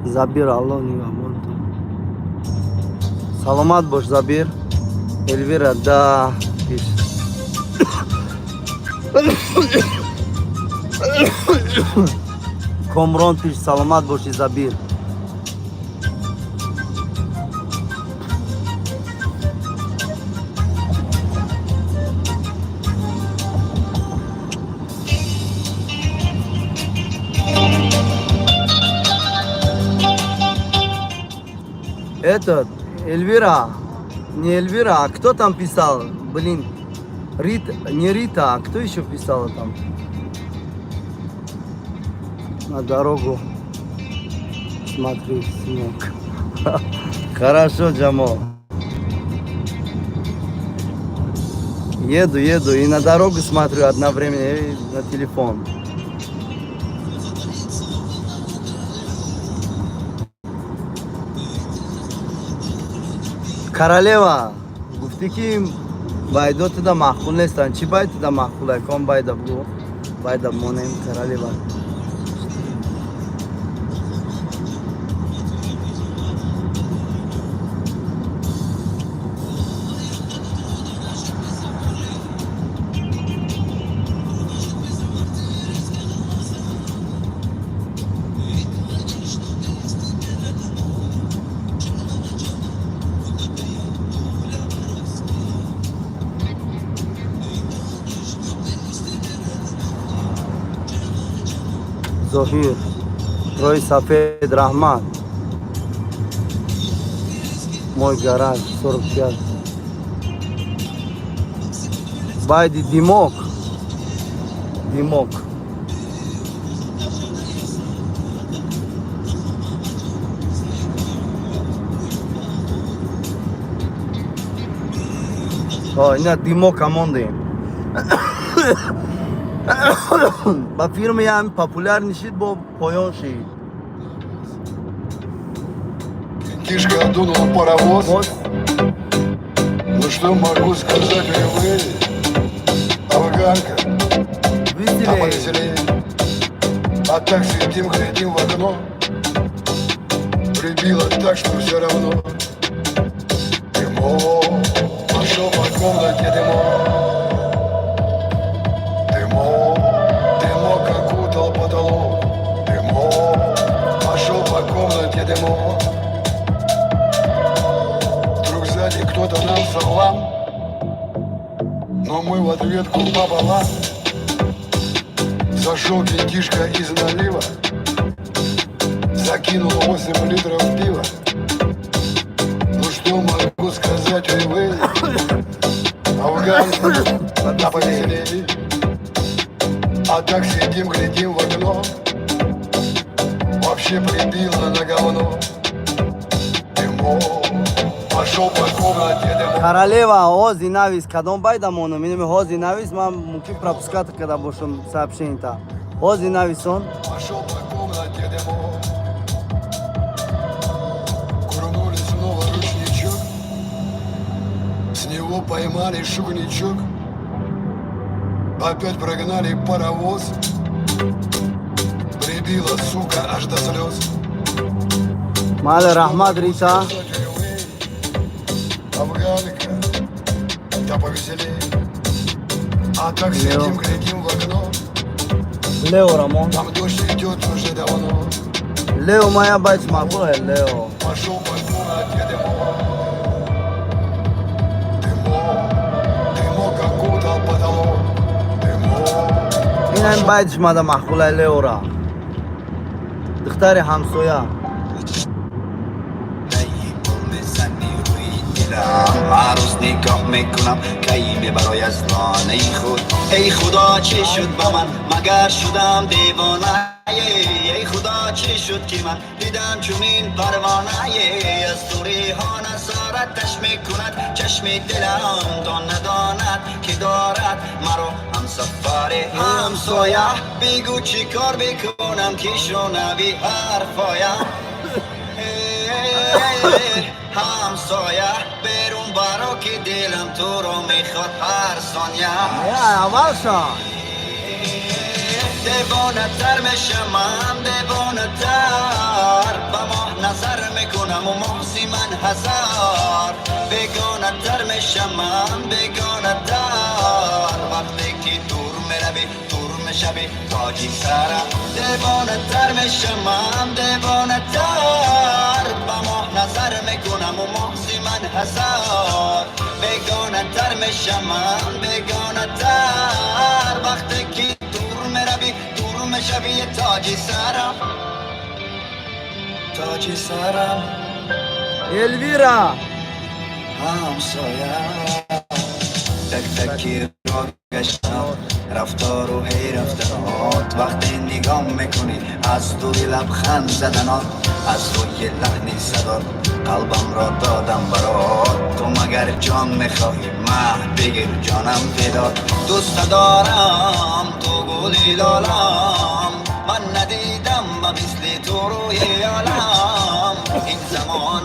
Speaker 1: Забир, Аллах не вам. Саламат бош, Забир. Эльвира, да, пишет. Комрон пишет, саламат бош, Забир. Этот, Эльвира, не Эльвира, а кто там писал? Блин, Рита, не Рита, а кто еще писал там? На дорогу. Смотри, сынок. Хорошо, Джамал. Еду и на дорогу смотрю одновременно и на телефон. Королева, гуфтики байдо туда махкул нестан. Чи бай туда махкул, ком байда бу? Байда монем королева. Zohir, Roy Safed Rahman. Мой гараж, 45. Байди Димок. Димок. О, нет, Димок Амонды. Ба фирма ям популярный шит бо поён шит.
Speaker 12: Кишка дунул паровоз. Вот. Ну что могу сказать, вы, афганка.
Speaker 1: Выделили.
Speaker 12: А повеселее. А так сидим, глядим в окно. Прибило так, что все равно. Дымок, пошел по комнате дымок. Дымок, дымок окутал потолок. Дымок, пошел по комнате дымок. Вдруг сзади кто-то нам салам, но мы в ответку пополам. Зашел детишка из налива, закинул 8 литров пива. Ну что могу сказать, ой вы, афганцы, да повеселее. А так сидим, глядим в окно, вообще прибило на говно. Дымок, пошел по комнате дымок.
Speaker 1: Королева, Ози Навис, кадом байдамону, миними Ози Навис, мам муки пропускать, когда бошем сообщение-то. Ози Нависон.
Speaker 12: Пошел по комнате дымок. Курнули снова ручничок, с него поймали шугничок. Опять прогнали паровоз, прибила, сука, аж до слез.
Speaker 1: Мале Рахмат Рита.
Speaker 12: Афганка, да повеселее. А так сидим, глядим в окно.
Speaker 1: Лео Рамон.
Speaker 12: Там дождь идет уже давно.
Speaker 1: Лео моя бачма, Лео.
Speaker 12: Пошел по комнате дымок. Дымок, дымок окутал потолок. Дымок.
Speaker 1: این بعدش ماده محقوله لیورا دختر همسویا
Speaker 6: عروس نگاه میکنم کی برای ازلان ای خدا چی شد با من مگر شدم دیوانه ای خدا چی شد که من دیدم چونین پروانه از دوری ها نظارتش میکند چشم دلم تا نداند که دارد مرا همسفر همسایه بگو چی کار بکنم که شنوی حرفایم همسایه برون برا که دلم تو رو میخواد هر ثانیه
Speaker 1: اول شان
Speaker 6: دیوانه تر میشم من دیوانه تر با ما نظر میکنم و محضی من هزار بیگانه تر میشم من بیگانه تر وقتی که دور میروی دور میشوی تاجی سرم دیوانه تر میشم من دیوانه تر با ما نظر میکنم و محضی من هزار بیگانه تر میشم من بیگانه تر وقتی که دور میروی دور میشوی تاجی سرم تاجی سرم
Speaker 1: الویرا
Speaker 6: همسایه تک تکی را گشتم رفتار و حیرفتنات وقتی نگاه میکنی از دوری لبخند زدنات از روی لحنی صدا قلبم را دادم برات تو مگر جان میخواهی مهد بگیر جانم فدات دوست دارم تو گلی لالم من ندیدم و مثل تو روی عالم این زمان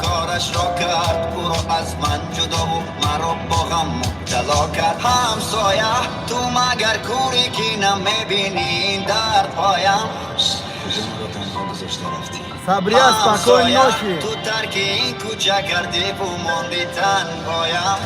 Speaker 6: کارش را کرد او را از من جدا و مرا با غم مبتلا کرد همسایه تو مگر کوری که نمیبینی دردهایم
Speaker 1: صبریه سپاکوی نوشی
Speaker 6: تو ترک این کوچه کردی و ماندی تنهایم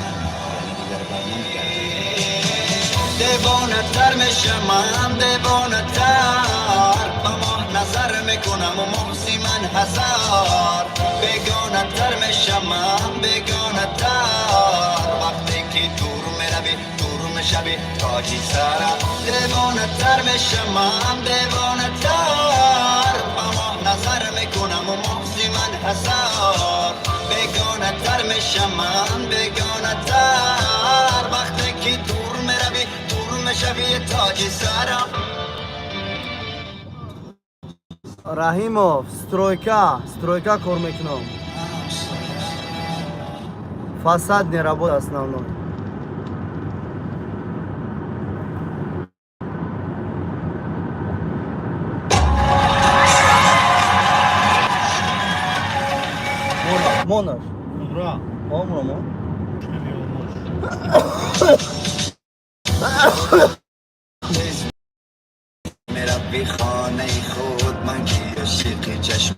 Speaker 6: دیوانه تر میشم من دیوانه تر با ما نظر میکنم و محضی من هزار بیگانه تر میشم من بیگانه تر وقتی که دور میروی دور میشوی تاجی سرم دیوانه تر میشم من دیوانه تر با ما نظر میکنم و محضی من هزار بیگانه تر میشم من بیگانه تر وقتی که دور میروی دور میشوی تاجی سرم
Speaker 1: رحیموف стройка кор мекунам фасадный работа основной Монаш
Speaker 5: Мудра.
Speaker 1: Омро.
Speaker 6: بی خانه خود من که عاشق چشم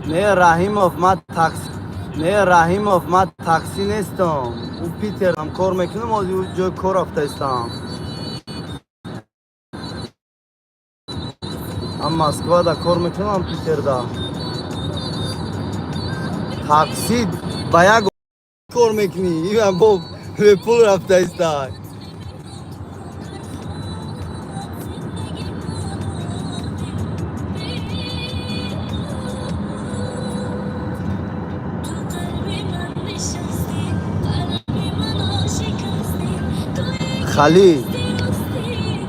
Speaker 1: نه رحیموف من تاکسی نه رحیموف من تاکسی نیستم او پیتر هم کار میکنم از جای کار رفته استم هم مسکو دا کار میکنم هم پیتر دا تاکسی با یک کار میکنی این هم با به پول رفته استم خالی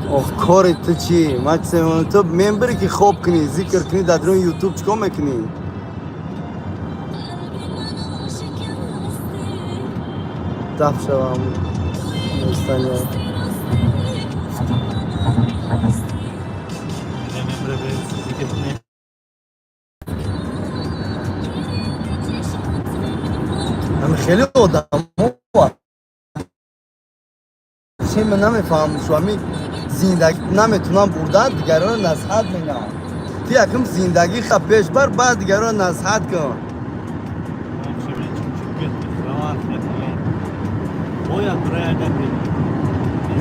Speaker 1: اوه کاری تو چی؟ مکسیموم تو ممبری که خوب کنی ذکر کنی در درون یوتیوب چکار میکنی؟ دف شوام مستنیم همه خیلی آدم چی من نمیفهم شوامی زندگی نمیتونم بردن دیگران نصحت میگم تو یکم زندگی خب پیش بر بعد دیگران نصحت کن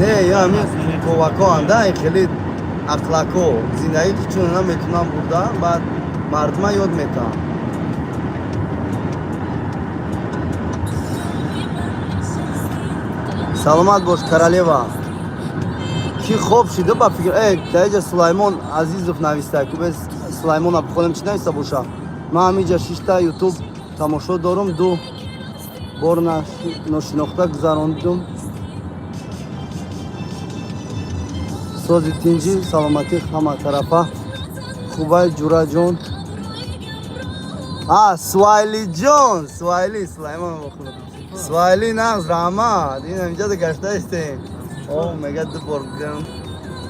Speaker 1: نه یا همین کوواکا انده این خیلی اخلاقو زندگی که چون نمیتونم بردن بعد مردم یاد میتونم سلامت باش королева کی خوب شده با فکر تایجا سلیمان عزیزов نویسته که بس سلیمان اب خودم چی نویسته باشه من همینجا 6 تا یوتیوب تماشا دارم 2 بار ناشناخته گذراندم سوزی تینجی سلامتی همه طرفه خوبه جورا جون سوایلی جون سوایلی سلیمان بخونم سوایلی نغز رحمت این همینجا ده گشته استیم اوه میگه دو برگرم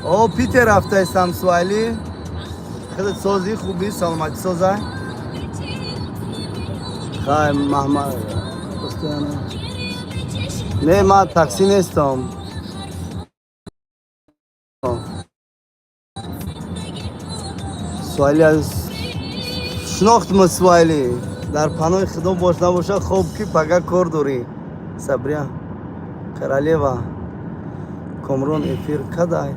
Speaker 1: اوه پیتر رفته استم سوایلی خیلی سوزی خوبی سلامتی سوزه خیلی محمد نه من تاکسی نیستم سوایلی از شناختم سوایلی در پناه خدا باش نباشه خوب که پگه کار داری صبریا королева کامرون افیر کدای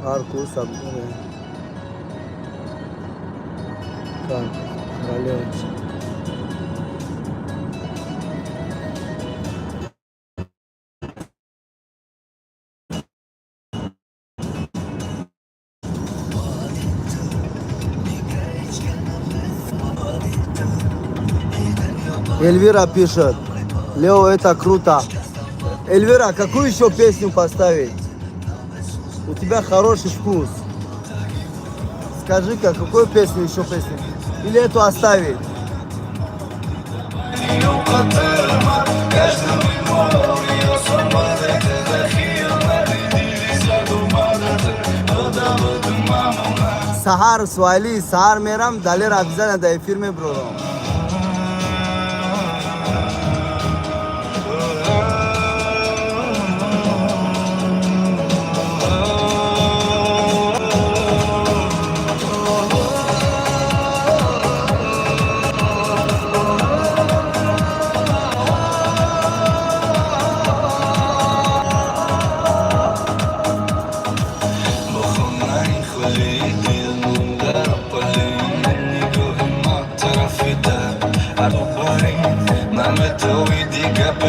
Speaker 1: هر کو صبره королева Эльвира пишет, Лео, это круто. Эльвира, какую еще песню поставить? У тебя хороший вкус. Скажи-ка, какую песню еще песню? Или эту оставить? Сахар, Суайли, Сахар мерам, далер обязательно до эфир में бро.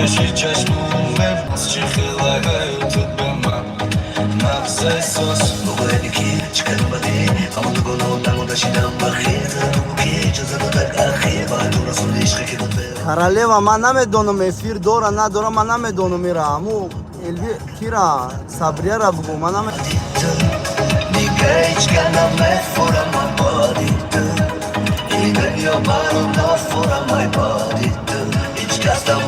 Speaker 6: بشی چشمومه باز چی خیلی تو به من مغز احساس بگویدی که چکر اومدی اما تو گناه دمو داشیدم بخیر زنمو که اجازه دادک اخیر باید تو رسول عشقی که بود
Speaker 1: королева من نمیدونم افیر داره نداره من نمیدونم میره امو الوی کیرا صبریه را بگو من نمیدونم
Speaker 6: دیگه هیچ کنم نفورم من بادی تو ایگه یا منو نفورم من بادی تو هیچ کستم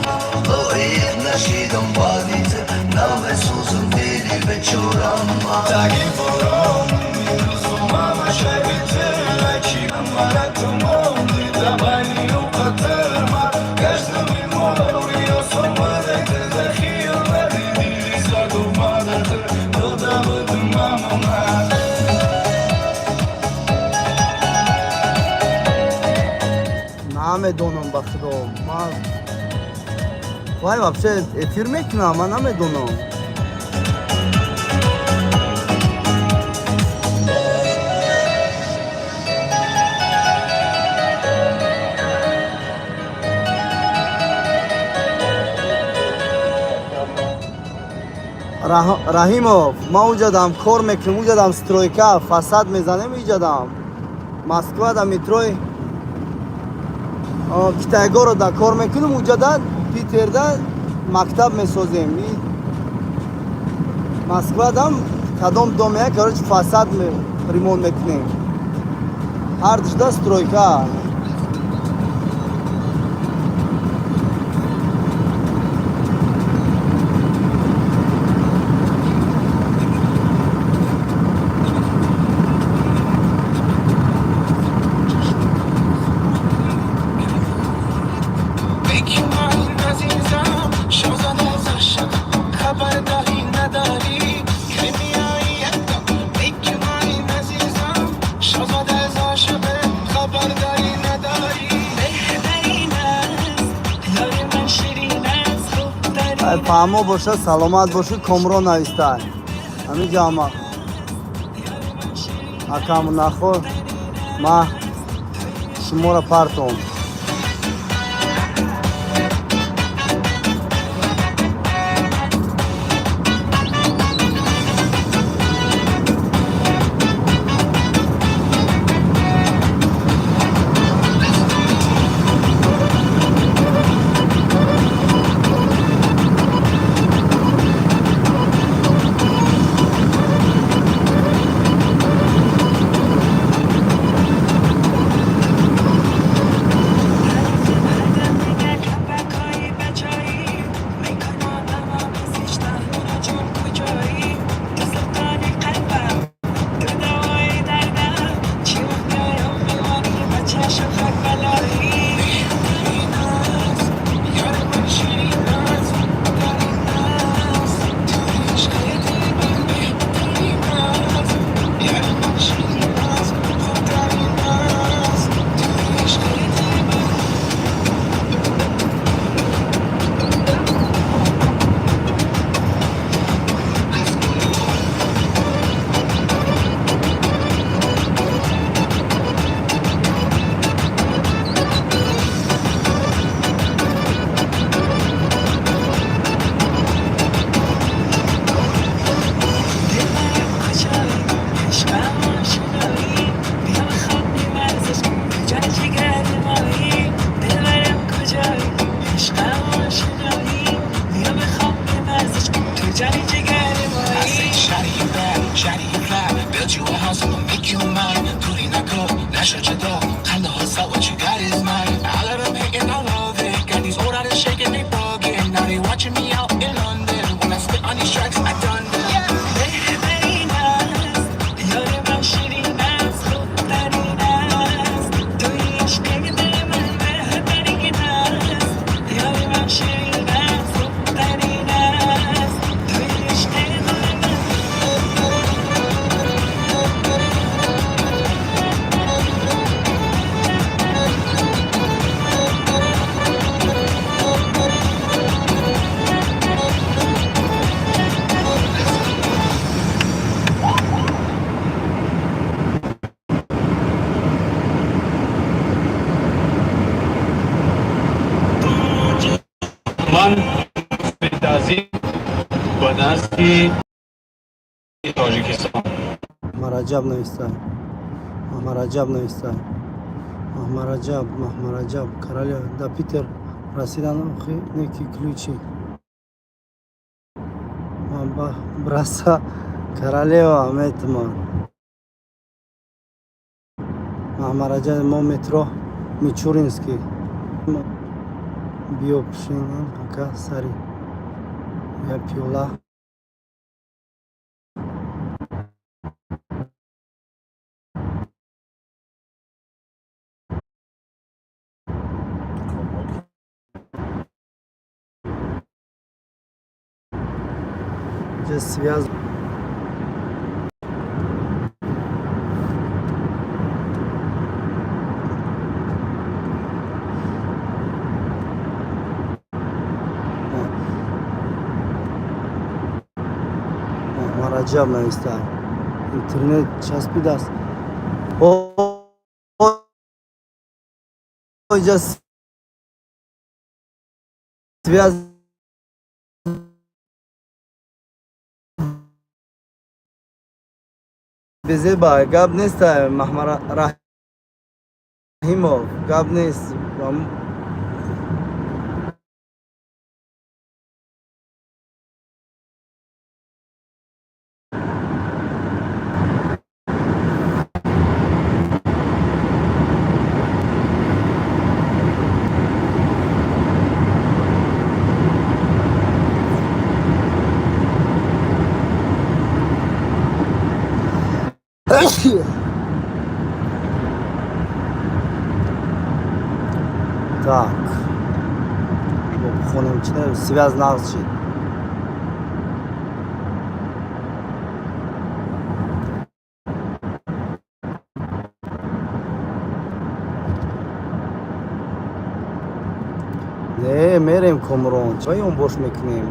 Speaker 6: نشیدم بادیت نام سوزم دیدی به چورم تاگی برام میروزو ماما شبیته لکی امارا تو موندی دبانی و قطر ما گشتم این موری و سومده
Speaker 1: намедонам ба худо. Ман вай вообще эфир мекунам, ман намедонам. Раҳимов, ман уҷадам кор мекунам, уҷадам стройка, фасад мезанем иҷадам. Москва да метрои Китайгоро да кор мекунем, уҷада Питерда мактаб месозем. Москва дам кадом домея короче фасад ремонт мекунем. Ҳар душта стройка. فهمو باشه سلامت باشه کامران نویسته همین جامعه اکم نخور ما شما را پرتم Махмараджаб нависта. Махмараджаб нависта. Махмараджаб. Королева. Да, Питер. Расидан неки ключи. Браса. Королева. Метман. Махмараджаб. Мо метро. Мичуринский. Биопшин. Ака сари. Я пиола. Связь. раджаб навистай. Интернет часпидаст. Инҷа связ безеба гап нест. Маҳмад Раҳимов гап нест. Так. Хонем чина связ нағз шид. Не, мерем Комрон. Чай он бош мекунем.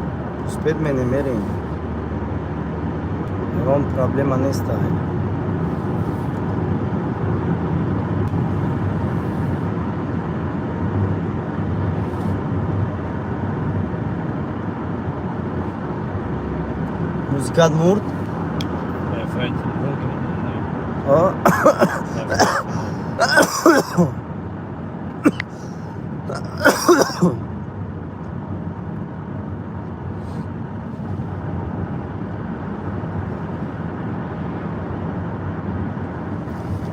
Speaker 1: Успед ме не мерем. Ром проблема неста. Музикат мурд?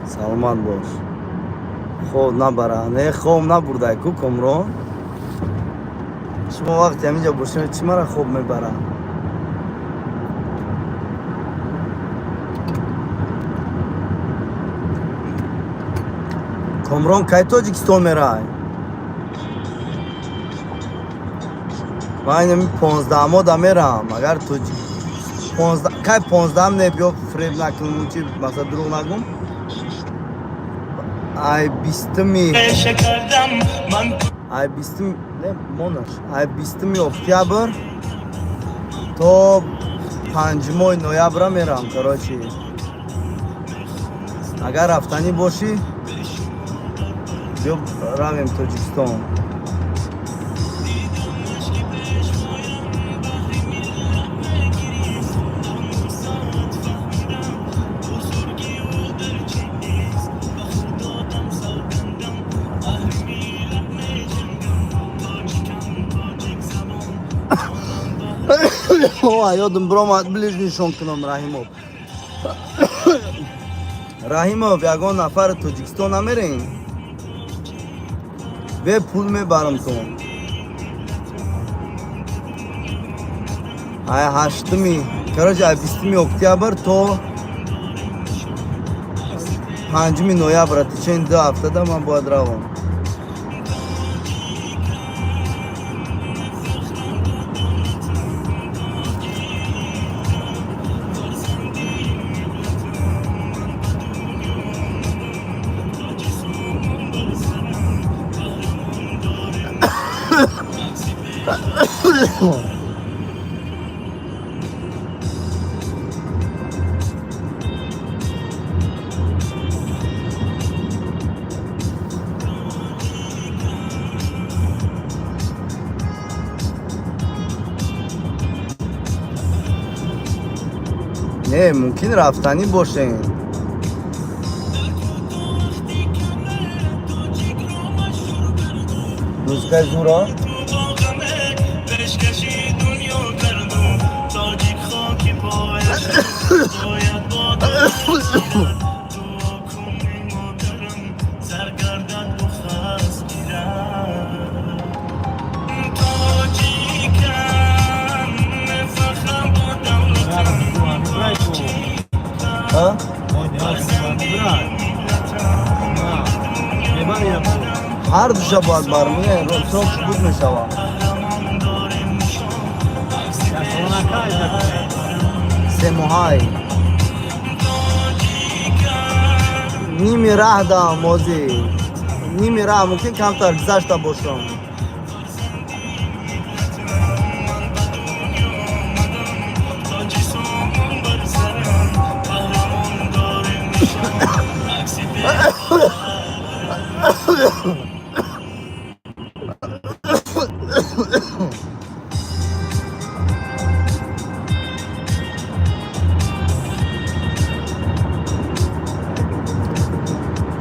Speaker 1: Саломат бош. Хоб набара. Не хоб набурдай ку Комрон. Шумо вақти ҳаминҷа бошем чӣ мара хоб мебара? Комрон кай Тоҷикистон мерай? Ман 15 мерам. Агар кай 15 не биё фреб накунам чи масъала дурӯғ нагум. Ай 20 не монаш. Ай 20 октябр то 5 ноябр мерам. Короче, агар рафтанӣ бошӣ биё равем Тоҷикистон. Ёдам биромад ближнишон кунам Раҳимов. Раҳимов, ягон нафар Тоҷикистон намерем? Бе пул мебарам то. Ай 8, короче, ай 20 октябр то 5 ноябр. Тичен 2 ҳафтада ман бояд равам. Не, мумкин рафтанӣ бошем. музикаи зуро? ҳар душа бояд барм, срок буд мешавам. се моҳай ними раҳ дам мозӣ, ними раҳ мумкин камтар гузашта бошам.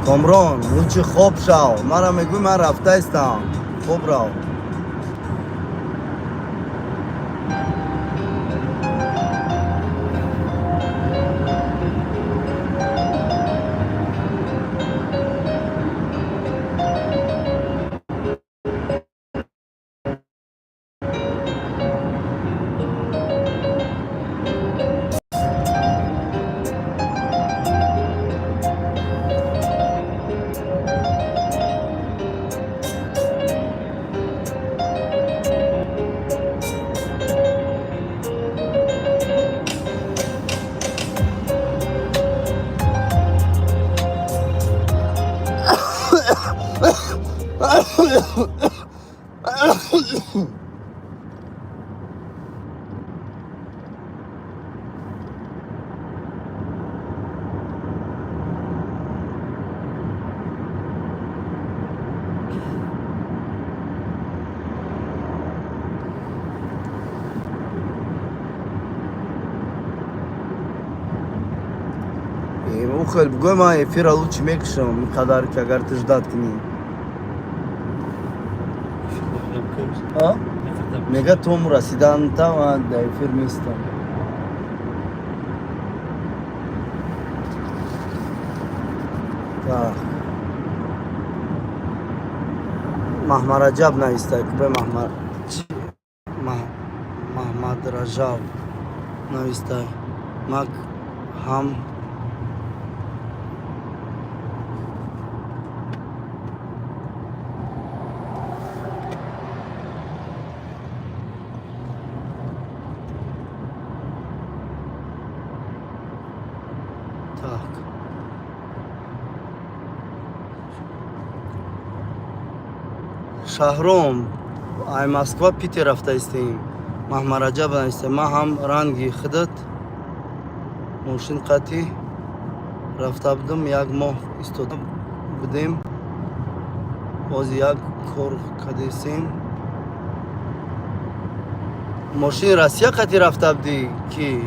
Speaker 1: کامران لوچه خوب شو مرا میگوی من رفته استم خوب رو خیلی بگوی من افیر رو چی میکشم اینقدر که اگر تجداد کنی میگه توم رسیدن تا من در افیر میستم محمد رجب نیسته که به محمد رجب نیسته مک هم شهرام ای مسکو پیتی رفته استیم محمد رجب نیسته ما هم رنگی خودت ماشین قطعی رفته بودم یک ماه استوده بودیم باز یک کار کردیم ماشین راسیه قطعی رفته بودی که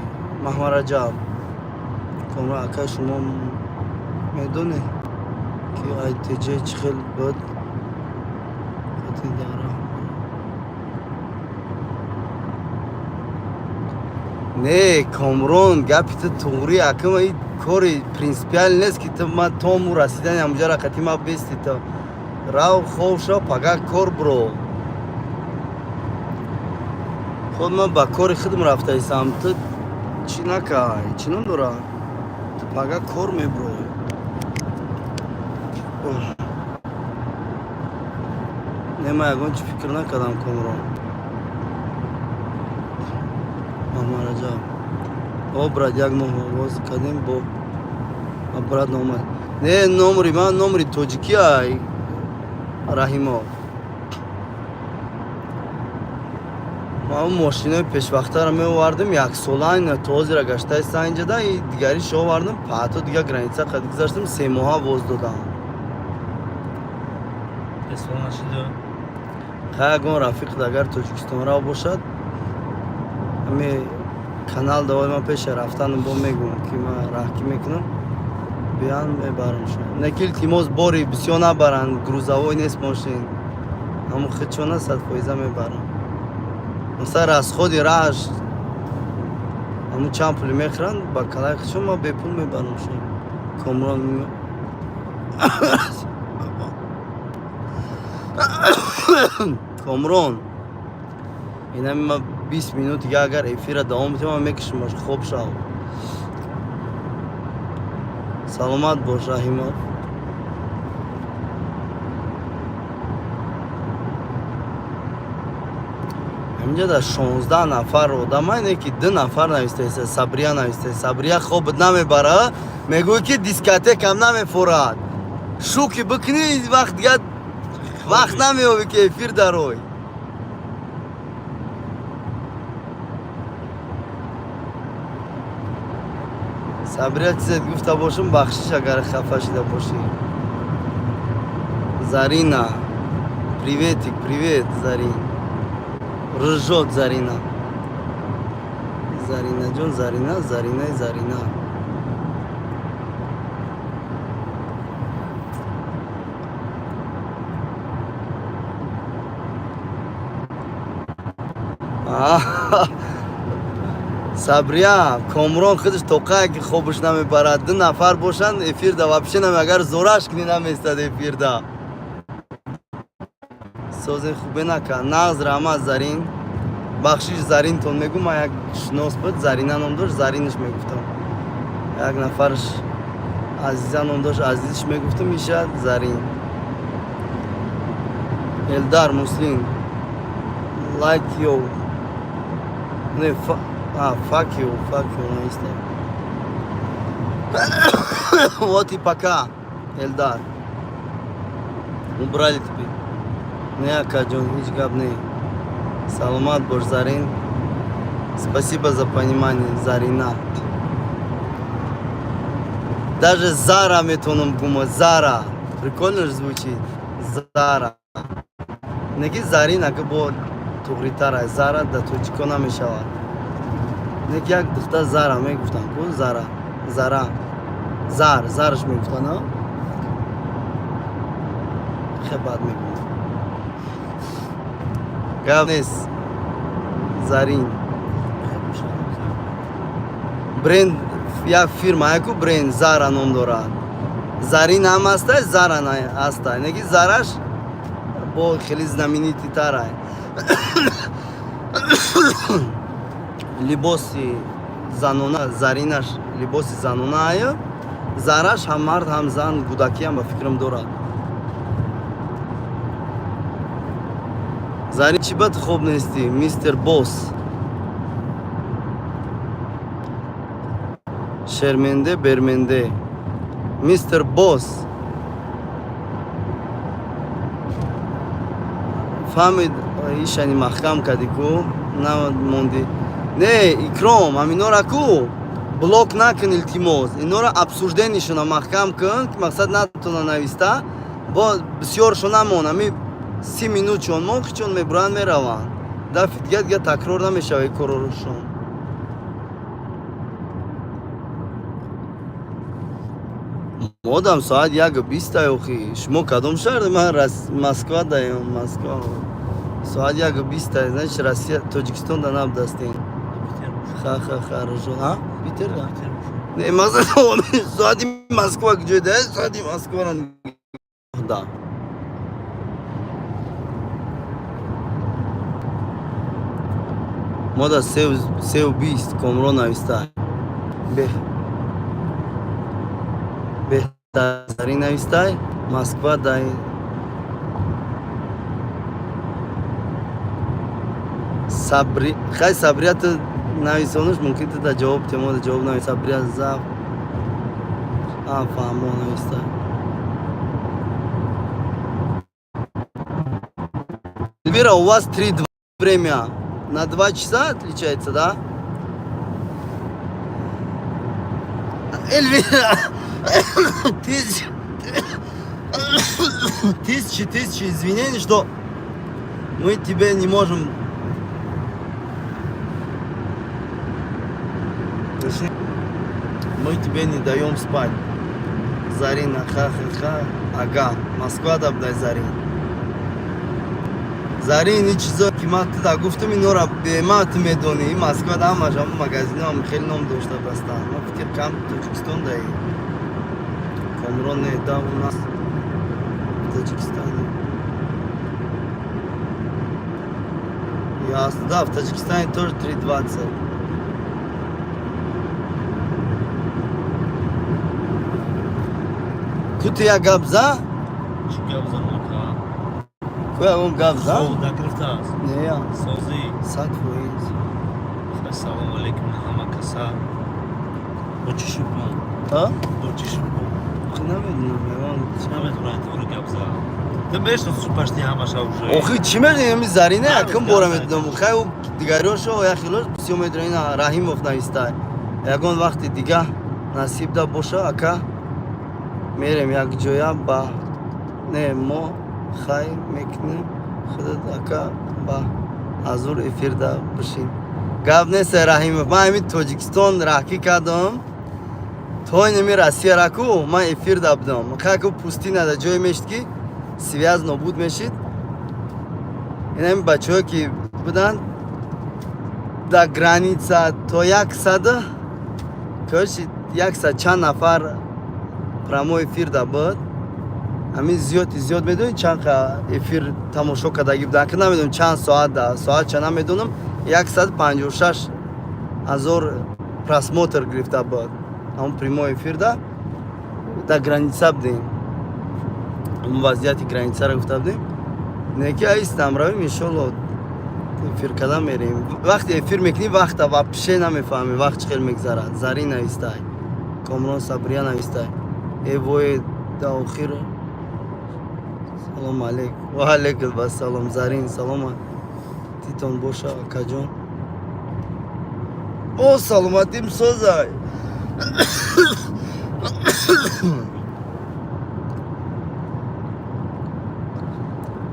Speaker 1: محمد رجب کامرا اکا شما میدونه که ای تیجه چی خیلی بود نه کامران گپیت توری اکم ای کاری پرینسپیال نیست که تو مو رسیدن همونجا را قطعی ما بیستی تا راو خوب شو پگه کار برو خود من با کاری خودم رفته ایسم تو چی نکای چی نداره تو پگه کار می برو نه من اگه چی فکر نکردم کامران محمد رجب او براد یک ماه باز کردیم با براد نامد نه نمری من نمری توجیکی ای رحیما ما اون ماشینای پیش وقته را می آوردم یک سالان توزی را گشته است اینجا دا دیگری شو آوردم پاتو دیگه گرانیسه قد گذاشتم 3 ماه باز دادم
Speaker 5: اسفان نشیده
Speaker 1: خیلی رفیق اگر توجیکستان را باشد همه کانال دوای ما پیش رفتن با میگم که ما راهکی میکنم بیان میبرم شد نکیل تیموز باری بسیار نبرن گروزاوی نیست ماشین همون خودشونه 100% میبرم مثلا از خودی راهش همون چند پولی میخرن با کلای خودشون ما به پول میبرم شد کامران کامران این همین ما 20 minut دیگه اگر افیر دوام بتیم ما میکشم خوب شو سلامت باش رحیما همینجا در 16 نفر آدم اینه که 2 نفر نویسته صبریا نویسته صبریا خوب نمیبره میگوی که دیسکاتک هم نمیفورد شوکی بکنی وقت دیگه وقت نمیوی که افیر دروی صبریا چیزت گفته باشم بخشش اگر خفه شده باشی زرینا پریویت زرین ржет Зарина. Зарина ҷон, Зарина, Зарина, Зарина. Сабрия, Комрон худаш тоқае ки хобаш намебарад. 2 нафар бошанд эфирда вообще агар зораш кини наместад эфирда. Созе хубе нака. Нағз Рамаз Зарин. Бахшиш Заринтон мегу, ма як шинос буд, Зарина ном дошт, Зариниш мегуфтам. Як нафарш Азиза ном дошт, Азизиш мегуфтам, иша Зарин. Элдар Муслим. Like you. Не, fuck you, наистина. Вот и пока, Элдар. Убрали тебе. Не, Акаджон, хич гап не. Саламат бош, Зарин. Спасибо за понимание, Зарина. Даже Зара метоном гума, Зара. Прикольно же звучит. Зара. Неги Зарина, как бы тугритара, Зара, да точко намешавад. Неги як духта Зара мегуфтан, ку Зара. Зара. Зарш мегуфтан, а? Хебад мегуфтан. Гавнес Зарин. Бренд, як фирма, яку бренд Зара ном дорад. Зарин ҳам астай, Зара астай. Неги Зараш бо хели знаменитӣ тарай. Либоси занона, Заринаш либоси занона ая. Зараш ҳам мард, ҳам зан, кӯдакиам ба фикрам дорад. Зарин чӣ бад хуб нестӣ, мистер Босс. Шерменде, берменде. Мистер Босс. фаҳмид, ишани маҳкам кардӣ ку, намонди. Не, Икром, аминора ку, блок накун илтимос. Инора обсужденишона маҳкам кун, мақсад натона нависта, бо бисёршо намон, ами 30 минут чон моқи чон мебуранд мераванд. Дафи дига такрор намешава короршон. Модам соат 1:20 охи. Шумо кадом шаҳр? Ман Москва даём, Москва. Соат 1:20, значит Россия, Тоҷикистон да набудастем. Ха, рожон. А? Питер? Не, мақсад соати Москва куҷои да? Соати Москва да. Мода 3:20 Комрон нависта. Зарин навистай, Москва дай. Сабри, хай Сабрията нависонуш, мумкин да ҷавоб темо да ҷавоб навис. Сабрия зав. Фаҳмо навистай. Эльвира, у вас 3:2 время. На 2 часа отличается, да? Эльвира! Тысячи извинений, что мы тебе не можем. Мы тебе не даем спать. Зарина, ха-ха-ха, ага, Москва дабдай Зарин. Зарин ин чизо ки ман туда гуфтам инора бемат медони. Москва да ҳамаш ҳам магазинам хеле ном дошта бастан. Ман фикр кам Тоҷикистон даи. Комрон не да у нас в Таджикистане. Ясно, да, в Таджикистане тоже 3:20. Кутия габза?
Speaker 5: Чӣ габза мока?
Speaker 1: Куя он габза?
Speaker 5: Сов да гирифтааст.
Speaker 1: Не я.
Speaker 5: Сози.
Speaker 1: 100%.
Speaker 5: Ассалому алейкум ҳама каса. Бо чӣ шубҳам? Бо чӣ шубҳам?
Speaker 1: Намедунам,
Speaker 5: намедонам таври габза. Ты мешнас супашти ҳамаша уже.
Speaker 1: Охи чӣ медонӣ Зарина якум бора медонам. Хай у дигариошо яхилош бисёр медонӣ Раҳимов навистай. Ягон вақти дига насиб да боша ака. Мерем як ҷоя ба не мо хай мекунем худат ака ба азур эфирда бишин гап нест Раҳимов ман ҳамин Тоҷикистон раҳкӣ кардам то инами Россия раку ман эфирда будам како пустина да ҷое мешид ки связ нобуд мешид инами бачаҳое ки буданд да граница то 100 короче 100 чанд нафар прямой эфирда буд ҳамин зиёд медонӣ чанд эфир тамошо кардагӣ буданд ки намедонам чанд соат да соат чанд намедонам 156 000 просмотр гирифта буд ҳамон прямой эфирда да граница будем ҳамон вазъияти границаро гуфта будем неки аистам равем иншолло эфир кардан мерем вақте эфир мекунӣ вақта вообще намефаҳмӣ вақт чӣ хел мегзарад Зарин навистай Комрон Сабрия навистай вой да охир салом алейк ва алейкум ассалом Зарин салома титон боша акаҷон о саломатим созай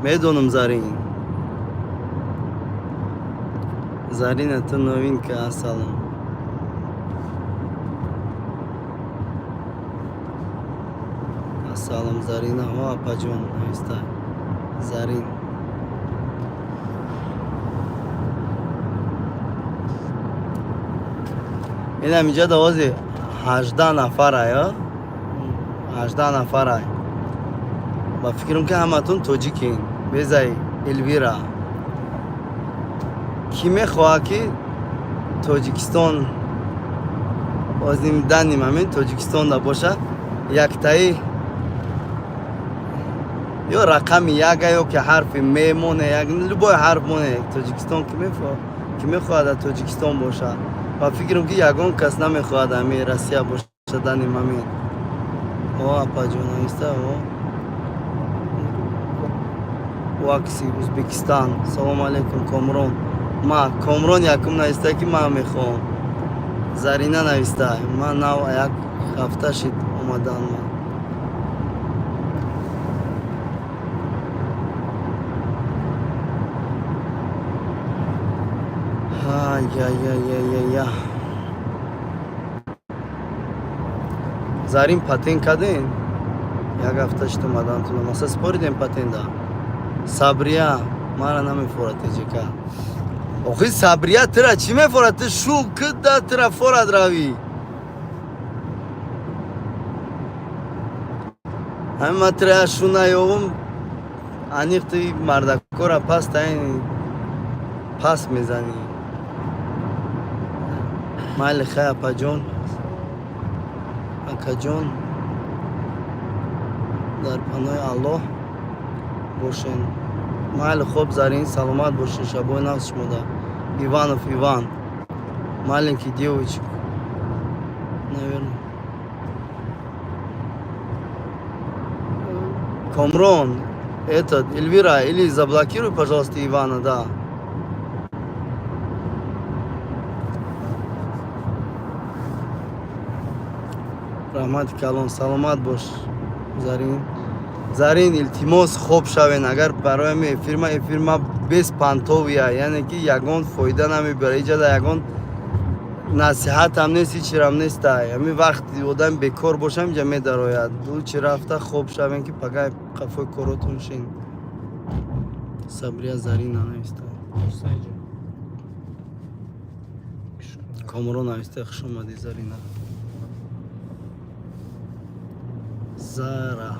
Speaker 1: медонам Зарина ту новинка ассалом ассалом Зарина ва апаҷон нависта Зарин ин ҳаминҷа давози 18 нафарай 18 нафарай ба фикрам ки ҳаматон тоҷикин безай Элвира ки мехоҳад ки Тоҷикистон озимданим ҳамин Тоҷикистонда боша яктаи ё рақами яга ё ки ҳарфи мемоне як любой ҳарф моне Тоҷикистон ки мехоҳад дар Тоҷикистон бошад ба фикрам ки ягон кас намехоҳад ҳамин Россия бошаданим ҳамин о апаҷонависта о вакси Узбекистан салому алейкум Комрон ма Комрон якум навистай ки ман мехоҳам Зарина навистай ман нав як ҳафта шид омадан ман я Зарин патент кардем як ҳафта шид омадан тунам аса споридем патента Сабрия мара намефорад теҷека охи Сабрия тира чӣ мефорад ту шу кда тира форад равӣ ҳамин ма тира шу наёвам аниқ туи мардакора пас таин пас мезанӣ майли хай апаҷон акаҷон дар паноҳи Аллоҳ бошен майли хуб Зарин саломат бошед шабои навз шумода Иванов Иван маленький девочек наверное Комрон этот Эльвира или заблокируй пожалуйста Ивана да раҳмати калон саломат бош Зарин илтимос хоб шавен агар бароями эфирма беспантовия яъне ки ягон фоида намебарад иҷада ягон насиҳатам нест ҳичирам нестай ҳамин вақти одам бекор бошам инҷа медарояд лучи рафта хоб шавен ки пагай қафои коротон шин Сабрия Зарина нависта Комрон нависта хуш омадӣ Зарина Зара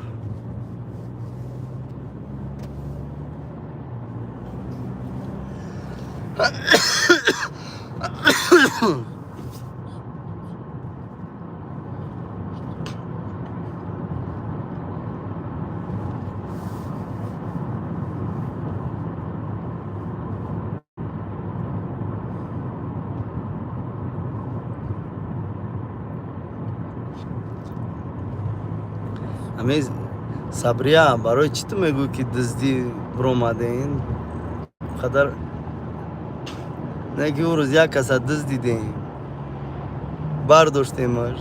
Speaker 1: ҳамин Сабрия барои чӣ ту мегӯй ки дуздӣ биромадем қадар не ки ӯ рӯз як каса дуз дидем бардоштемаш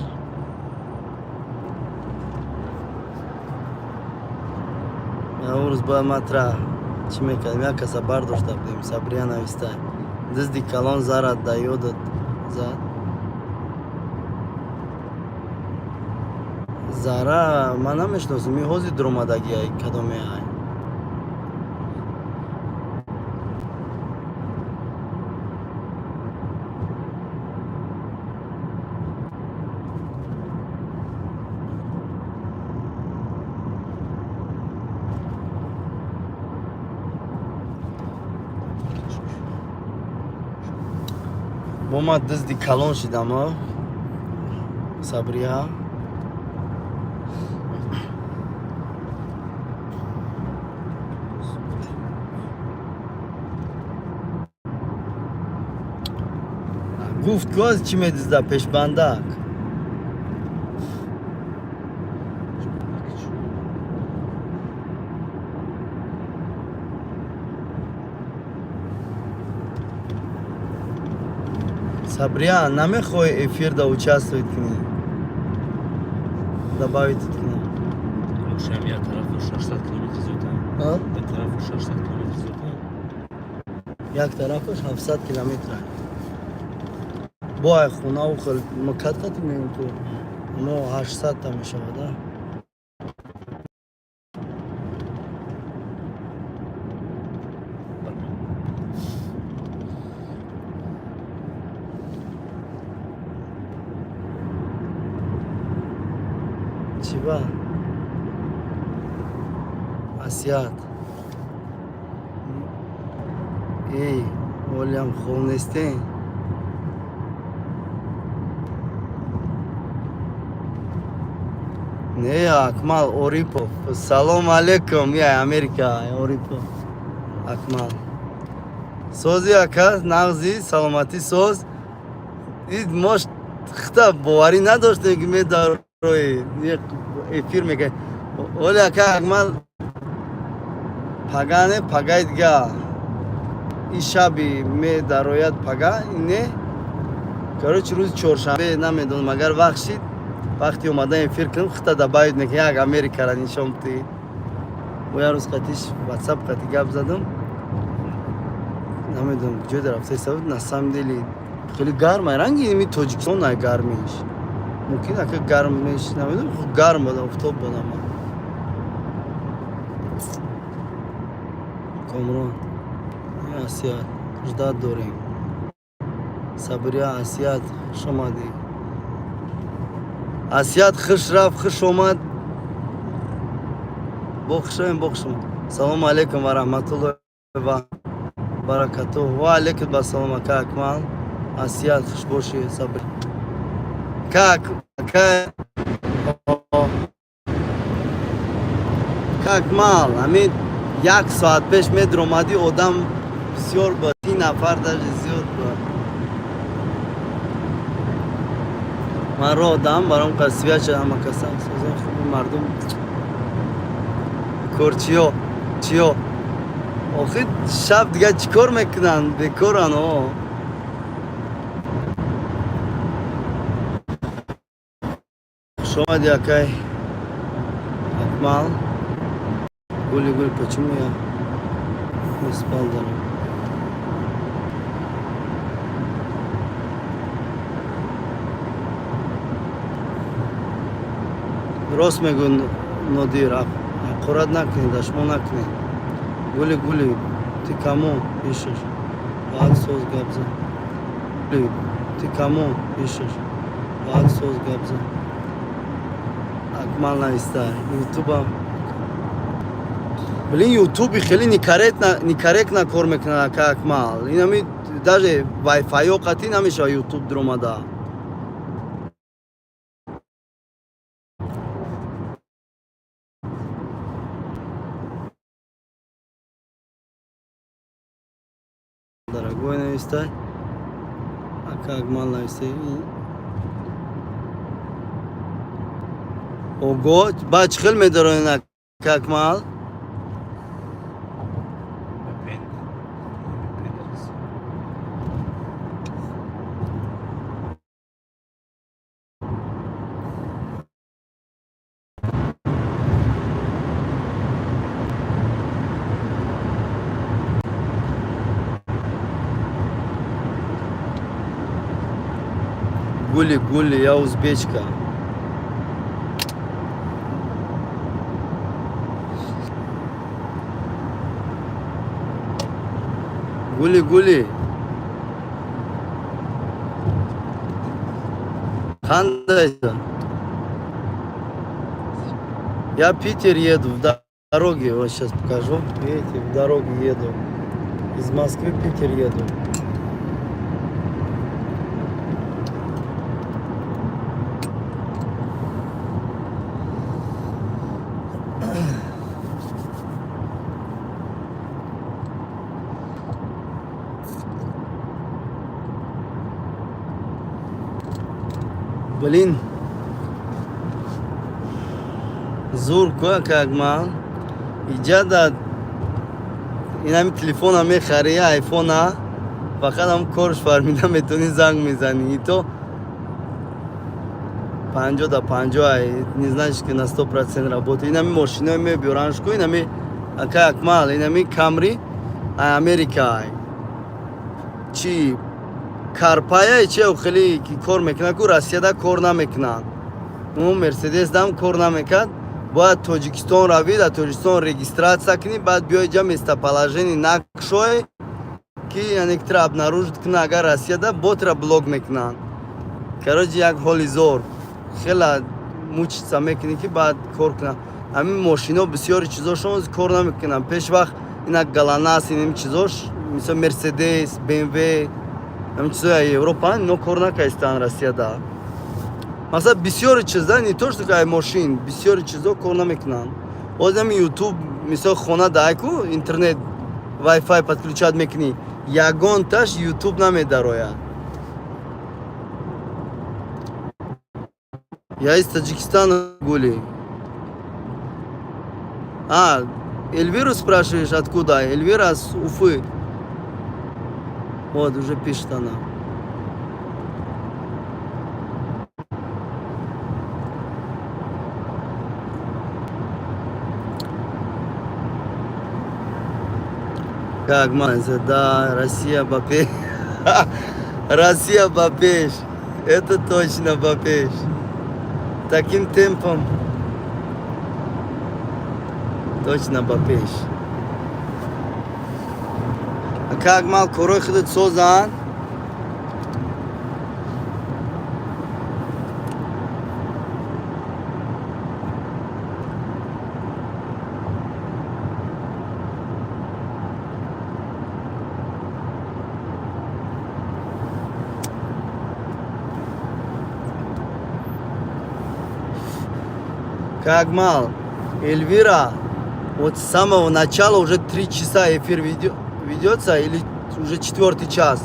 Speaker 1: ӯ рӯз бояд матра چی میکردیم یک کسا برداشته بودیم صبریه نویسته دزدی کلان زرد دا یادت زد زره من نمیشناسم این حوزی درمادگی های کدامه های با ما دزدی کلان شدم ها صبریه گفت گاز چی میدزده پیش بندک صبریه نمیخوای افیر دا участвовать کنی добавить کنی
Speaker 5: روشم یک طرف 600 کیلومتر زودتر به طرف 600 کیلومتر زودتر
Speaker 1: یک طرفش 700 کیلومتر با خونه و مکت میگم تو ما 800 تا میشه ده چی با اسیاد ای ولیم خوب نیستی نه اکمال اوریپو سلام علیکم یا امریکا اوریپو اکمال سوزی اکاز نغزی سلامتی سوز این ماش خطا باوری نداشته که می در روی یک افیر میگه ولی اکا اکمال پگانه پگای دیگه این شبی می در رویت پگا اینه کاروچ روز چهارشنبه نمیدونم مگر وقت شید وقتی اومدم افیر کردم خطا دباید نکه یک امریکا را نشان بودی و یه روز قطیش واتساپ قطی گپ زدم نمیدونم کجا در رفته سبب نسام دیلی خیلی گرمه رنگی اینمی تاجیکستان نه گرمیش ممکنه که گرمش نمیدونم خود گرم بودم افتاب بودم کامران این اسیاد رجداد داریم صبریه اسیاد شما دی اسیاد خوش رفت خوش اومد بخشم سلام علیکم و رحمت الله و برکاته و علیکم با سلام اکا اکمال اسیاد خوش باشی صبر اکمال همین یک ساعت پیش می درآمدی آدم بسیار با 3 نفر در زیاد بود من راه دام برام قصیه شد اما کسان سوزن خوب مردم کورچیو چیو آخه شب دیگه چیکار میکنن بیکارن ها شما دیگه اکمال گلی почему я не спал дорогу راست میگن نادیر اقراد نکنید دشمن نکنید گلی تی کامو پیشش بعد سوز گبزه تی کامو پیشش بعد سوز گبزه اکمال نایسته یوتیوب блин ютуб خیلی некорректно کار میکنه که اکمال این همی даже وایفای ها قطعی نمیشه یوتیوب درآمده дорогой навистай ака акмал навистай ого бач хел медарон ака акмал Гули, я узбечка. Гули. Кандайсың? Я в Питер еду в дороге, вот сейчас покажу. Видите, в дороге еду. Из Москвы в Питер еду. Блин. Зур как мал. Иджада اینم تلفن هم میخری آیفون ها فقط هم کارش فرمیدم میتونی زنگ میزنی تو 50 до 50 не знаешь que на 100% работает инами машина ми бюраншко инами как мал инами камри Америка чи карпая чи خیلی کی کار میکنه کو روسیه دا کار نمیکنن اون مرسدس دام کار نمیکرد باید توجیکستان روی در توجیکستان регистрация کنی بعد بیای جا местоположение накшой ки некоторые обнаружат ки агар Россия да ботра блок мекунанд короче як ҳоли зор хела мучиться мекунӣ ки баъд кор кунанд ҳамин мошино бисёри чизошон кор намекунанд пеш вақт ина галанас инами чизош мисол мерседес бмв ҳамин чизои европа ино кор накардистанд Россия да مثلا بسیاری چیزا не то что ай машин بسیاری چیزا کار نمیکنن آدم یوتیوب مثلا خونه دایکو اینترنت وای فای подключать میکنی یگان تاش یوتیوب نمیدارویا я из Таджикистана гули Эльвиру спрашиваешь откуда Эльвира с Уфы вот уже пишет она как маза, да, Россия бабеш. Россия бабеш. Это точно бабеш. Таким темпом точно бабеш. А как мал корой ходит созан? Как мал, Эльвира, вот с самого начала уже 3 часа эфир ведется, или уже 4 час.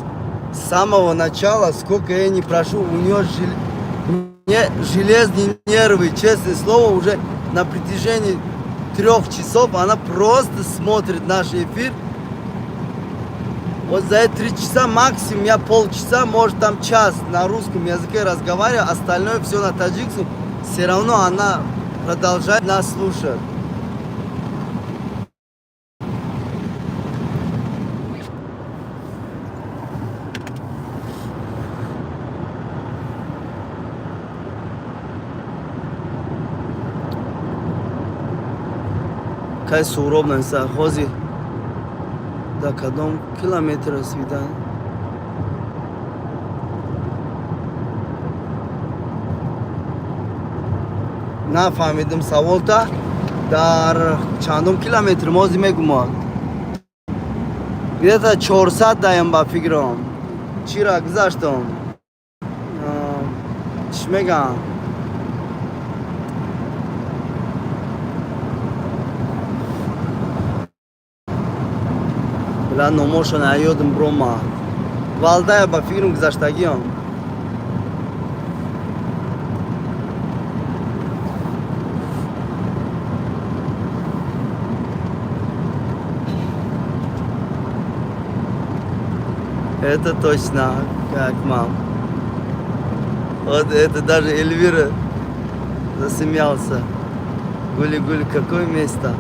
Speaker 1: С самого начала, сколько я не прошу, у нее железные нервы, честное слово, уже на протяжении 3 часов она просто смотрит наш эфир. Вот за эти 3 часа максимум я полчаса, может там час на русском языке разговариваю, остальное все на таджикском. Все равно она продолжать нас слушать. Кай суровна са хози да кадом километр свидан нафаҳмидам саволта дар чандум километр мози мегумад где-то 400 даем ба фикрам чира гузаштам чӣ мегам била номоша наёдам брома валдая ба фикрам гузаштагиам Это точно, как мам. Вот это даже Эльвира засмеялся. Гули-гули, какое место.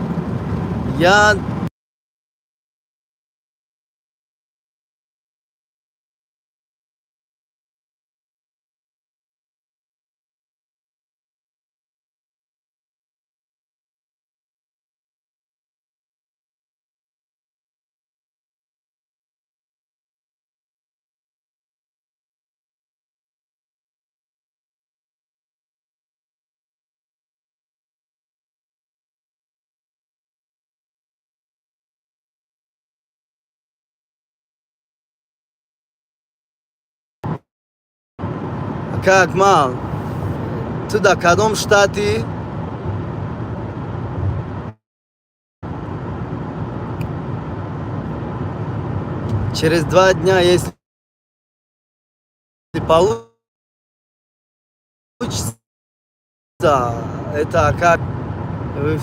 Speaker 1: Я как, мал? Туда, кадом штаты? Через 2 дня, если получится, это как вы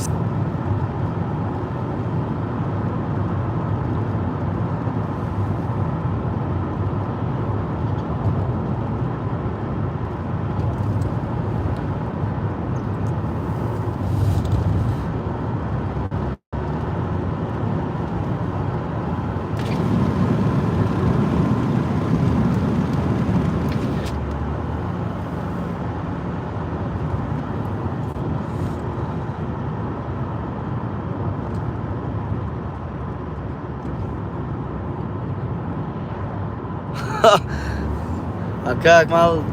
Speaker 1: А как, мал,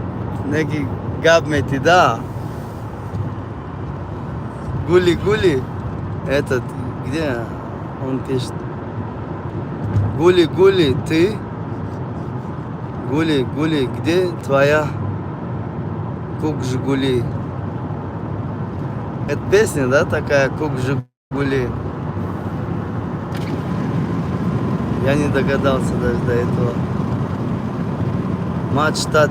Speaker 1: неки габмети, да? Гули-гули, этот, где он пишет? Гули-гули, ты? Гули-гули, где твоя Кук-Жигули? Это песня, да, такая, Кук-Жигули? Я не догадался даже до этого. Мать штат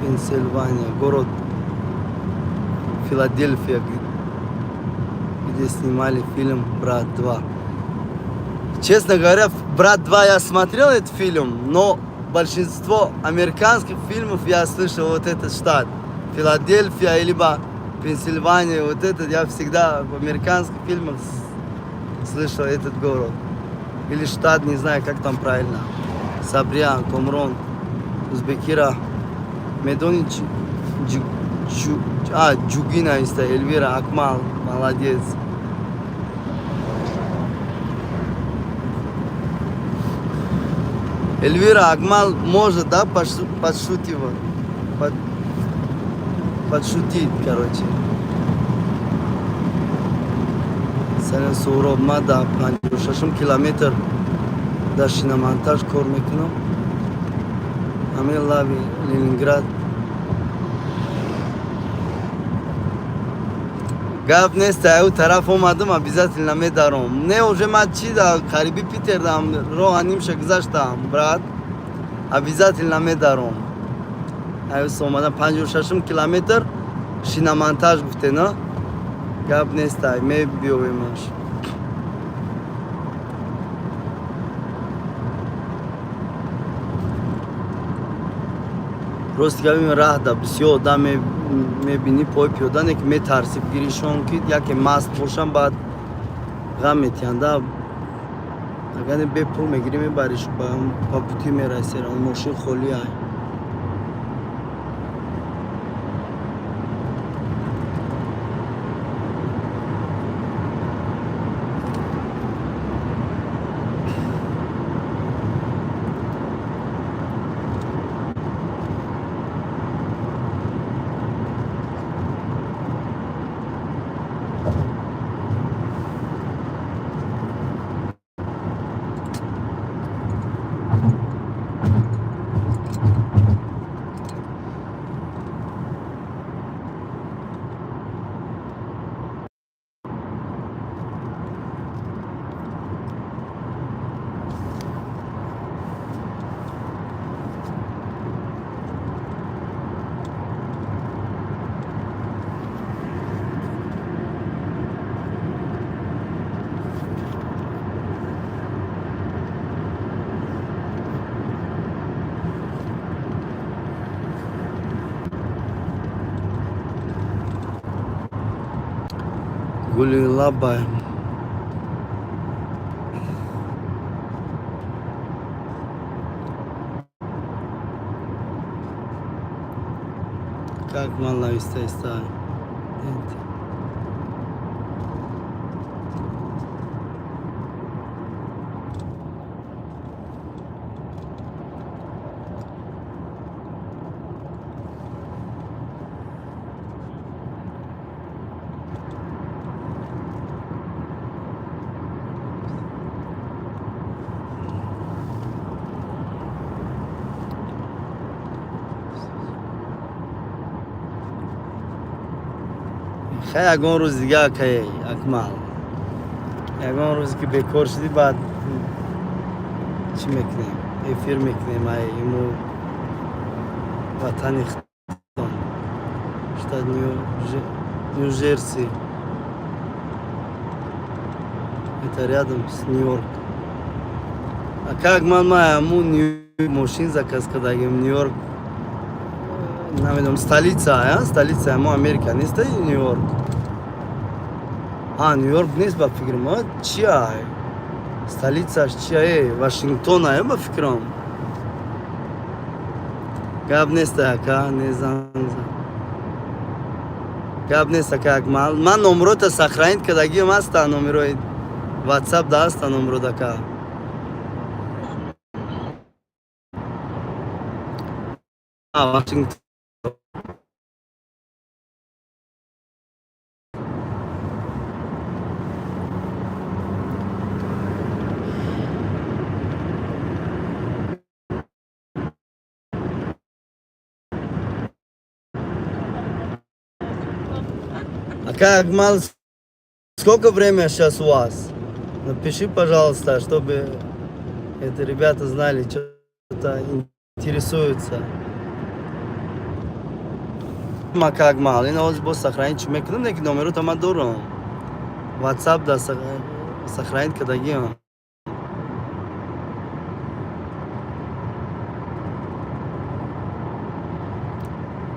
Speaker 1: Пенсильвания, город Филадельфия, где снимали фильм «Брат 2». Честно говоря, «Брат 2» я смотрел этот фильм, но большинство американских фильмов я слышал вот этот штат. Филадельфия, либо Пенсильвания, вот этот я всегда в американских фильмах слышал этот город. Или штат, не знаю, как там правильно. Сабрия, Комрон, Узбекира, Медони, Джугина, Эльвира, Акмал, молодец. Эльвира, Акмал может, да, подшутить, короче. Сарен Суроб Мада, 56 километр. در шиномонтаж کار میکنم. همین لابی لنینگراد. گپ نیست او طرف اومدم обязательно میدارم. نه уже من چی دا قریبی پیتر دام راه نیمشه گذاشتم برات. обязательно میدارم. ایوس اومدم 56 کیلومتر шиномонтаж گفته نه. گپ نیست می بیویمش. Просто говорим рада, все, да, мы бини попью, да, нек мы тарси перешон кит, яке маст бошам бад гамет янда, агане бепул мегирим бариш по пути мерасер, он моши холи ай. Гули лаба. Как мало está. خیلی اگه اون روز دیگه که اکمال اگه اون روز که بکار شدی بعد چی میکنیم؟ افیر میکنیم ایمو وطن اختان شتاد نیو جرسی это рядом с Нью-Йорк. А как мама машин заказ, когда я в Нью-Йорк, наверное, столица, ему Америка, не стоит Нью-Йорк. Нью-Йорк не по фигурам, чья? Столица чья? Вашингтона, я по фигурам. Как не стоит, не знаю. Как не стоит, как мал. Ман номер-то сохранит, когда я маста номер WhatsApp даст номер дака. Вашингтон. А как мал, сколько времени сейчас у вас? Напиши, пожалуйста, чтобы это ребята знали, что-то интересуются. Как мало, и на вас будет сохранить, что мы к нему номеру там адором. WhatsApp да сохранить, когда геом.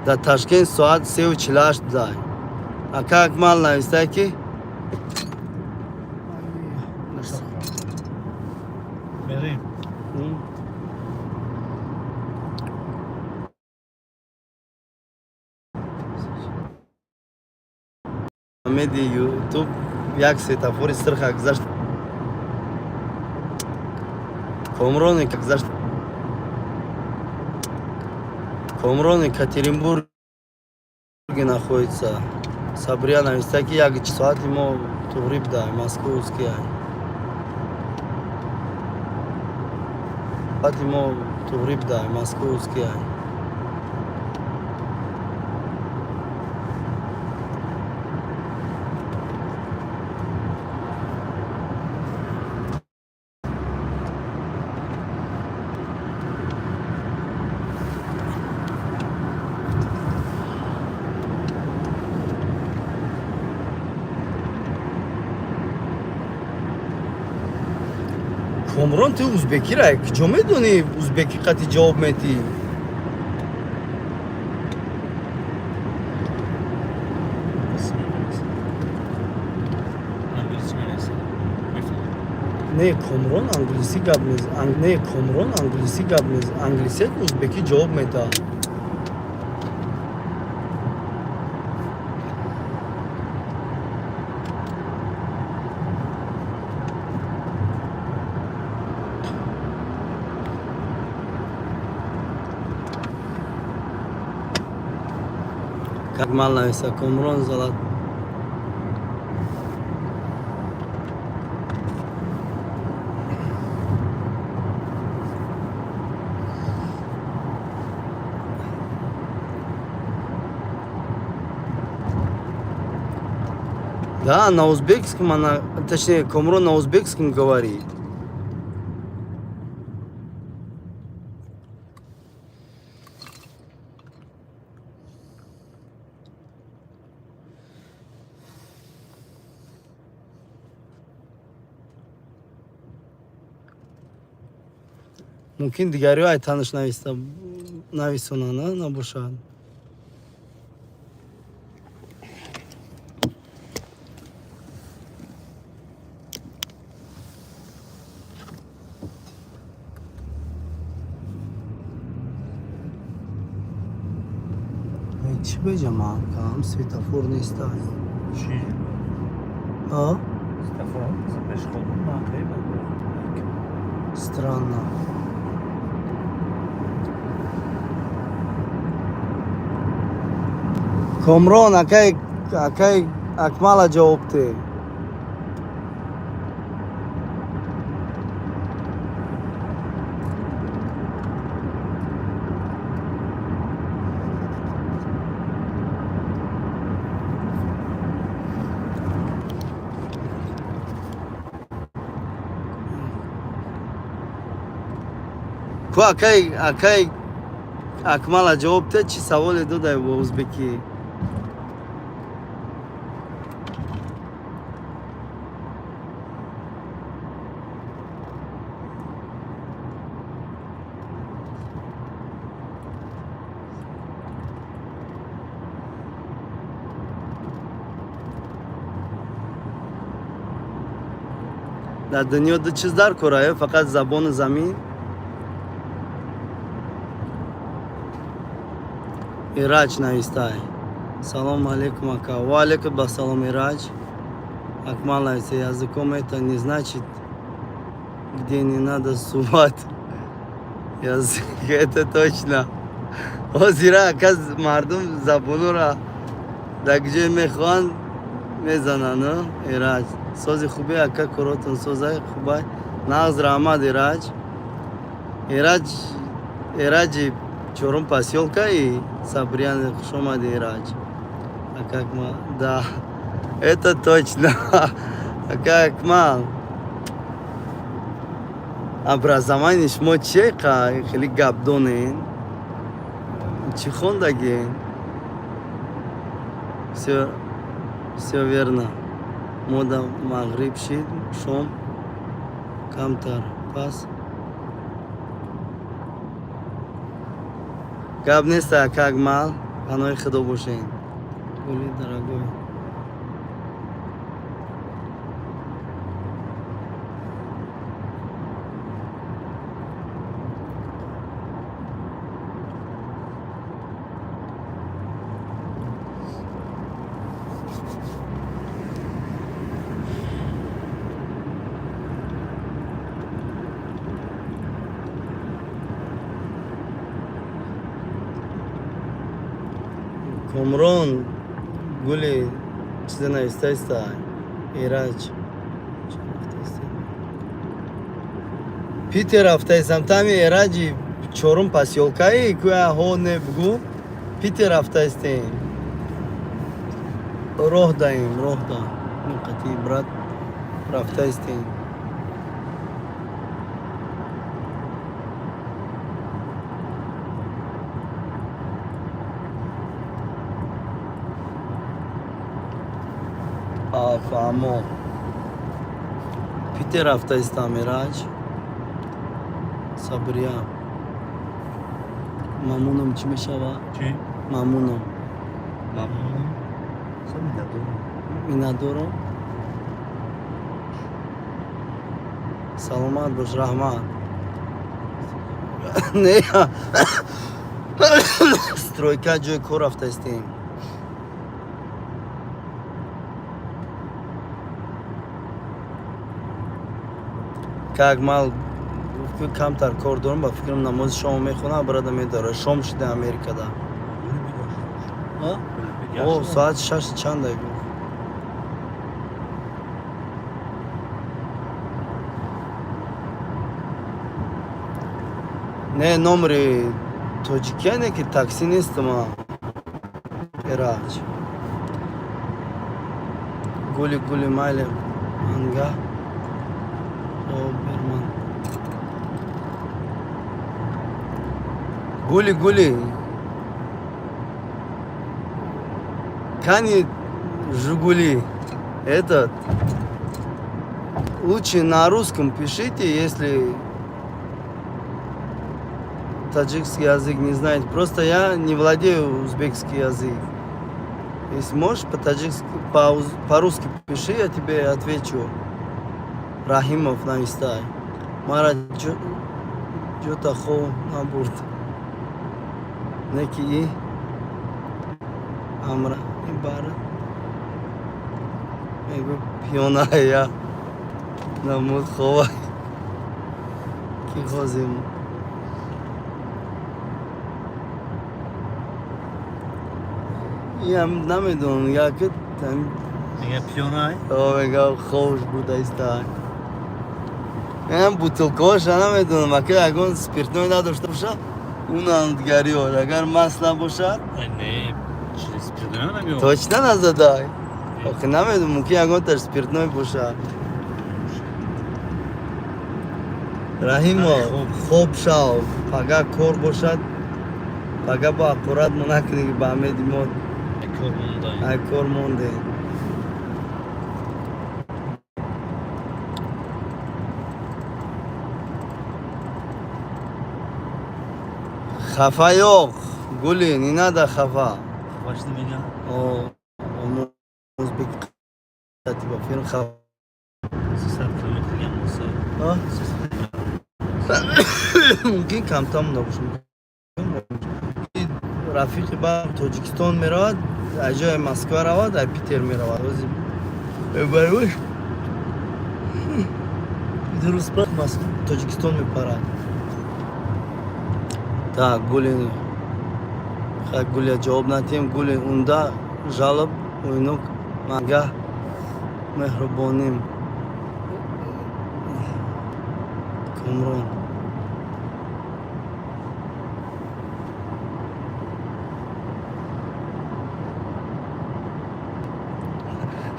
Speaker 1: Да Ташкент суат сеу чилаш дай. А как мало на истаки?
Speaker 5: بریم
Speaker 1: Меди YouTube як светофори стрха гзашт. Комроны как гзашт. Комрон Екатеринбурге находится. Сабряна, истаки як часат ему тугриб да, московский. Ему тугриб да, московский. Комрон ты узбеки рай, кҷо медонӣ узбеки қати ҷавоб метӣ? Не, Комрон англиси гап мезанад. Не, Комрон англиси гап мезанад. Англисият узбеки ҷавоб медиҳад. Как мал нависа Комрон залад. Да, на узбекском она, точнее, Комрон на узбекском говорит. Мумкин дигари ай таныш нависонанда набошад. Чӣ беҷам кам светофор нестад.
Speaker 5: چی؟ سفر پشخود ناقیبه.
Speaker 1: Странно. Комрон, акай акмала ҷавобте. ку акай Акмала ҷавоб дад, чӣ саволе додай бо ӯзбекӣ? дар дунё ду чиз дар кора, фақат забону замин. Ираҷ навистай. Салом алейкум ака. Ва алейкум ассалом Ираҷ. Акмал нависта. Языком это не значит, где не надо сувать. Язык это точно. Озира ака мардум забонура дар ҷои мехоҳанд мезананд. Ираҷ. Сози хубе ака коротун созай хубай. Нағз раҳмат Ираҷ. Ираҷи чорум посёлкаи Сабриян, хуш омадӣ Ираҷ. Ака Акмал. Да, это точно. Ака Акмал. Образованиеш мо чие хеле гапдонен? Чӣ хондаген? Всё верно. Мо да мағриб шид, шом камтар. Пас гап нест ака Акмал. паноҳи худо бошен. Гули дорогой. Комрон гули чизе навистаиста. Ираҷ. Питер рафтаистам. Тами Ираҷи чорум посёлкаи кӯя ҳо небгӯ. Питер рафтаистем. Роҳ даем, роҳ да. Қати брат рафтаистем. Фаҳмо. Питер рафтаистам Ираҷ. Сабрия. Мамнунам чӣ мешава?
Speaker 5: Чӣ?
Speaker 1: Мамнунам.
Speaker 5: Мамнунам.
Speaker 1: Миннатдорам. Саломат бош, раҳмат. Не. Стройка ҷои кор рафтаистем. Как мал камтар кор дорам, ба фикрам намози шомо мехонам, барада медора. Шом шуда Америкада. О, соати 6 чанда гуфт. Не, номери тоҷикияне ки такси нестама. Ираҷ. Гули майле манга. Гули. Кани Жигули. Этот. Лучше на русском пишите, если таджикский язык не знаете. Просто я не владею узбекский язык. Если можешь по-таджикски, по-русски пиши, я тебе отвечу. Рахимов навистай. Мара ҷота хо набурд. Неки и амра ибара. Мегу пионая. Намуд ховай. Ки хозим. Я намедонам, яке там.
Speaker 5: Мега пионай?
Speaker 1: О, мега хош будайста. Ям бутылкаша намедонам, ака ягон спиртной надошта бошад, унам дигариёр. Агар маст набошад,
Speaker 5: Не, спиртной намёб.
Speaker 1: точно назадай. Охе намедонам, мумкин ягон таш спиртной бошад. раҳимо хоб шав пага кор бошад пага бо ақурат мо накунем ба амеди мо ай кор мондем хафа ёк гули нинада хафа
Speaker 5: Başta beni
Speaker 1: озбек ба филм хафа
Speaker 5: sesler kıymetli olsa.
Speaker 1: мумкин камтам набошад рафиқи ба тоҷикистон меравад аз ҷои москва равад аз питер меравад барош дуруст тоҷикистон мепарад так гули гули ҷавоб натием гули унда жалоб уйнук мангаҳ меҳрубоним камрон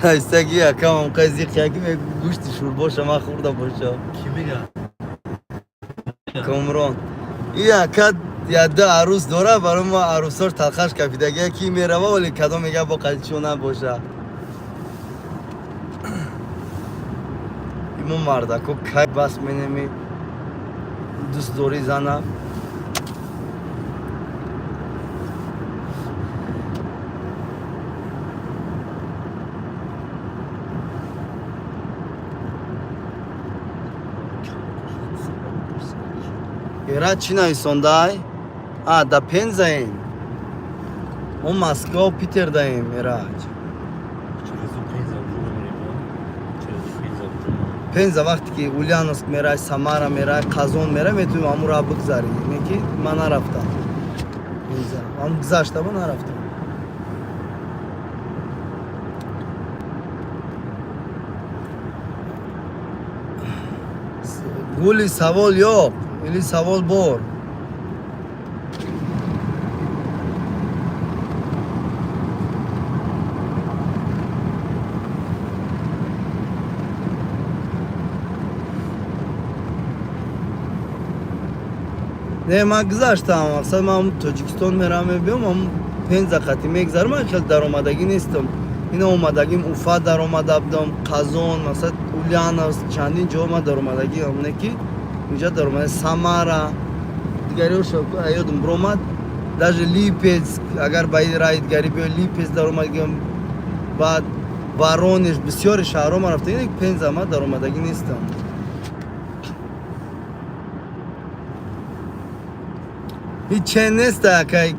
Speaker 1: ҳастаги акамам қазиқ яки гӯшти шӯрбоша ма хӯрда боша
Speaker 5: Kimiga?
Speaker 1: камрон и ака яда арӯс дора барои мо арӯсош талхаш кафидаги ки мерава вале кадом мега бо қадичо набоша имо мардако кай бас менеми дӯст дори зана ера чӣ нависондай да пензаем мо москва питер даем эраҷ пенза вақте ки ульяновск мерай самара мерай қазон мерай метавӣ амура бигзарӣ не ки ман нарафтам пенза ам гузашта ба нарафтам гули савол ёк или савол бор не ман гузаштам мақсад ман тоҷикистон мерам мебиём ам пенза қати мегзарам ман хел даромадагӣ нестам ина омадагим уфа даромада будам қазон мақсад ульяновск чандин ҷо ман даромадагӣ ам не ки инҷа даромада самара дигариоша ёдам биромад даже липецк агар ба раи дигари биё липецк даромадагиам баъд воронеж бисёри шаҳрҳо ман рафтам ин пенза ман даромадагӣ нестам ҳеҷ чен неста акай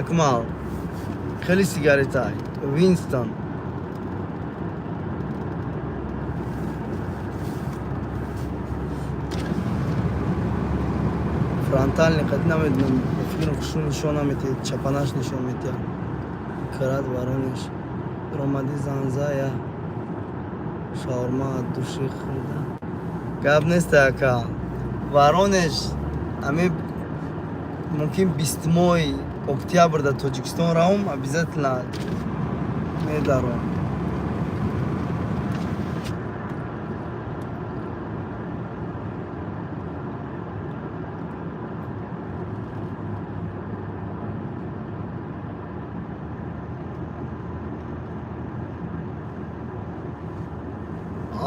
Speaker 1: акмал хеле сигаретай винстон фронтальный қад намедонам фикр хушу нишон наметиҳад чапанаш нишон метиҳад крат воронеж ромади занзая шаурма души хӯрда гап неста ака воронеж ами мумкин 20 моҳи октябр дар тоҷикистон равам обязательно медаром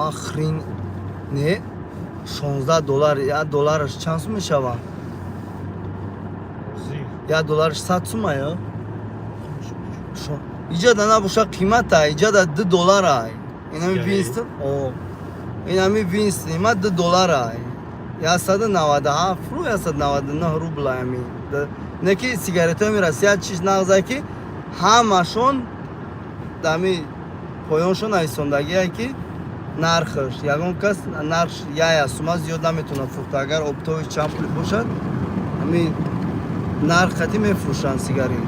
Speaker 1: ахрин не $16 $1 чанд сум мешавад $1 100 сума ё иҷада набоша қимата иҷада $2 инами винстон инами винстон има $2 197 ру 199 рубла ами не ки сигаретами россия чиз нағза ки ҳамашон дами поёншон нависондагия ки нархаш ягон кас нарх яя сума зиёд наметавонад фурӯхта агар обтои чанд пули бошад ами нарх қатӣ мефурӯшанд сигарет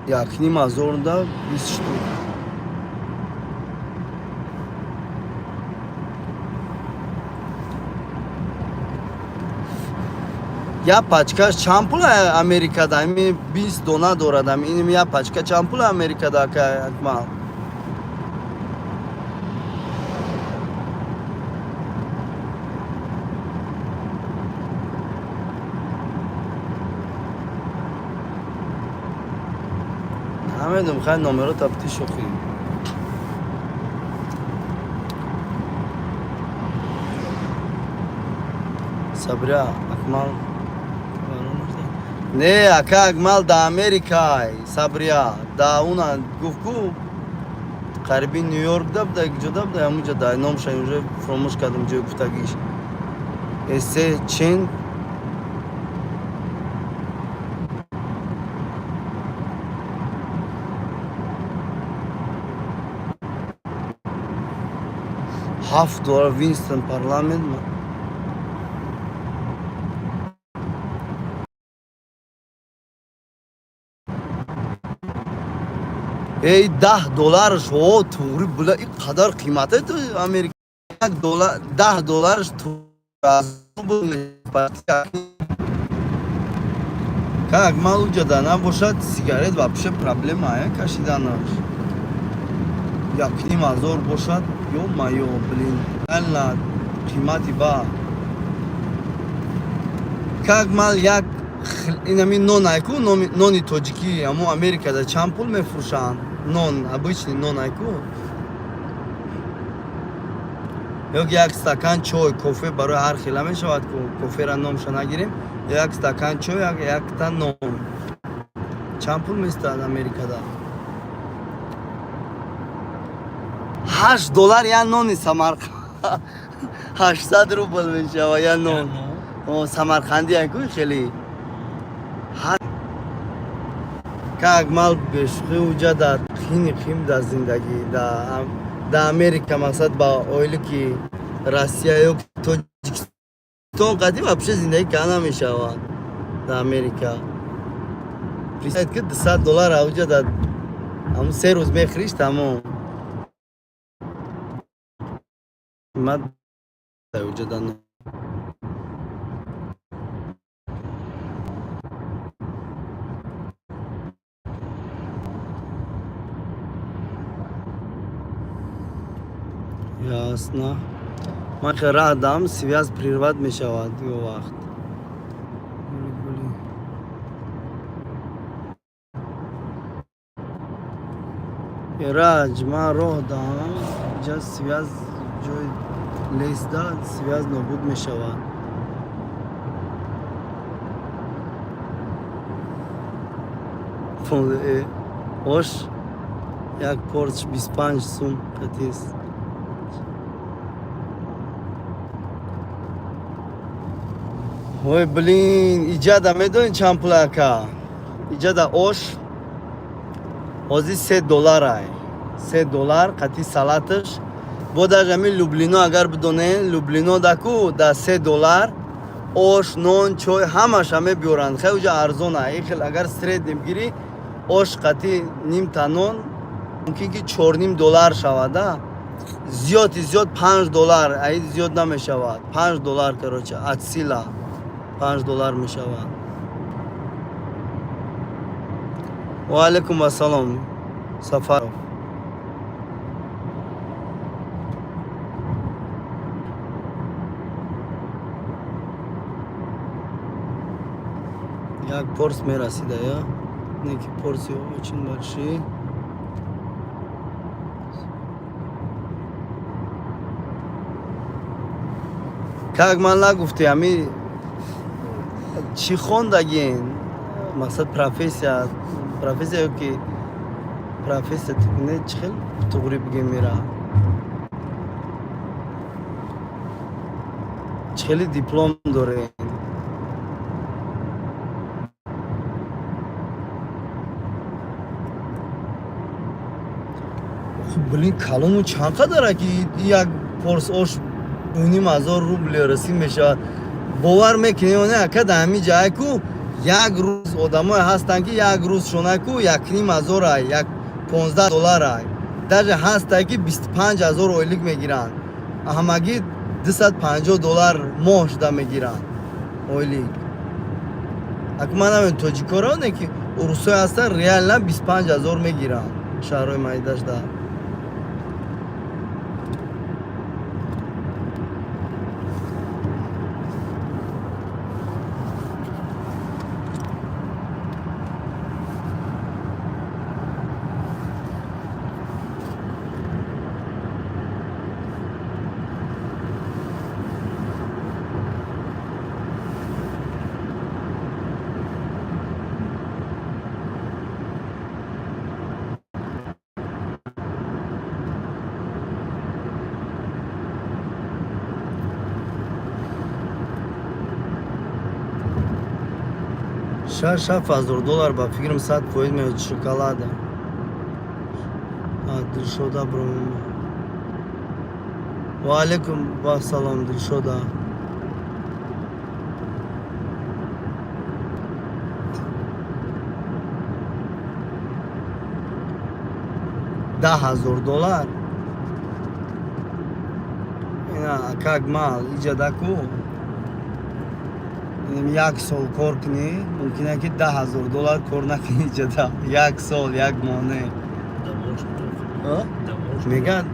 Speaker 1: Yakni mazorda 20 штук. Я пачка чанд пул Америкада? Ами 20 дона дорад. Ами я пачка чанд пул Америкада ака Акмал? Намедум хай номеро тафтиш охи. Сабря Акмал. Не, ака Акмал да Америка, Сабря, да уна гуфтгу қариби Нью-Йорк дабда, ҷода буда ҳамуҷа да номшай уже фромӯш кардам ҷои гуфтагиш. Эсе чин $7 Winston парламент. ای $10 شو توری بلا این قدر قیمته تو امریکا $10 تو как мал ҷадана бошад сигарет вообще проблема кашиданаш якни мазор бошад ё-моё блин алла қимати ба как мал як инами нон айку нони тоҷики амо америкада чанд пул мефурӯшанд нон обычный нон айку ёк як стакан чой кофе барои ҳар хела мешавад кофера номша нагирем як стакан чой якта нон чанд пул меистад америкада $8 я нони самарқанд $800 мешава я нон самарқанди айку хеле как мал бешухи уҷа дар хини хим дар зиндагӣ дар Америка мақсад ба оиле ки Россия ё Тоҷикистон қадим вообще зиндагӣ карда намешавад дар Америка. Представь ки $200 уҷа дар ҳамун 3 рӯз мехӯриш тамом. Қимат уҷа дар ясно. Ман ки раҳ дам связ прерват мешавад ё вақт. Раҷ ман роҳ дам ҷа связ ҷои леста связ нобуд мешавад. ош як порч 25 сум қатис. Ой блин, иҷада медонӣ чанд пул ака? Иҷада ош ҳозир $3 $3 қати салаташ бо дар ҳамин Люблино агар бидонен Люблино даку да $3 ош нон чой ҳамаш ҳаме биёранд хеле уҷа арзона ихел агар среднем гирӣ ош қати ним та нон мумкин ки $4.5 шавада зиёди зиёд $5 аид зиёд намешавад $5 короче от сила $5 мешавад. Ва алайкум ассалом Сафаров. Як порс мерасида я неки порси очень большие. Как ман нагуфти ами чӣ хондагин мақсад профессия ёки профессия не чӣ хел туғри бигем мера чӣ хели диплом дорем блин калому чанд қадара ки як порс ош $2,500 расим мешавад. Бовар мекунем не ака да ҳамин ҷае ку як рӯз одамое ҳастанд ки як рӯз шонаку 1,5 як $15 даже ҳастанд ки 25,000 ойлик мегиранд ҳамагӣ $250 моҳ шуда мегиранд ойлик аку ман намедонам тоҷикороне ки урусҳое ҳастанд реально 25,000 мегиранд шаҳрҳои майдашда $7,000 ба фикрам 100% меояд шоколада дилшода биром ва алейкум ва салом дилшода $10,000 ина как мал иҷадаку як сол кор кунӣ мумкина ки $10,000 кор накунӣ ҷада як сол як моҳне мегӯяд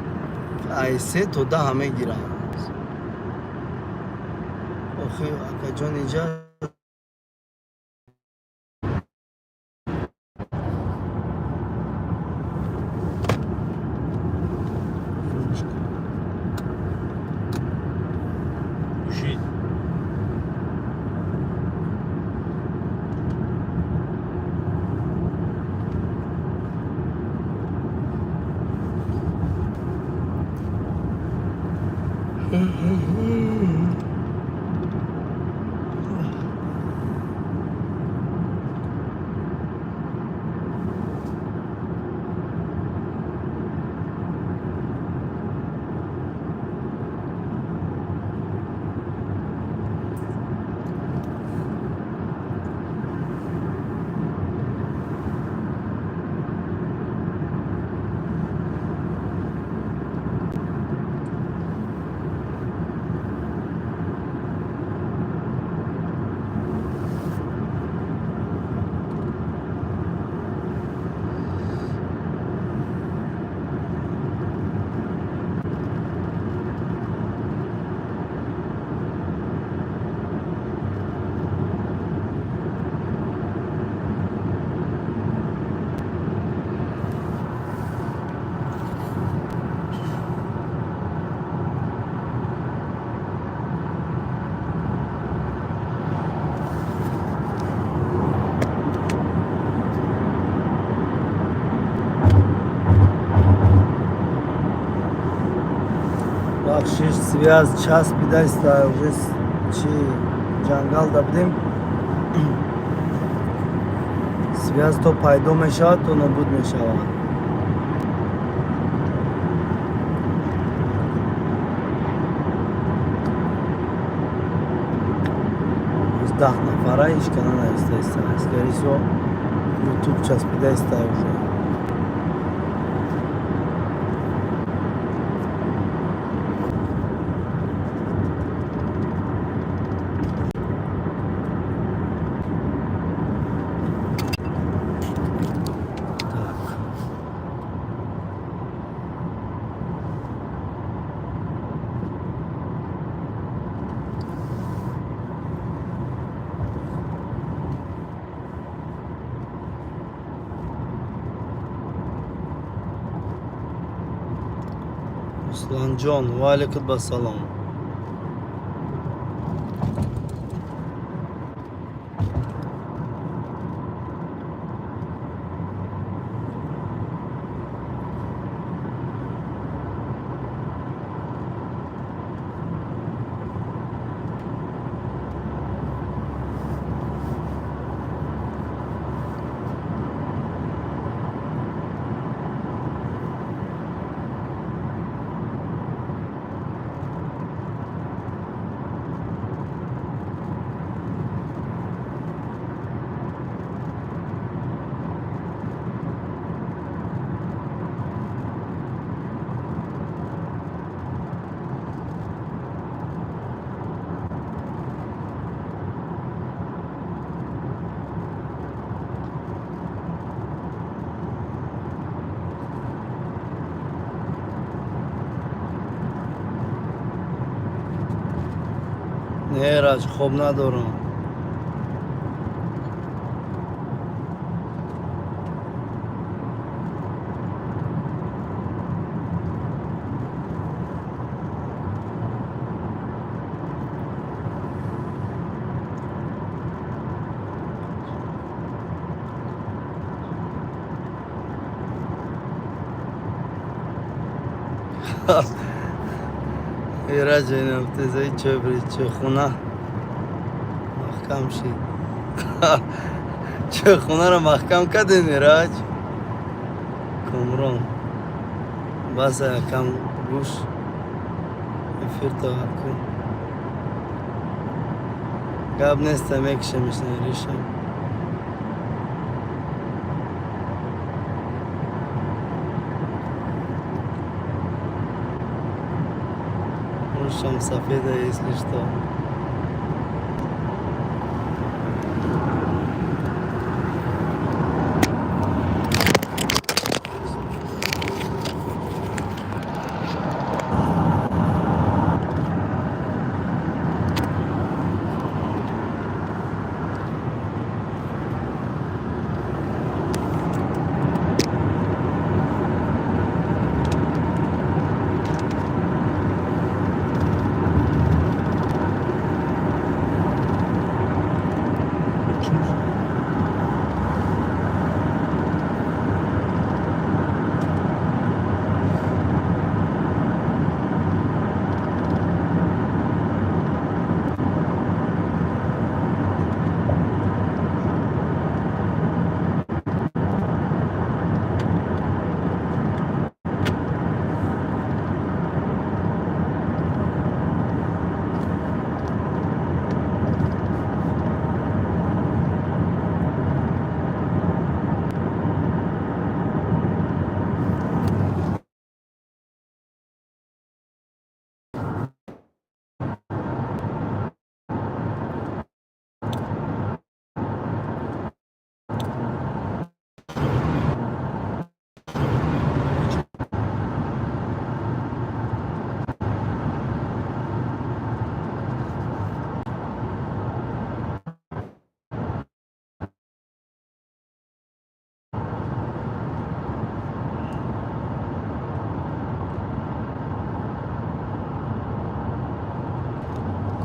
Speaker 1: ай 3 то 10 мегиранд охи акаҷон иҷа бахшиш связ часп бидаста уже чи ҷангал да будем связ то пайдо мешавад то нобуд мешавад аз 10 нафара ишкана наистаиста скорее всего ютуб часпидаиста уже Ruslanjon, va alaykum assalom. ایرج خوب ندارم. ایرج اینم تیزایی چه برید چه خونه محکم شید. چه خونه رو محکم کردین ایرج کامران بس یکم گوش افیر تا کن گب نیستم یکشه میشنه Шам сафеда, если что.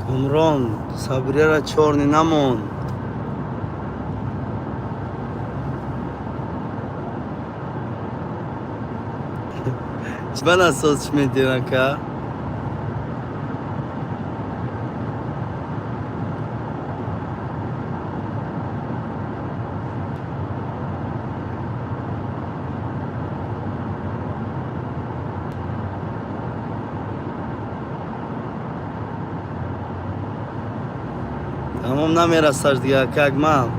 Speaker 1: کامران صبریه را چورنی نمون چبن اساس میدینا که تمام نمیرسش دیگه که اگمال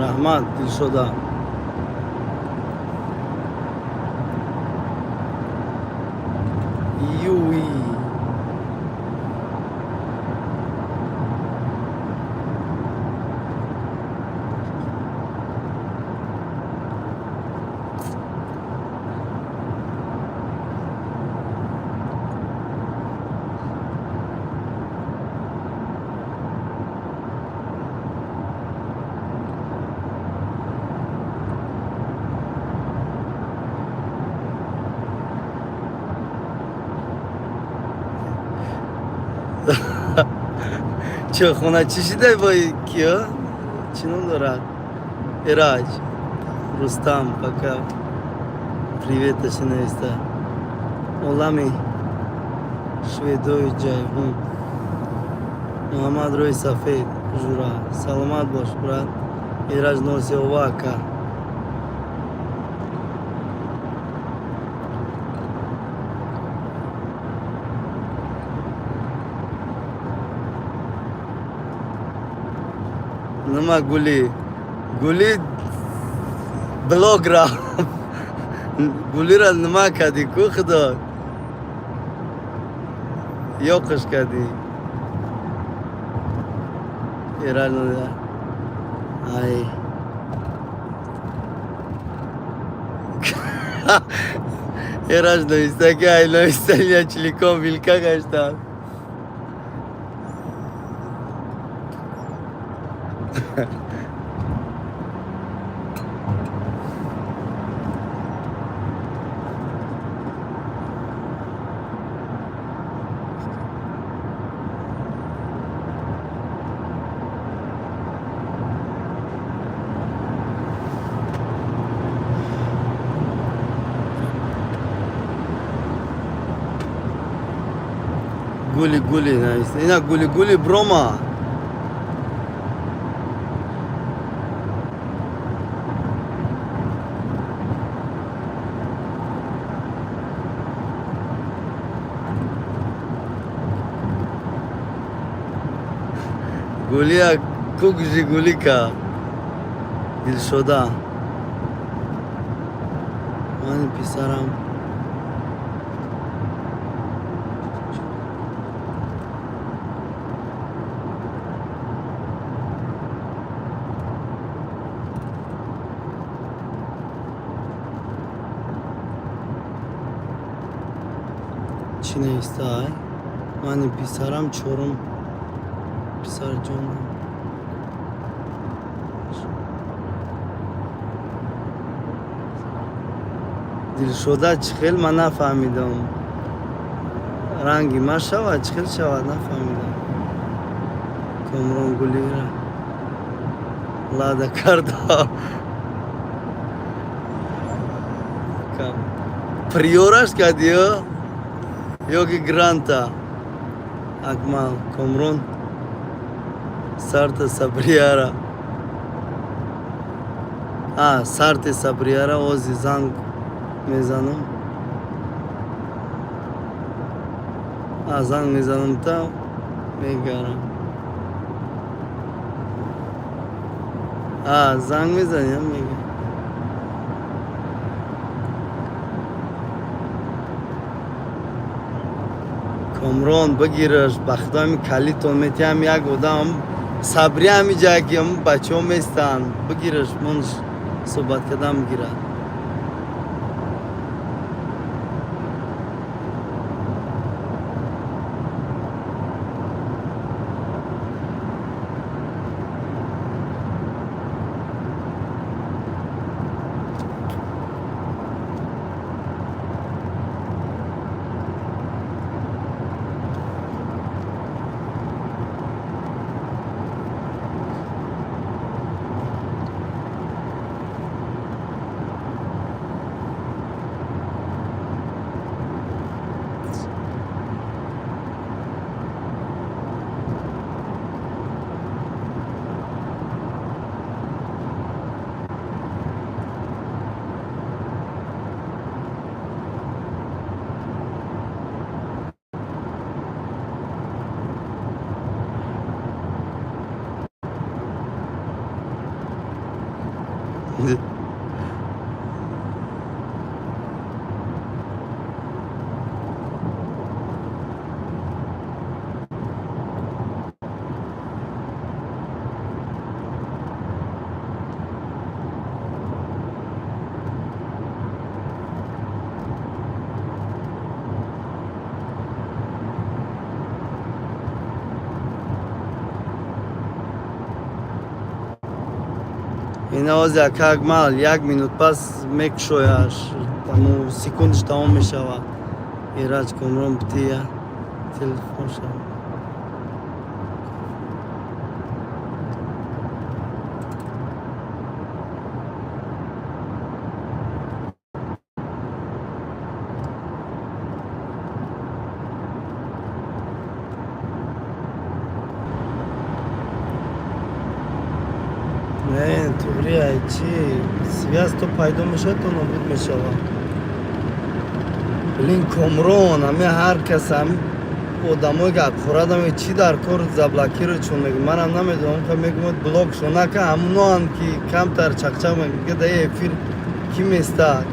Speaker 1: رحمت دل شده یوی چه خونه چی شده با کیا؟ چی نام دارد؟ ایراج رستم пока приветش نوشته اولامی شویدوی جایگون محمد روی سفید جورا سلامت باش برات ایراج نوسی اوواکا نما گولی بلوگ را گولی را نما کردی کو خدا یوقش کردی ایران نده ای ایراج نویسته که ای نویسته یا چلیکام ویلکا گشتم گولی نیست اینا گولی بروما گولیا کوکجی گولی کا دل شده من پسرم چی نیسته های من پسرم چورم پسر جانم دل شده چخیل من نفهمیدم رنگی ما شود چخیل شود نفهمیدم کامران گولی را لاده کرده پریورش کردی یوگی گرانتا اکمال کامران سارت سبریارا سارت سبریارا اوزی زنگ میزنم زنگ میزنم تا میگرم زنگ میزنیم میگم کامران بگیرش بختم کلی تو میتیم یک بودم صبری همی جایی که هم بچه هم میستن بگیرش منش صحبت کردم گیره اینا از یک مال یک مینوت پس میک شویاش تمام سکندش تمام میشود ایراج کامران بتیه تلفن شد چی связь то пайдо мешавад то нобуд мешавад. Блин, Комрон, ҳаме ҳар кас ҳами одамои гапхӯрадами чӣ дар кор заблокиро чун мегӯ. Манам намедонам ка мегӯяд блокшо нака ҳамуноанд ки камтар чақчақ мегӯяд да эфир ки местад.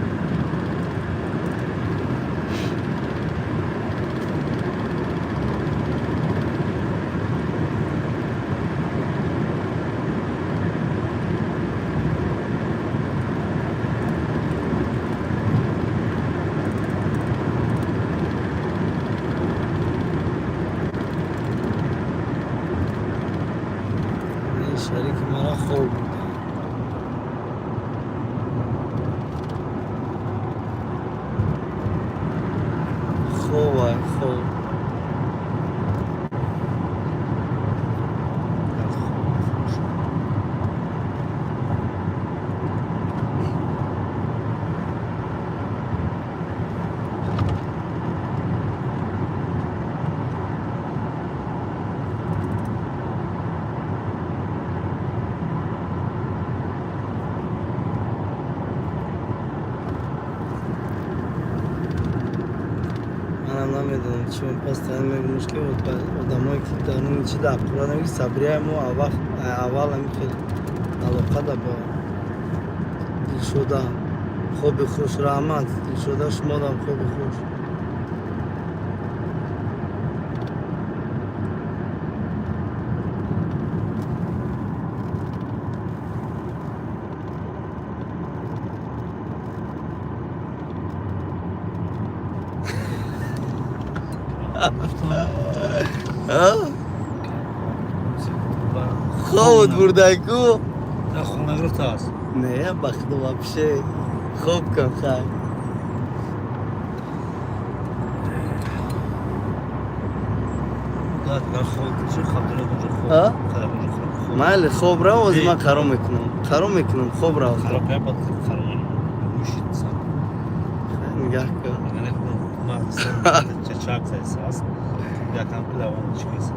Speaker 1: شریک مرا خوب خوبه خوب نمیدونم چون پس تایم مشکل بود آدمایی که در اون چی دارن پرادمی که صبریه مو اول همی خیلی علاقه دا با دلشده خوب خوش رحمت دلشده شما دارم خوب خوش خوبت بردایکو
Speaker 5: نه خونه گرفته است
Speaker 1: نه بخت вообще خوب کن خیلی
Speaker 5: نه خوب چه خوب داره اونجا خوب
Speaker 1: مال خوب را از ما خراب میکنم خوب را
Speaker 5: خراب کنم بعد خراب میشید سر
Speaker 1: نگاه کن
Speaker 5: نه ما سر چه چاک زایست یا کم پلوان چیز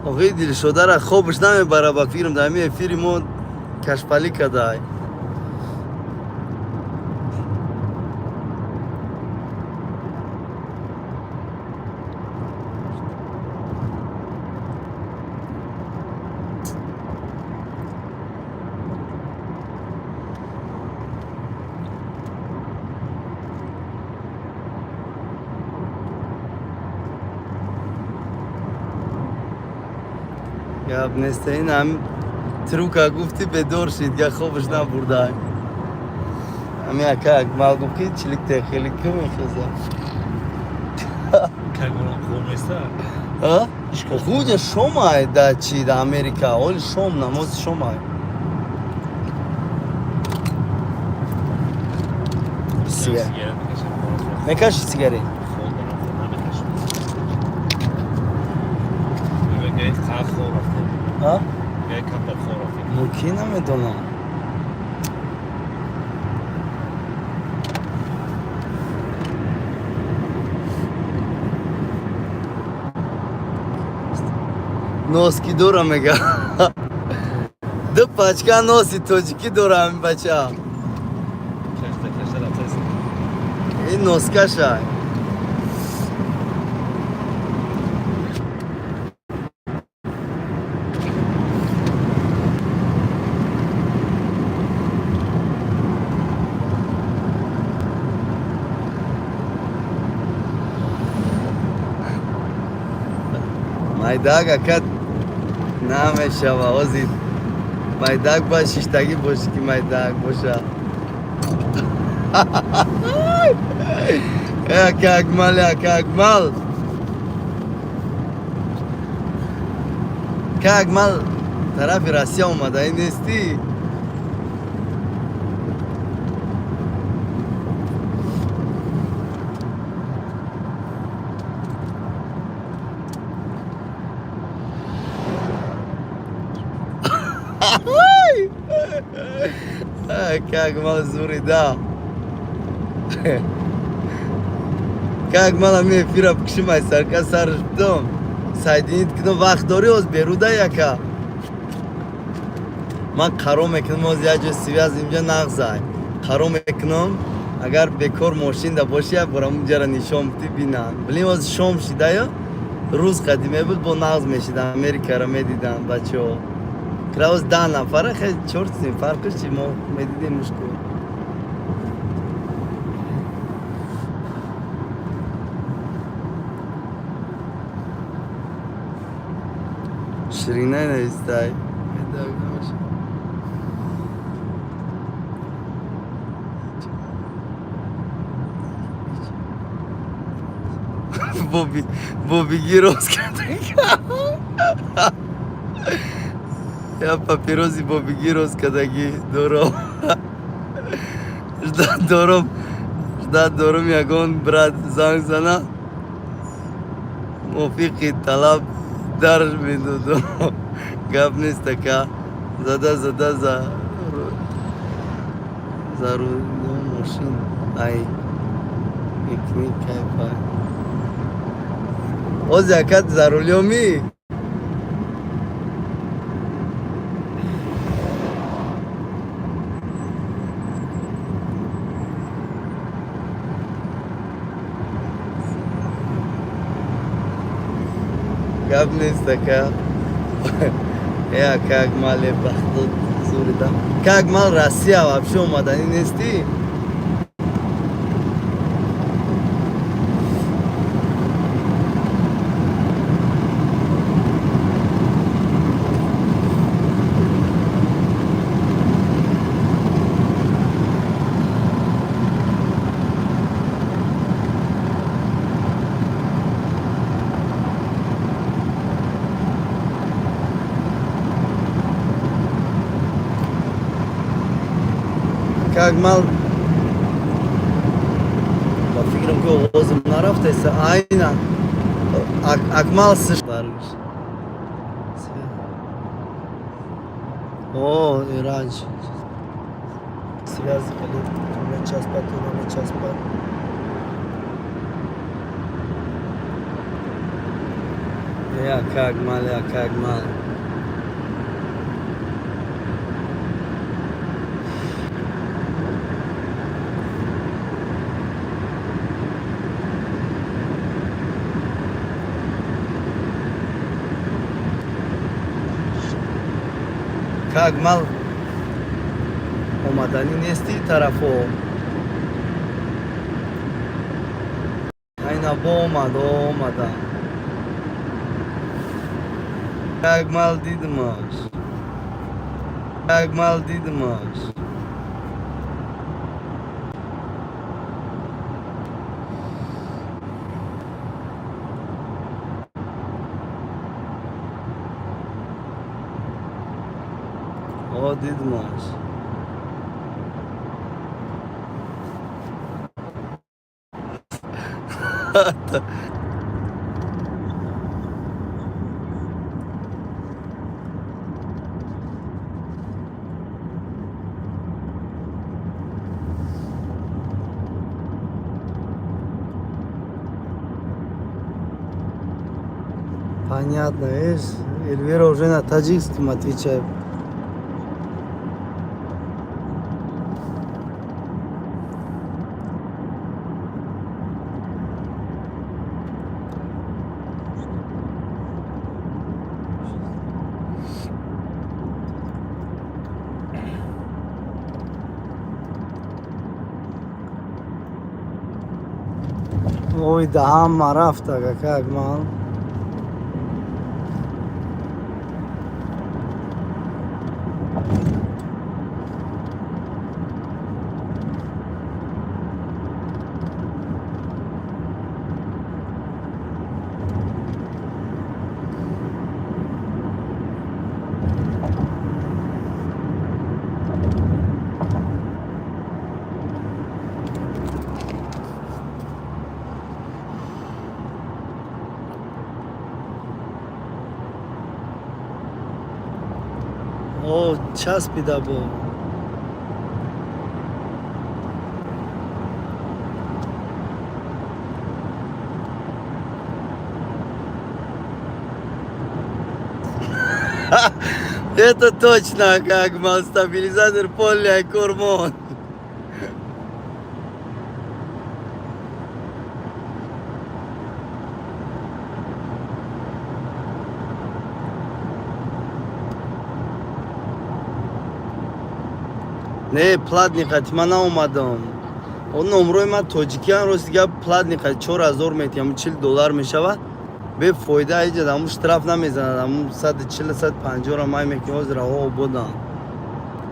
Speaker 1: آقای دلشده را خوبش نمیبره با فیلم در همین فیلم ما کشپلی کده گپ نیست این هم تروکا گفتی بدور شید یا خوبش نبرده همین اکا اکمال گفتی چلیک تخیلی که میخوزه
Speaker 5: که گونم خوب نیسته
Speaker 1: خود شما دا چی دا امریکا اول شما نماز شما سیگار میکشی سیگاری ها؟
Speaker 5: یک کم در خورافی
Speaker 1: کی نمیدونم نوسکی دورم میگه دو پاچکا نوسی توجیکی دورم بچه
Speaker 5: کشته رفته
Speaker 1: این نوسکا شای مایداگ اکد نمیشه و آزید مایداگ با شیشتگی باشه که مایداگ باشه که اکمال که اکمال طرف راسیا اومده این نیستی Как мало зури, да. Как мало мне эфира пкшимай, сарка сарждом. Сайдинит кно вақт дори оз беруда яка. Ман қаро мекунам оз я ҷо связ инҷа нағзай. Қаро мекунам агар бекор мошинда боши як бора унҷара нишон бити бинан. Билим оз шом шида ё рӯз қадиме буд бо нағз мешида Америкаро медидан бачаҳо. Кра оз 10 нафара хеле чортсим фарқиш чи мо медидем мушкул. Ширина навистай. Боби гироз я папироси боби гироз кадаги дором. Ждат дором ягон брат занг зана. Мофиқи талаб дарш медодам. Гап нест така. Зада за рулем машин. Ай. Пикник кайфа. Оз якат за рулёми. Гап нест така. Я как мале бахтот зурида. Как мал Россия вообще омадани нести? Как мал ба фикрам ки овозим нарафтаиса айна акмал сишбариш о иранч связи кали на час пат я как мал как мал омадани нести тарафо айна бо омада как мал дидмаш о дидмаш понятно, видишь, Эльвира уже на таджикском отвечает. Ой, да, марафта, как мал. О, час пидабо. Это точно как мал стабилизатор поля и гормон. Не, платник, ман наомадам. Он номрой ман тоҷикиян рост дига платник 4000 метиям $40 мешавад. Бе фоида иҷа даму штраф намезанад. Аму 140-150 ра май мекунад ҳозир ҳаво ободан.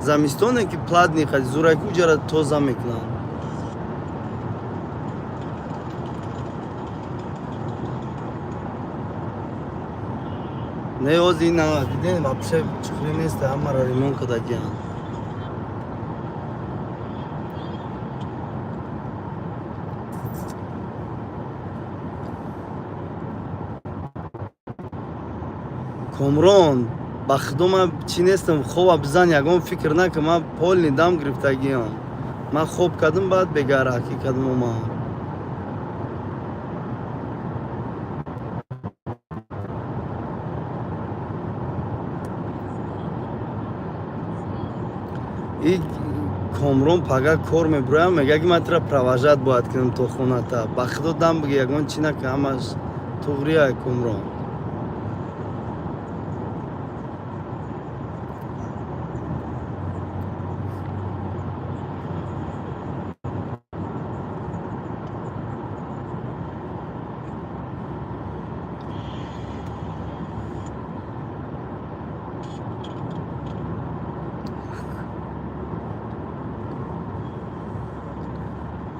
Speaker 1: Замистоне ки платник зураку ҷара тоза мекунад. Не ҳозир ин дидем вообще чухри нест, ҳамаро ремонт кардагиян. Комрон, ба худо ман чӣ нестам, хоба бизан ягон фикр накун, ман полни дам гирифтагиам. Ман хоб кардам, баъд бегаракӣ кардам омам. И Комрон пага кор мебураям, мега ки ман тира провожат бояд кунам то хоната. Ба худо дам биги ягон чӣ накун, ҳамаш туғрия Комрон.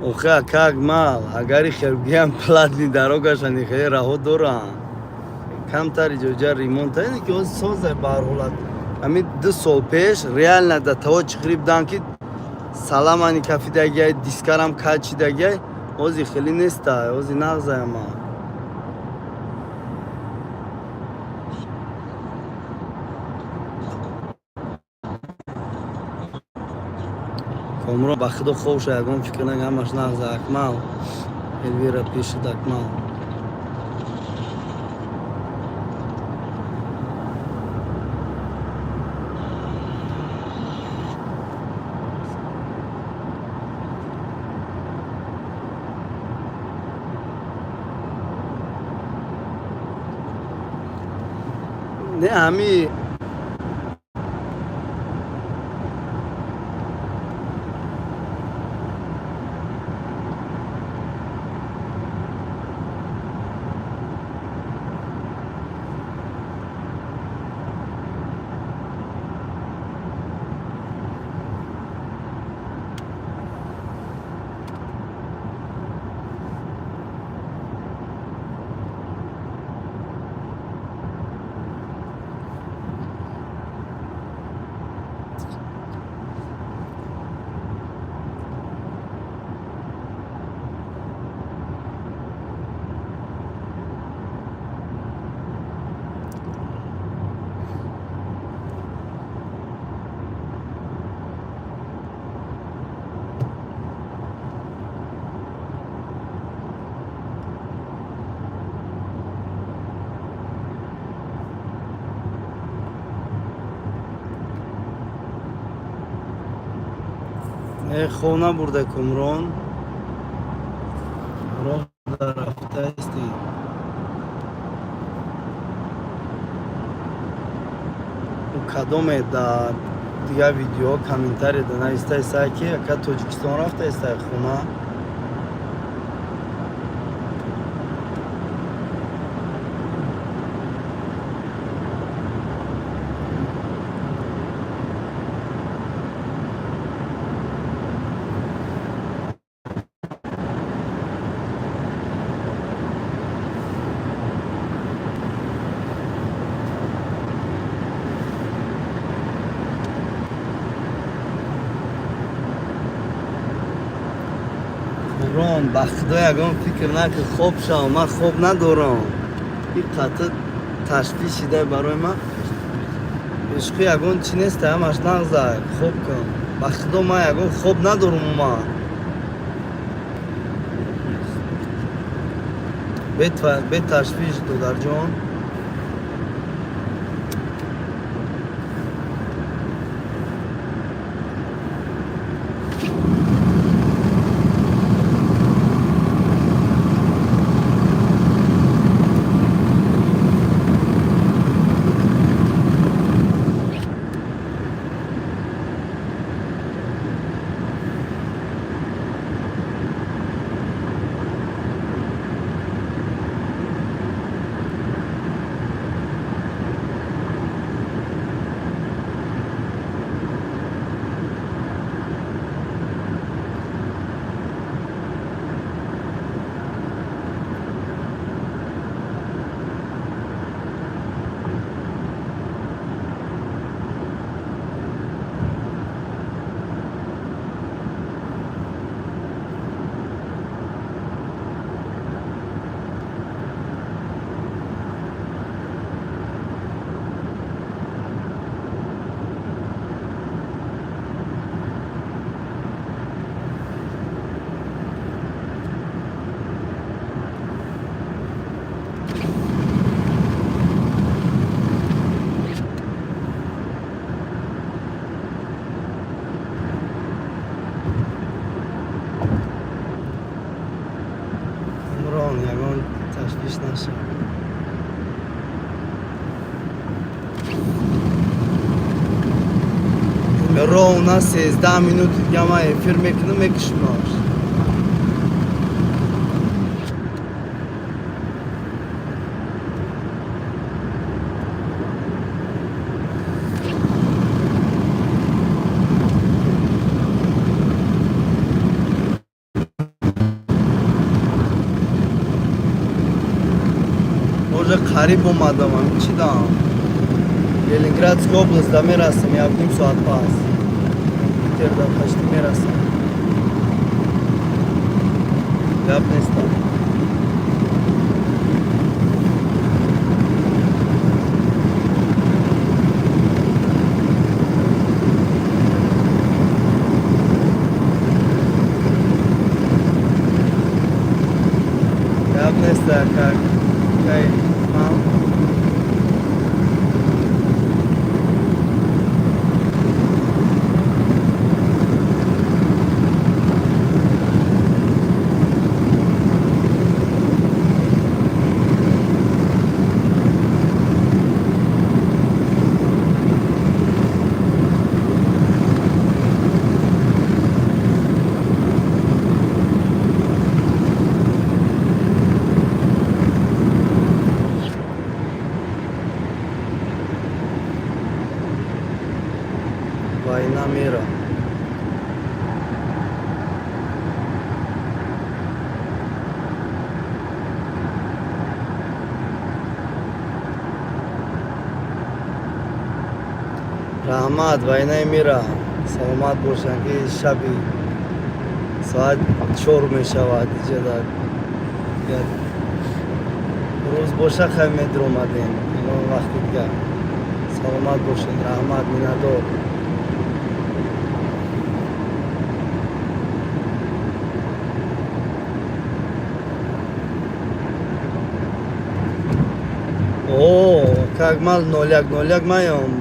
Speaker 1: Оха, как мал, агари хелгиям платни дарогашани хеле раҳо дорам. Камтари ҷоҷа ремонт ин ки оз соза бар ҳолат. Ҳамин 2 сол пеш реально да таво чиқриб дан ки саламани кафидагиай, дискарам качидагиай, ози хеле неста, ози нағзаям ман. Комрон ба худо хобша ягон фикр накун, ҳамаш нағза акмал. Элвира пешид акмал. Не ҳами хона бурда Комрон. Роҳ рафтаисти. Кадоме да дига видео комментарий да навистаиста ки ака Тоҷикистон рафтаиста хона. Ба худо ягон фикр накун, хоб шав, ман хоб надорам. И қатъ ташвишида барои ман. ишқи ягон чӣ нест, ҳамаш нағза, хоб кун. Ба худо ман ягон хоб надорам умуман. Бе ташвиш додарҷон. ровно 13 минут я эфир мекшмаш. Уже қариб омадам, чӣ дам? Ленинградская областда мерасам, 1 соат пас. Терда почти мерасам. Гап нестам. Гап неста, как мам. Война мира. Рахмат, война мира. Саломат бошанд ки шаби соат 4 мешавад иҷода. Рӯз боша хай медромадем. Имон вақти дигар. Саломат бошанд, рахмат, миннатдор. О, как мал 01 маем.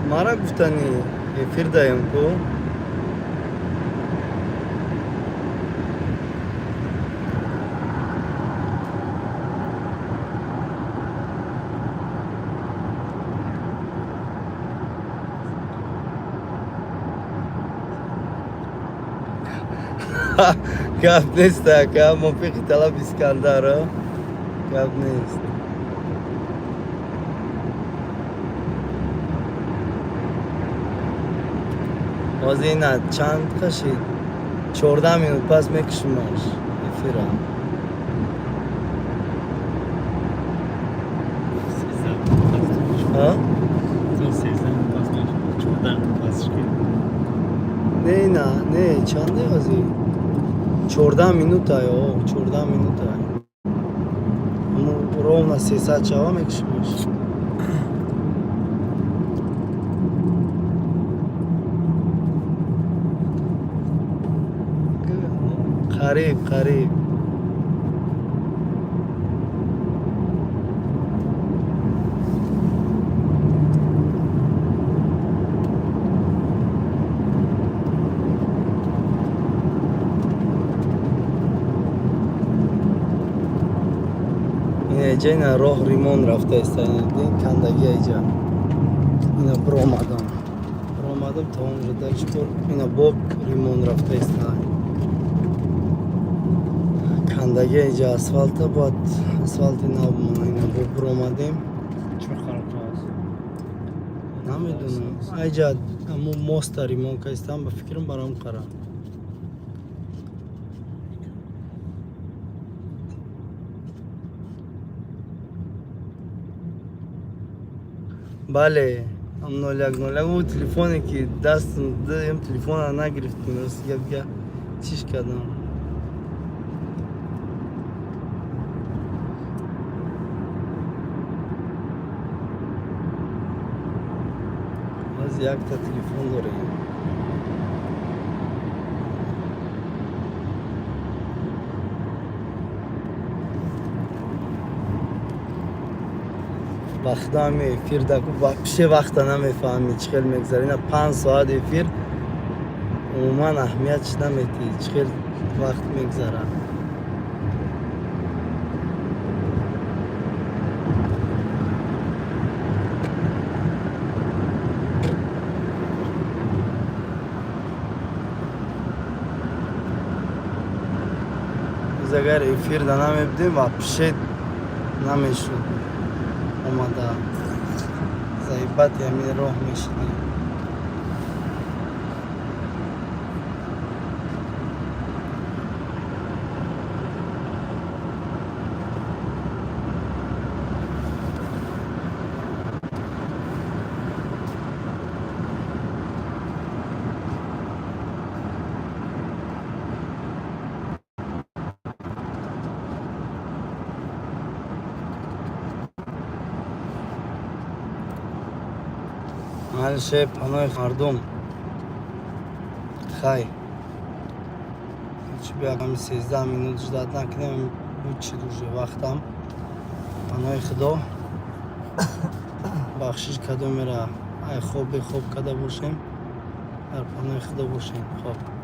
Speaker 1: Мара гуфтани эфир даем ку. Гап нест ака, мофиқи талаб Искандаро. Гап нест. Озина чанд кашид? 14 минут пас мекишимаш эфира. Не, чанде ози? 14 минут ё, 14 минут. Ровно 300 чава мекишимаш. Қариб. Ин ина роҳ римон рафтааст. Ин кандаги иҷа. Ина бромадам та онҷо дар чукор ина боб римон рафтааст. Кандаги иҷа асфалта бод асфалти нав ина боб бромадем.
Speaker 5: Чӣ характер аст?
Speaker 1: Намедонам. Айҷа аммо моста римон кастам ба фикрам барам қара. Бале, 01 у телефоне ки дастам даем телефона нагирифтем, рост гапга чиш кардам. Аз якта телефон дорем. вақта эфир вообще вақта намефаҳмӣ чӣ хел мегзара. Ина 5 соат эфир умуман аҳамиятш наметиҳӣ, чӣ хел вақт мегзара. اگر افیر نمیبدیم вообще نمیشد اومده زیبت همین راه میشدیم. محل شب پناه مردم خی چی بیا کمی 13 minut جداد نکنیم بود چی دوشه وقتم پناه خدا بخشش کدوم میره ای خوب کده باشیم در پناه خدا باشیم. خب